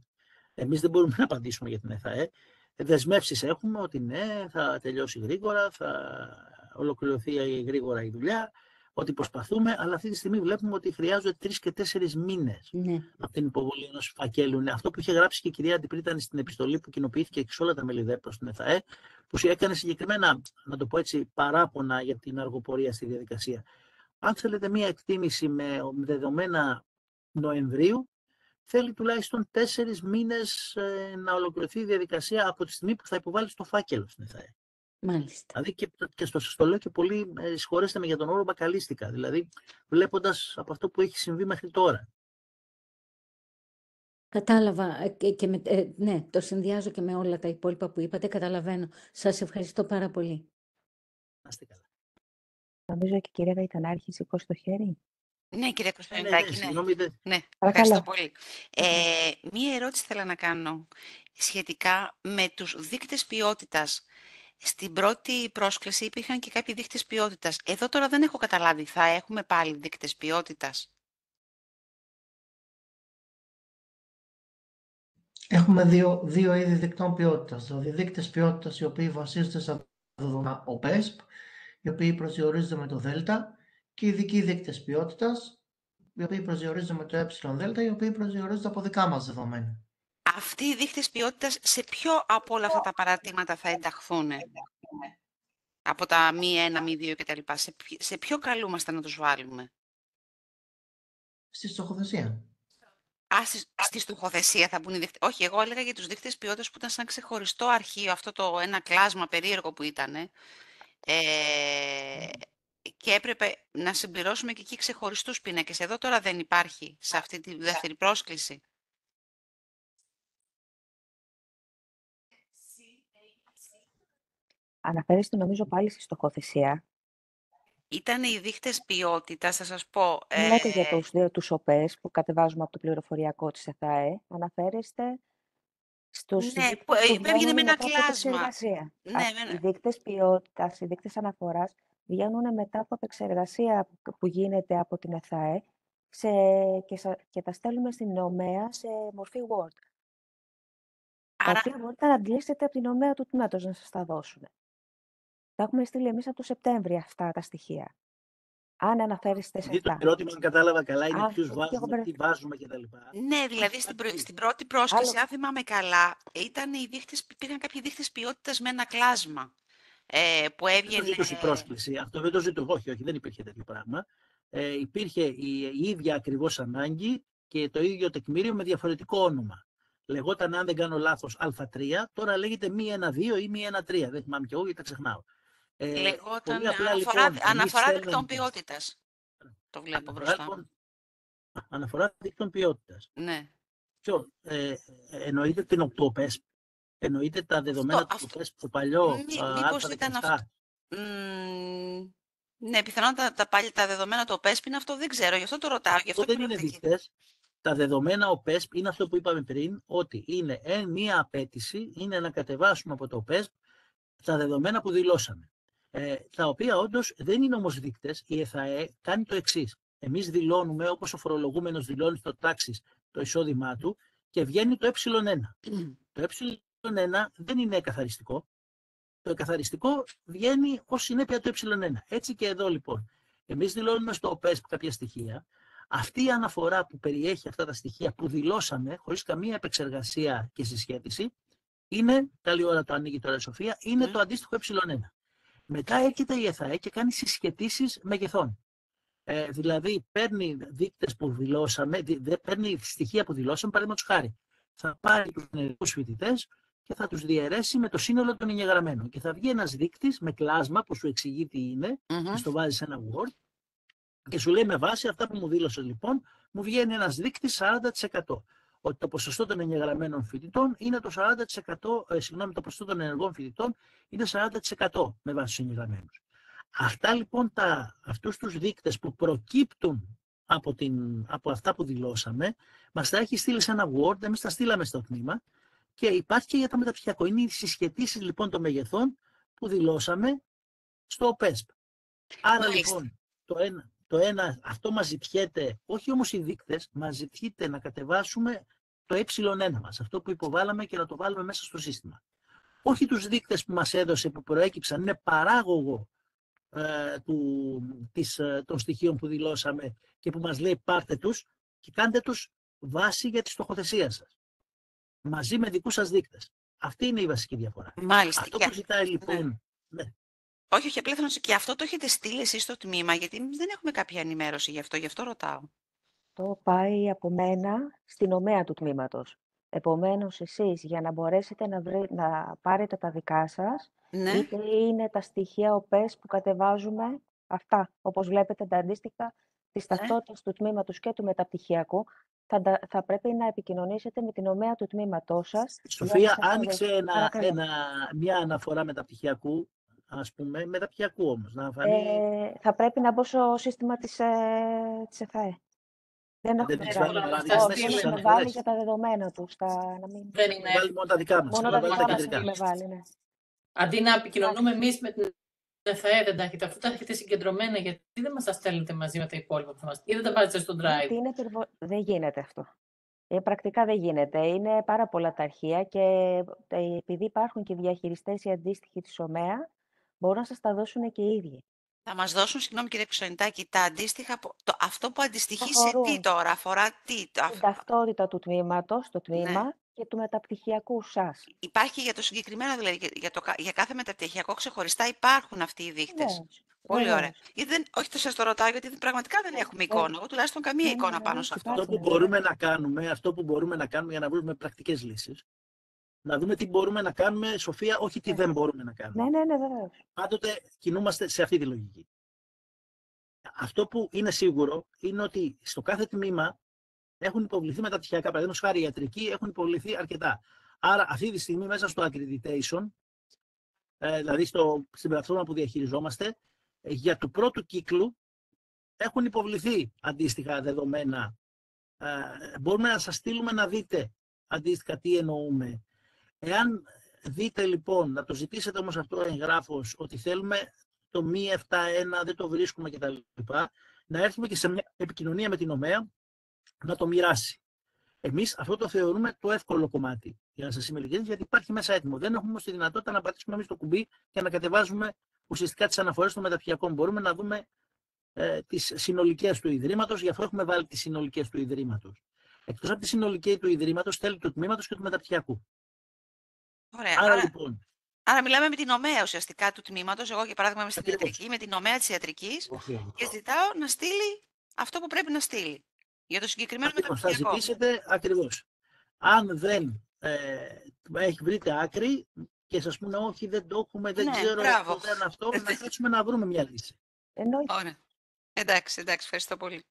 Εμείς δεν μπορούμε να απαντήσουμε για την ΕΘΑΕ. Δεσμεύσεις έχουμε ότι ναι, θα τελειώσει γρήγορα, θα ολοκληρωθεί γρήγορα η δουλειά, ότι προσπαθούμε, αλλά αυτή τη στιγμή βλέπουμε ότι χρειάζονται 3 και 4 μήνες από την υποβολή ενός φακέλου. Είναι αυτό που είχε γράψει και η κυρία Αντιπρίτανη στην επιστολή που κοινοποιήθηκε και σε όλα τα μέλη προς την ΕΘΑΕ, που έκανε συγκεκριμένα, να το πω έτσι, παράπονα για την αργοπορία στη διαδικασία. Αν θέλετε μία εκτίμηση με δεδομένα Νοεμβρίου, θέλει τουλάχιστον 4 μήνες να ολοκληρωθεί η διαδικασία από τη στιγμή που θα υποβάλει το φάκελο στην ΕΘΑΕ. Μάλιστα. Δηλαδή και στο λέω και πολύ, συγχωρέστε με για τον όρο, μπακαλίστικα. Δηλαδή, βλέποντας από αυτό που έχει συμβεί μέχρι τώρα. Κατάλαβα ναι, το συνδυάζω και με όλα τα υπόλοιπα που είπατε, καταλαβαίνω. Σας ευχαριστώ πάρα πολύ. Να είστε καλά. Νομίζω και η κυρία Γαϊτανάρχη σηκώσει το χέρι. Ναι, κυρία Κωνσταντινάκη, ναι. Παρακαλώ. Ευχαριστώ πολύ. Μία ερώτηση θέλω να κάνω σχετικά με τους δείκτες ποιότητας. Στην πρώτη πρόσκληση υπήρχαν και κάποιοι δείκτες ποιότητας. Εδώ τώρα δεν έχω καταλάβει. Θα έχουμε πάλι δείκτες ποιότητας? Έχουμε δύο είδη δικτών ποιότητας. Δηλαδή δείκτες ποιότητας οι οποίοι βασίζονται στα δεδομένα OPESP, οι οποίοι προσδιορίζονται με το ΔΕΛΤΑ, και ειδικοί δείκτες ποιότητας, οι οποίοι προσδιορίζονται με το ΕΔ, οι οποίοι προσδιορίζονται από δικά μας δεδομένα. Αυτοί οι δείκτες ποιότητας σε ποιο από όλα αυτά τα παρατήματα θα ενταχθούν? Από τα μη 1, μη 2 κτλ. Σε ποιο καλούμαστε να τους βάλουμε? Στη στοχοθεσία. Στη στοχοθεσία θα μπουν οι δείκτες. Όχι, εγώ έλεγα για τους δείκτες ποιότητας που ήταν σαν ξεχωριστό αρχείο, αυτό το ένα κλάσμα περίεργο που ήταν. Και έπρεπε να συμπληρώσουμε και εκεί ξεχωριστούς πίνακες. Εδώ τώρα δεν υπάρχει σε αυτή τη δεύτερη πρόσκληση. Αναφέρεστε νομίζω πάλι στη στοχοθεσία. Ήταν οι δείκτες ποιότητας, θα σας πω. Μιλάτε για τους ΟΠΕΣ που κατεβάζουμε από το πληροφοριακό της ΕΘΑΕ. Αναφέρεστε στους δείκτες που έβγαινε με ένα μετά κλάσμα. από επεξεργασία. Ναι. Οι δείκτες ποιότητας, οι δείκτες αναφοράς βγαίνουν μετά από επεξεργασία που γίνεται από την ΕΘΑΕ και τα στέλνουμε στην ΟΜΕΑ σε μορφή Word. Τα οποία μπορείτε να αντλήσετε από την ΟΜΕΑ του τμήματος να σας τα δώσουν. Τα έχουμε στείλει εμείς από το Σεπτέμβριο αυτά τα στοιχεία. Αν αναφέρεστε σε αυτά. Το ερώτημα, αν κατάλαβα καλά, είναι ποιους βάζουμε, τι βάζουμε κτλ. Ναι, δηλαδή στην πρώτη πρόσκληση, αν θυμάμαι καλά, υπήρχαν κάποιοι δείκτες ποιότητας με ένα κλάσμα που έβγαινε. Δεν το ζητούσε η πρόσκληση. Αυτό δεν το ζητούσε. Όχι, δεν υπήρχε τέτοιο πράγμα. Υπήρχε η ίδια ακριβώς ανάγκη και το ίδιο τεκμήριο με διαφορετικό όνομα. Λεγόταν, αν δεν κάνω λάθος, Α3, τώρα λέγεται μη 1-2 ή μη 1-3. Δεν θυμάμαι κι εγώ γιατί τα ξεχνάω. Λεγόταν αναφορά δικτών ποιότητας. Το βλέπω μπροστά. Αναφορά δικτών ποιότητας. Ναι. Εννοείται την OPESP. Εννοείται τα δεδομένα του OPESP, το παλιό μήπως ήταν αυτό. Ναι, πιθανότατα τα δεδομένα του OPESP είναι αυτό, δεν ξέρω, γι' αυτό το ρωτάω. Αυτό δεν είναι δείκτες. Τα δεδομένα OPESP είναι αυτό που είπαμε πριν, ότι είναι μία απέτηση, είναι να κατεβάσουμε από το OPESP τα δεδομένα που δηλώσαμε. Τα οποία όντως δεν είναι όμως δείκτες. Η ΕΘΑΕ κάνει το εξής. Εμείς δηλώνουμε, όπως ο φορολογούμενος δηλώνει στο τάξης το εισόδημά του και βγαίνει το ε1. Το ε1 δεν είναι εκαθαριστικό. Το εκαθαριστικό βγαίνει ως συνέπεια του ε1. Έτσι και εδώ λοιπόν. Εμείς δηλώνουμε στο OPESP κάποια στοιχεία. Αυτή η αναφορά που περιέχει αυτά τα στοιχεία που δηλώσαμε, χωρίς καμία επεξεργασία και συσχέτιση, είναι, καλή ώρα το ανοίγει τώρα η Σοφία, είναι το αντίστοιχο ε1. Μετά έρχεται η ΕΘΑΕ και κάνει συσχετίσεις μεγεθών. Δηλαδή παίρνει δείκτες που δηλώσαμε, παίρνει στοιχεία που δηλώσαμε, παραδείγματος χάρη. Θα πάρει τους ενεργούς φοιτητές και θα τους διαιρέσει με το σύνολο των εγγεγραμμένων. Και θα βγει ένας δείκτης με κλάσμα που σου εξηγεί τι είναι, και το βάζει σε ένα Word, και σου λέει με βάση αυτά που μου δήλωσε λοιπόν, μου βγαίνει ένας δείκτης 40%. Ότι το ποσοστό των εγγεγραμμένων φοιτητών είναι το 40%, το ποσοστό των ενεργών φοιτητών είναι 40% με βάση τους εγγεγραμμένους. Αυτά λοιπόν, αυτούς τους δείκτες που προκύπτουν από αυτά που δηλώσαμε, μας τα έχει στείλει σε ένα Word, εμείς τα στείλαμε στο τμήμα και υπάρχει και για το μεταπτυχιακό. Είναι οι συσχετίσεις λοιπόν των μεγεθών που δηλώσαμε στο OPESP. Άρα λοιπόν το ένα, αυτό μας ζητιέται, όχι όμως οι δείκτες, μας ζητιέται να κατεβάσουμε το ε1 μας, αυτό που υποβάλαμε και να το βάλουμε μέσα στο σύστημα. Όχι τους δείκτες που μας έδωσε, που προέκυψαν, είναι παράγωγο των στοιχείων που δηλώσαμε και που μας λέει πάρτε τους και κάντε τους βάση για τη στοχοθεσία σας. Μαζί με δικούς σας δείκτες. Αυτή είναι η βασική διαφορά. Μάλιστα. Αυτό που ζητάει λοιπόν... Ναι. Όχι, απλά θέλω να και αυτό το έχετε στείλει εσείς στο τμήμα, γιατί δεν έχουμε κάποια ενημέρωση γι' αυτό ρωτάω. Το πάει από μένα στην ομέα του τμήματος. Επομένως, εσείς για να μπορέσετε να πάρετε τα δικά σας, Ναι. είτε είναι τα στοιχεία ΟΠΕΣ που κατεβάζουμε, αυτά, όπως βλέπετε τα αντίστοιχα της ταυτότητας του τμήματος και του μεταπτυχιακού, θα πρέπει να επικοινωνήσετε με την ομέα του τμήματός σας. Σοφία, άνοιξε μια αναφορά μεταπτυχιακού, ας πούμε, μεταπτυχιακού όμως. Να φανεί... θα πρέπει να μπω στο σύστημα της ΕΘΑΕ. Δεν έχουμε βάλει για τα δεδομένα τους. Δεν είναι. Βάλει μόνο τα δικά μας. Μόνο τα δικά μας έχουμε βάλει, ναι. Αντί να επικοινωνούμε εμείς με την ΕΘΑΕ, δεν τα έχετε, αφού τα έχετε συγκεντρωμένα, γιατί δεν μας τα στέλνετε μαζί με τα υπόλοιπα που μας... ή δεν τα βάζετε στο Drive. Δεν γίνεται αυτό. Πρακτικά δεν γίνεται. Είναι πάρα πολλά τα αρχεία και επειδή υπάρχουν και διαχειριστές οι αντίστοιχοι της ΟΜΕΑ, μπορούν να σας τα δώσουν και οι ίδιοι. Θα μας δώσουν, συγγνώμη κύριε Ψωνιτάκη, τα αντίστοιχα, αυτό που αντιστοιχεί σε τι τώρα, αφορά τι. Την ταυτότητα του τμήματος, το τμήμα και του μεταπτυχιακού σας. Υπάρχει για το συγκεκριμένο, δηλαδή για κάθε μεταπτυχιακό ξεχωριστά υπάρχουν αυτοί οι δείκτες. Πολύ ωραία. Όχι, σας το ρωτάω, γιατί πραγματικά δεν έχουμε εικόνα. Εγώ τουλάχιστον καμία εικόνα πάνω σε αυτό. Αυτό που μπορούμε να κάνουμε για να βρούμε πρακτικές λύσεις, να δούμε τι μπορούμε να κάνουμε, Σοφία, όχι τι δεν μπορούμε να κάνουμε. Ναι, βεβαίως. Πάντοτε κινούμαστε σε αυτή τη λογική. Αυτό που είναι σίγουρο είναι ότι στο κάθε τμήμα έχουν υποβληθεί μεταπτυχιακά. Παραδείγματος χάρη, ιατρική έχουν υποβληθεί αρκετά. Άρα, αυτή τη στιγμή μέσα στο accreditation, δηλαδή στην πλατφόρμα που διαχειριζόμαστε, για του πρώτου κύκλου έχουν υποβληθεί αντίστοιχα δεδομένα. Μπορούμε να σας στείλουμε να δείτε αντίστοιχα τι εννοούμε. Εάν δείτε λοιπόν, να το ζητήσετε όμως αυτό εγγράφος, ότι θέλουμε το μη 7.1, δεν το βρίσκουμε κτλ. Να έρθουμε και σε μια επικοινωνία με την ΟΜΕΑ να το μοιράσει. Εμείς αυτό το θεωρούμε το εύκολο κομμάτι, για να σας είμαι ειλικρινής, γιατί υπάρχει μέσα έτοιμο. Δεν έχουμε όμως τη δυνατότητα να πατήσουμε εμείς το κουμπί και να κατεβάζουμε ουσιαστικά τις αναφορές των μεταπτυχιακών. Μπορούμε να δούμε τις συνολικές του Ιδρύματος, γι' αυτό έχουμε βάλει τις συνολικές του Ιδρύματος. Εκτός από τη συνολική του Ιδρύματος, θέλει του τμήματος και του μεταπτυχιακού. Ωραία. Άρα μιλάμε με την ΟΜΕΑ ουσιαστικά του τμήματος. Εγώ, για παράδειγμα, είμαι στην ιατρική, με την ΟΜΕΑ της ιατρικής και ζητάω να στείλει αυτό που πρέπει να στείλει. Για το συγκεκριμένο μεταπτυχιακό. Θα ζητήσετε ακριβώς. Αν δεν βρείτε άκρη και σας πούνε όχι, δεν το έχουμε, δεν ξέρω, δεν αυτό, να κάτσουμε να βρούμε μια λύση. Ωραία. Εντάξει, ευχαριστώ πολύ.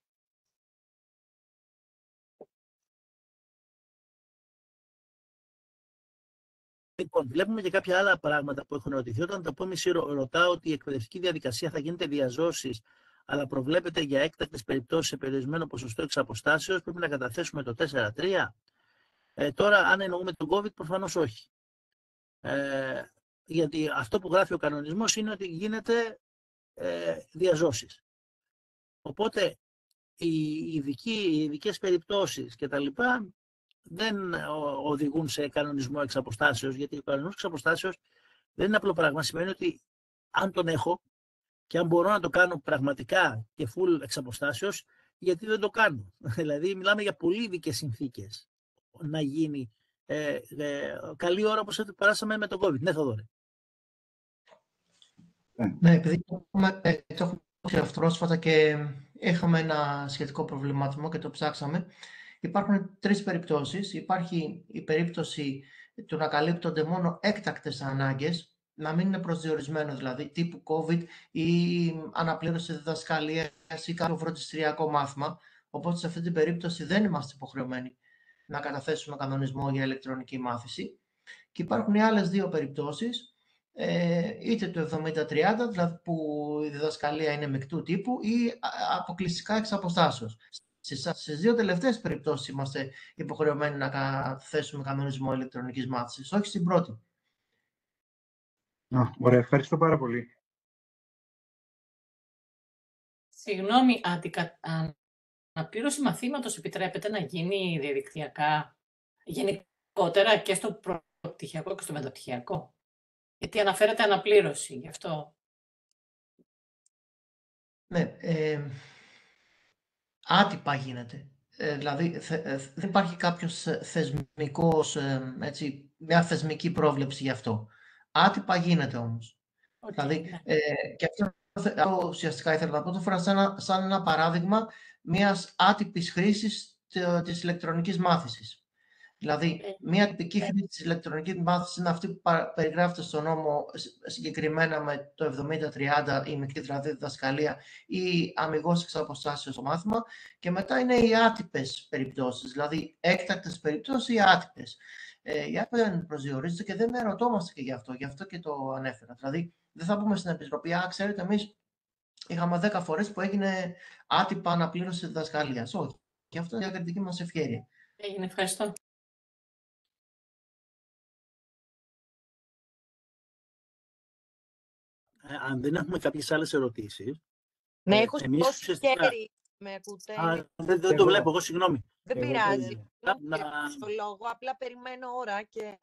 Λοιπόν, βλέπουμε και κάποια άλλα πράγματα που έχουν ερωτηθεί. Όταν το πω μισή ρωτάω ότι η εκπαιδευτική διαδικασία θα γίνεται διαζώσεις, αλλά προβλέπεται για έκτακτες περιπτώσεις σε περιορισμένο ποσοστό εξ αποστάσεως, πρέπει να καταθέσουμε το 4-3. Τώρα, αν εννοούμε τον COVID, προφανώς όχι. Γιατί αυτό που γράφει ο κανονισμός είναι ότι γίνεται διαζώσεις. Οπότε, οι ειδικές περιπτώσεις κτλ. Δεν οδηγούν σε κανονισμό εξ αποστάσεως, γιατί ο κανονισμός εξ αποστάσεως δεν είναι απλό πράγμα. Σημαίνει ότι αν τον έχω και αν μπορώ να το κάνω πραγματικά και full εξ αποστάσεως, γιατί δεν το κάνω. Δηλαδή, μιλάμε για πολύ ειδικές συνθήκες να γίνει καλή ώρα όπως περάσαμε με τον COVID. Ναι, Θοδωρή. Ναι, επειδή το έχουμε πρόσφατα και είχαμε ένα σχετικό προβληματισμό και το ψάξαμε. Υπάρχουν τρεις περιπτώσεις. Υπάρχει η περίπτωση του να καλύπτονται μόνο έκτακτες ανάγκες, να μην είναι προσδιορισμένο δηλαδή, τύπου COVID ή αναπλήρωση διδασκαλίας ή κάποιο φροντιστηριακό μάθημα. Οπότε σε αυτή την περίπτωση δεν είμαστε υποχρεωμένοι να καταθέσουμε κανονισμό για ηλεκτρονική μάθηση. Και υπάρχουν οι άλλες δύο περιπτώσεις, είτε το 70-30, δηλαδή που η διδασκαλία είναι μεικτού τύπου, ή αποκλειστικά εξ αποστάσεως. Στις δύο τελευταίες περιπτώσεις είμαστε υποχρεωμένοι να καταθέσουμε κανονισμό ηλεκτρονικής μάθησης, όχι στην πρώτη. Ωραία, ευχαριστώ πάρα πολύ. Συγγνώμη, αναπλήρωση μαθήματος επιτρέπεται να γίνει διαδικτυακά γενικότερα και στο προπτυχιακό και στο μεταπτυχιακό? Γιατί αναφέρεται αναπλήρωση, γι' αυτό. Ναι, άτυπα γίνεται. Δηλαδή, δεν υπάρχει κάποιος θεσμικός, μια θεσμική πρόβλεψη γι' αυτό. Άτυπα γίνεται όμως. Okay, Δηλαδή, ναι. και αυτό ουσιαστικά ήθελα να πω, το φέρα σαν ένα παράδειγμα μιας άτυπης χρήσης της ηλεκτρονικής μάθησης. Δηλαδή, μια τυπική χρήση της ηλεκτρονικής μάθησης είναι αυτή που περιγράφεται στον νόμο συγκεκριμένα με το 70-30, η μικρή δηλαδή διδασκαλία ή αμιγώς εξ αποστάσεως το μάθημα, και μετά είναι οι άτυπες περιπτώσεις, δηλαδή έκτακτες περιπτώσεις ή άτυπες. Οι άτυπες δεν προσδιορίζονται και δεν ερωτόμαστε και γι' αυτό και το ανέφερα. Δηλαδή, δεν θα πούμε στην Επιτροπή, ξέρετε, εμείς είχαμε 10 φορές που έγινε άτυπα αναπλήρωση διδασκαλίας. Όχι. Και αυτό είναι η διακριτική μας ευχέρεια. Έγινε, ευχαριστώ. Αν δεν έχουμε κάποιες άλλες ερωτήσεις... Ναι, έχω σηκώσει χέρι. Με ακούτε? Δεν το βλέπω, εγώ συγγνώμη. Δεν πειράζει. Στο λόγο, απλά περιμένω ώρα και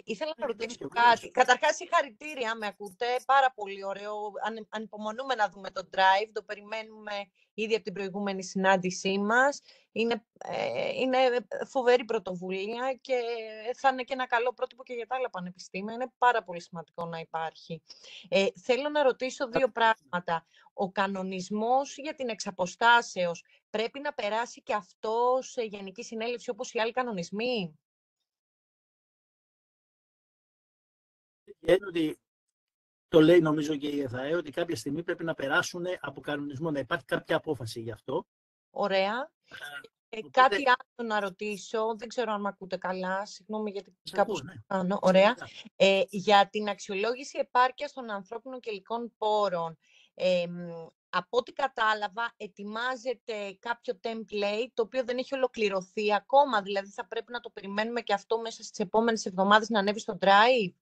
ήθελα να ρωτήσω κάτι. Καταρχάς, συγχαρητήρια, με ακούτε? Πάρα πολύ ωραίο. Ανυπομονούμε να δούμε το drive. Το περιμένουμε ήδη από την προηγούμενη συνάντησή μας. Είναι φοβερή πρωτοβουλία και θα είναι και ένα καλό πρότυπο και για τα άλλα πανεπιστήμια. Είναι πάρα πολύ σημαντικό να υπάρχει. Θέλω να ρωτήσω δύο πράγματα. Ο κανονισμός για την εξαποστάσεως πρέπει να περάσει και αυτό σε Γενική Συνέλευση όπως οι άλλοι κανονισμοί? Είναι ότι το λέει νομίζω και η ΕΘΑΕ ότι κάποια στιγμή πρέπει να περάσουν από κανονισμό, να υπάρχει κάποια απόφαση γι' αυτό. Ωραία. Κάτι άλλο να ρωτήσω, δεν ξέρω αν με ακούτε καλά, συγγνώμη γιατί κάπως κάνω. Ωραία. Για την αξιολόγηση επάρκειας των ανθρώπινων και υλικών πόρων, από ό,τι κατάλαβα, ετοιμάζεται κάποιο template το οποίο δεν έχει ολοκληρωθεί ακόμα, δηλαδή θα πρέπει να το περιμένουμε και αυτό μέσα στις επόμενες εβδομάδες να ανέβει στο Drive.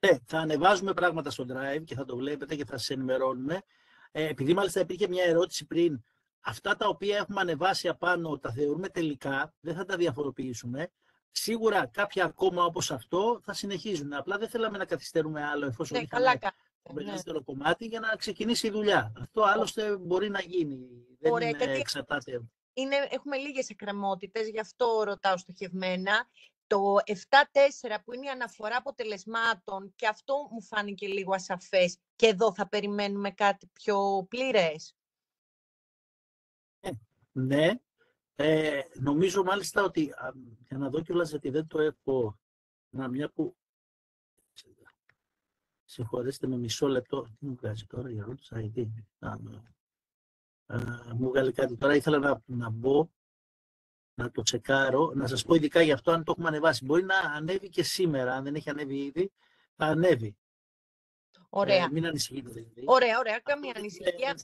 Ναι, θα ανεβάζουμε πράγματα στο Drive και θα το βλέπετε και θα σας ενημερώνουμε. Επειδή μάλιστα υπήρχε μια ερώτηση πριν, αυτά τα οποία έχουμε ανεβάσει απάνω τα θεωρούμε τελικά, δεν θα τα διαφοροποιήσουμε. Σίγουρα κάποια ακόμα όπως αυτό θα συνεχίζουν. Απλά δεν θέλαμε να καθυστερούμε άλλο εφόσον είχαμε το μεγαλύτερο κομμάτι για να ξεκινήσει η δουλειά. Αυτό άλλωστε μπορεί να γίνει. Δεν εξαρτάται. Έχουμε λίγες εκκρεμότητες, γι' αυτό ρωτάω στοχευμένα. Το 7-4 που είναι η αναφορά αποτελεσμάτων και αυτό μου φάνηκε λίγο ασαφές. Και εδώ θα περιμένουμε κάτι πιο πλήρες. Ναι. Νομίζω μάλιστα ότι, για να δω κιόλας γιατί δεν το έχω, μια που συγχωρέστε με μισό λεπτό, τι μου βγάζει τώρα για ρώτησα, γιατί μου βγάλει κάτι τώρα, ήθελα να μπω, να το τσεκάρω, να σας πω ειδικά για αυτό αν το έχουμε ανεβάσει. Μπορεί να ανέβει και σήμερα, αν δεν έχει ανέβει ήδη, θα ανέβει. Ωραία. Μην ανησυχείτε δηλαδή. Ωραία, καμία ανησυχία.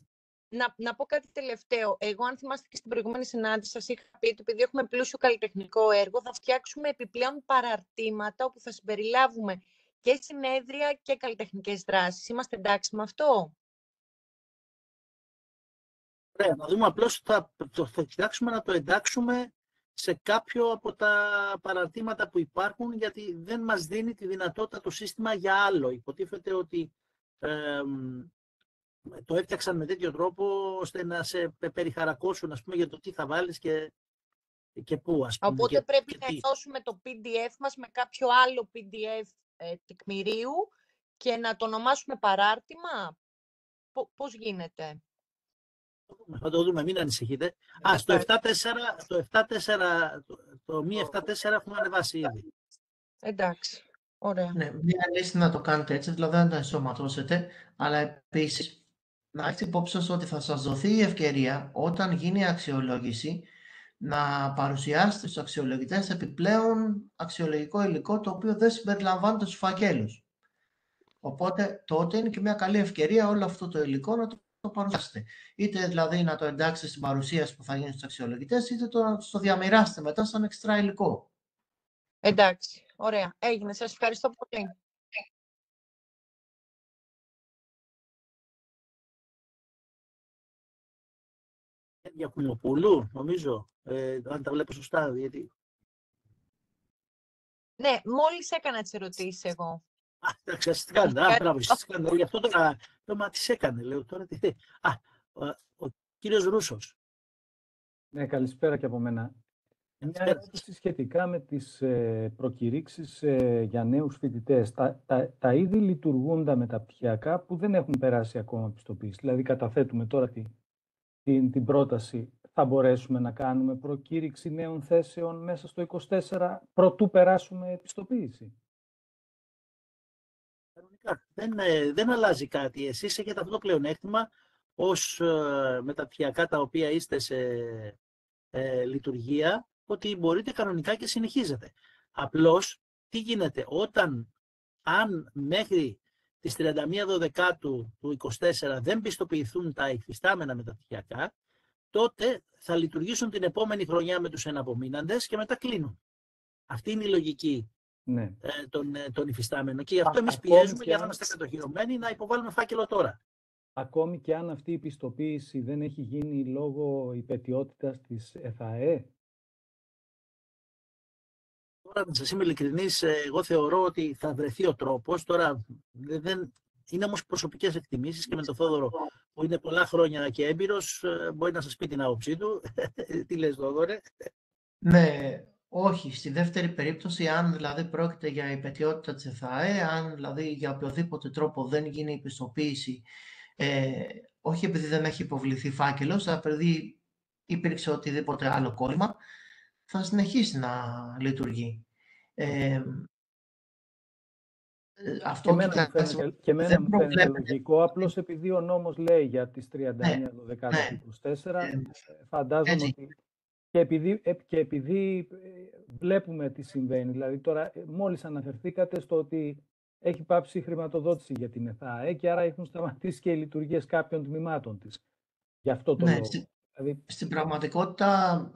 Να πω κάτι τελευταίο. Εγώ, αν θυμάστε και στην προηγούμενη συνάντηση, σας είχα πει ότι επειδή έχουμε πλούσιο καλλιτεχνικό έργο, θα φτιάξουμε επιπλέον παραρτήματα όπου θα συμπεριλάβουμε και συνέδρια και καλλιτεχνικές δράσεις. Είμαστε εντάξει με αυτό? Ωραία, να δούμε απλώς, θα κοιτάξουμε να το εντάξουμε σε κάποιο από τα παραρτήματα που υπάρχουν, γιατί δεν μας δίνει τη δυνατότητα το σύστημα για άλλο. Υποτίθεται ότι το έφτιαξαν με τέτοιο τρόπο ώστε να σε περιχαρακώσουν, ας πούμε, για το τι θα βάλεις και πού, ας πούμε. Οπότε πρέπει να ενώσουμε το PDF μας με κάποιο άλλο PDF τεκμηρίου και να το ονομάσουμε παράρτημα. Πώς γίνεται? Θα το δούμε, μην ανησυχείτε. Στο 7.4, το μη 7.4 έχουμε ανεβάσει ήδη. Εντάξει, ωραία. Ναι, μία λύση να το κάνετε έτσι, δηλαδή να τα ενσωματώσετε, αλλά επίσης να έχετε υπόψη σας ότι θα σας δοθεί η ευκαιρία όταν γίνει η αξιολόγηση να παρουσιάσετε στους αξιολογητές επιπλέον αξιολογικό υλικό το οποίο δεν συμπεριλαμβάνεται στους φακέλους. Οπότε τότε είναι και μια καλή ευκαιρία όλο αυτό το υλικό να το παρουσιάσετε. Είτε δηλαδή να το εντάξετε στην παρουσίαση που θα γίνει στους αξιολογητές, είτε να το διαμοιράσετε μετά σαν εξτρά υλικό. Εντάξει, ωραία. Έγινε. Σας ευχαριστώ πολύ. Για Κουνοπούλου, νομίζω, αν τα βλέπω σωστά, γιατί... Ναι, μόλις έκανα τις ερωτήσεις εγώ. Εντάξει, ας τις κάνετε. Μπράβο, τις κάνετε. Γι' αυτό τώρα, μα τις έκανε, λέω τώρα. Ο κύριος Ρούσος. Ναι, καλησπέρα και από μένα. Μια ερώτηση σχετικά με τις προκηρύξεις για νέους φοιτητές. Τα ήδη λειτουργούν τα μεταπτυχιακά που δεν έχουν περάσει ακόμα πιστοποίηση. Δηλαδή, καταθέτουμε τώρα την πρόταση. Θα μπορέσουμε να κάνουμε προκήρυξη νέων θέσεων μέσα στο 24 προτού περάσουμε πιστοποίηση. Δεν αλλάζει κάτι. Εσείς έχετε αυτό το πλεονέκτημα ως μεταπτυχιακά τα οποία είστε σε λειτουργία, ότι μπορείτε κανονικά και συνεχίζετε. Απλώς, τι γίνεται, αν μέχρι τις 31 Δεκάτου του 2024 δεν πιστοποιηθούν τα υφιστάμενα μεταπτυχιακά, τότε θα λειτουργήσουν την επόμενη χρονιά με τους εναπομείναντες και μετά κλείνουν. Αυτή είναι η λογική των υφιστάμενων. Και γι' αυτό εμείς πιέζουμε για να είμαστε κατοχυρωμένοι να υποβάλουμε φάκελο τώρα. Ακόμη και αν αυτή η πιστοποίηση δεν έχει γίνει λόγω υπαιτιότητας της ΕΘΑΕ. Τώρα, να σας είμαι ειλικρινής, εγώ θεωρώ ότι θα βρεθεί ο τρόπος. Τώρα, είναι όμως προσωπικές εκτιμήσεις και με τον Θόδωρο, που είναι πολλά χρόνια και έμπειρος, μπορεί να σας πει την άποψή του. Τι λες, Θόδωρε? Ναι, όχι. Στη δεύτερη περίπτωση, αν δηλαδή πρόκειται για υπαιτιότητα της ΕΘΑΕ, αν δηλαδή για οποιοδήποτε τρόπο δεν γίνει η πιστοποίηση, όχι επειδή δεν έχει υποβληθεί φάκελος, αλλά επειδή υπήρξε οτιδήποτε άλλο κόλλημα, θα συνεχίσει να λειτουργεί. Αυτό και εμένα μου φαίνεται λογικό, απλώς επειδή ο νόμος λέει για τις 31 του 24, φαντάζομαι ότι και επειδή βλέπουμε τι συμβαίνει, δηλαδή τώρα μόλις αναφερθήκατε στο ότι έχει πάψει η χρηματοδότηση για την ΕΘΑΕ και άρα έχουν σταματήσει και οι λειτουργίες κάποιων τμήματων της. Γι' αυτό το λόγο. Δηλαδή... Στην πραγματικότητα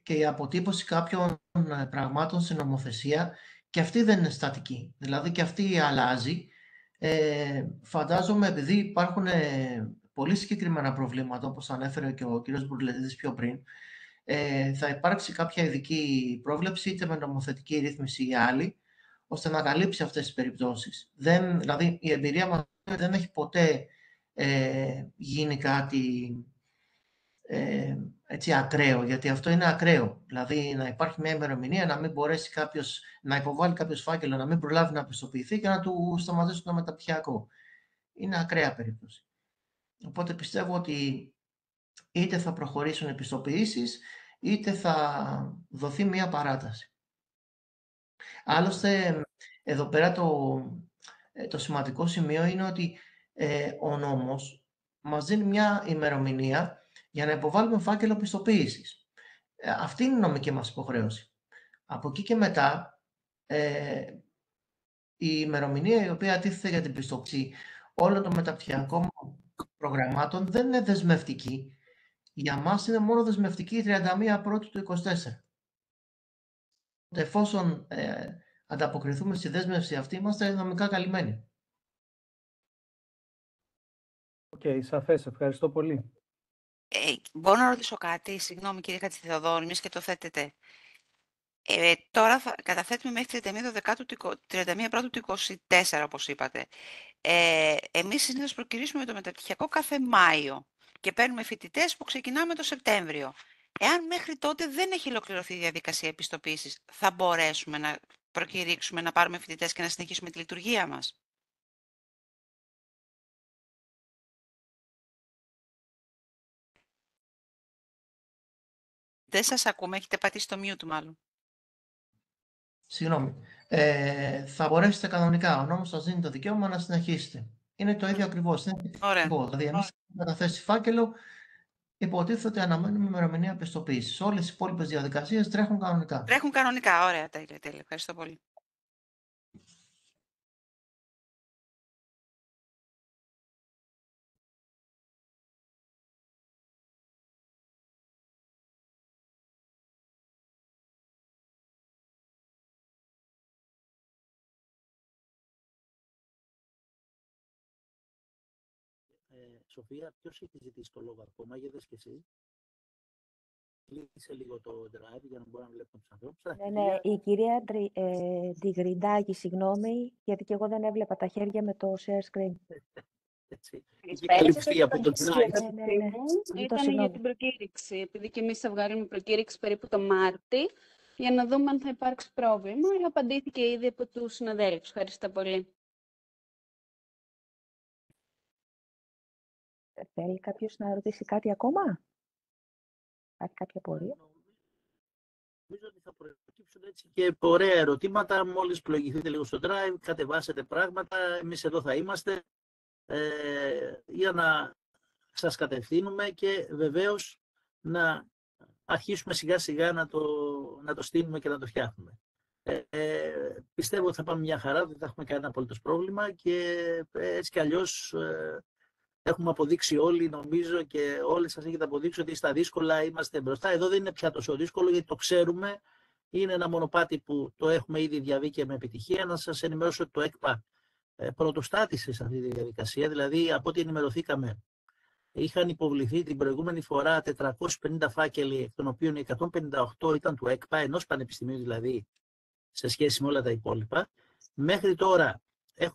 και η αποτύπωση κάποιων πραγμάτων στην νομοθεσία και αυτή δεν είναι στατική. Δηλαδή και αυτή αλλάζει. Φαντάζομαι επειδή υπάρχουν πολύ συγκεκριμένα προβλήματα, όπως ανέφερε και ο κ. Μπουρλετίδης πιο πριν, θα υπάρξει κάποια ειδική πρόβλεψη είτε με νομοθετική ρύθμιση ή άλλη, ώστε να καλύψει αυτές τις περιπτώσεις. Δηλαδή η εμπειρία μας δεν έχει ποτέ γίνει κάτι έτσι ακραίο, γιατί αυτό είναι ακραίο. Δηλαδή να υπάρχει μια ημερομηνία, να μην μπορέσει κάποιος να υποβάλει κάποιος φάκελο, να μην προλάβει να πιστοποιηθεί και να του σταματήσουν το μεταπτυχιακό. Είναι ακραία περίπτωση. Οπότε πιστεύω ότι είτε θα προχωρήσουν οι πιστοποιήσεις, είτε θα δοθεί μια παράταση. Άλλωστε, εδώ πέρα το σημαντικό σημείο είναι ότι ο νόμος μας δίνει μια ημερομηνία για να υποβάλουμε φάκελο πιστοποίησης. Αυτή είναι η νομική μας υποχρέωση. Από εκεί και μετά, η ημερομηνία η οποία τίθεται για την πιστοποίηση όλων των μεταπτυχιακών προγραμμάτων δεν είναι δεσμευτική. Για μας είναι μόνο δεσμευτική η 31 Πρώτου του 2024. Εφόσον ανταποκριθούμε στη δέσμευση αυτή, είμαστε νομικά καλυμμένοι. Οκ, σαφές. Ευχαριστώ πολύ. Μπορώ να ρωτήσω κάτι, συγγνώμη κύριε Χατζηθεοδόρου, μιας και το θέτετε. Τώρα καταθέτουμε μέχρι 31 Πρώτου του 2024, όπως είπατε. Εμείς συνήθως προκυρήσουμε το μεταπτυχιακό κάθε Μάιο και παίρνουμε φοιτητές που ξεκινάμε το Σεπτέμβριο. Εάν μέχρι τότε δεν έχει ολοκληρωθεί η διαδικασία επιστοποίησης, θα μπορέσουμε να προκηρύξουμε, να πάρουμε φοιτητές και να συνεχίσουμε τη λειτουργία μας? Δεν σας ακούμε, έχετε πατήσει το mute μάλλον. Συγγνώμη. Θα μπορέσετε κανονικά. Ο νόμος σας δίνει το δικαίωμα να συνεχίσετε. Είναι το ίδιο ακριβώς. Ωραία. Δηλαδή, εμείς έχουμε καταθέσει φάκελο, υποτίθεται ότι αναμένουμε ημερομηνία πιστοποίησης. Όλες οι υπόλοιπες διαδικασίες τρέχουν κανονικά. Τρέχουν κανονικά. Ωραία, τέλεια. Ευχαριστώ πολύ. Σοφία, ποιος έχει ζητήσει το λόγο ακόμα, για δες και εσύ. Κλείσε λίγο το drive για να μπορούμε να βλέπουμε τους ανθρώπους. Ναι, η κυρία Ντιγριντάκη, συγγνώμη, γιατί και εγώ δεν έβλεπα τα χέρια με το share screen. Καλυφθεί από το drive. Ήταν για την προκήρυξη, επειδή και εμείς θα βγάλουμε προκήρυξη περίπου το Μάρτι, για να δούμε αν θα υπάρξει πρόβλημα. Απαντήθηκε ήδη από τους συναδέλφους. Ευχαριστώ πολύ. Θέλει κάποιος να ρωτήσει κάτι ακόμα? Υπάρχει κάποια απορία? Νομίζω ότι θα προκύψουν έτσι και ωραία ερωτήματα. Μόλις πλοηγηθείτε λίγο στο drive, κατεβάσετε πράγματα. Εμείς εδώ θα είμαστε για να σας κατευθύνουμε και βεβαίως να αρχίσουμε σιγά σιγά να το στείλουμε και να το φτιάχνουμε. Πιστεύω ότι θα πάμε μια χαρά, δεν θα έχουμε κανένα απολύτως πρόβλημα και έτσι κι αλλιώς έχουμε αποδείξει όλοι, νομίζω, και όλες σας έχετε αποδείξει ότι στα δύσκολα είμαστε μπροστά. Εδώ δεν είναι πια τόσο δύσκολο, γιατί το ξέρουμε. Είναι ένα μονοπάτι που το έχουμε ήδη διαβεί και με επιτυχία. Να σας ενημερώσω ότι το ΕΚΠΑ πρωτοστάτησε σε αυτή τη διαδικασία. Δηλαδή, από ό,τι ενημερωθήκαμε, είχαν υποβληθεί την προηγούμενη φορά 450 φάκελοι, εκ των οποίων 158 ήταν του ΕΚΠΑ, ενός πανεπιστημίου δηλαδή, σε σχέση με όλα τα υπόλοιπα. Μέχρι τώρα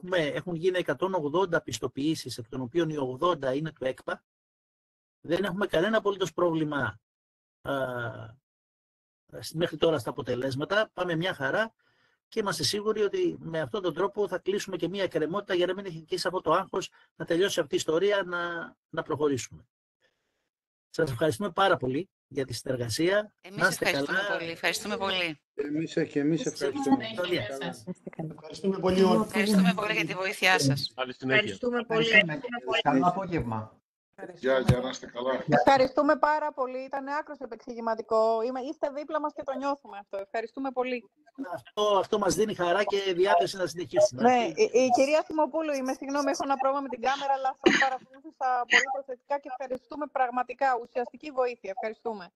έχουν γίνει 180 πιστοποιήσεις, εκ των οποίων οι 80 είναι του ΕΚΠΑ. Δεν έχουμε κανένα απολύτως πρόβλημα μέχρι τώρα στα αποτελέσματα. Πάμε μια χαρά και είμαστε σίγουροι ότι με αυτόν τον τρόπο θα κλείσουμε και μια εκκρεμότητα για να μην έχει και σε αυτό το άγχος να τελειώσει αυτή η ιστορία, να προχωρήσουμε. Σας ευχαριστούμε πάρα πολύ για τη συνεργασία. Εμείς ευχαριστούμε πολύ. Ευχαριστούμε πολύ. Εμείς ευχαριστούμε. Ευχαριστούμε πολύ όλοι. Ευχαριστούμε πολύ για τη βοήθειά σας. Ευχαριστούμε πολύ. Καλό απόγευμα. Γεια, να είστε καλά. Ευχαριστούμε πάρα πολύ. Ήταν άκρως επεξηγηματικό. Είστε δίπλα μας και το νιώθουμε αυτό. Ευχαριστούμε πολύ. Αυτό μας δίνει χαρά και διάθεση να συνεχίσουμε. Ναι, η κυρία Θημοπούλου, συγγνώμη, έχω ένα πρόβλημα με την κάμερα, αλλά σας παρακολούθησα πολύ προσεκτικά και ευχαριστούμε πραγματικά. Ουσιαστική βοήθεια. Ευχαριστούμε.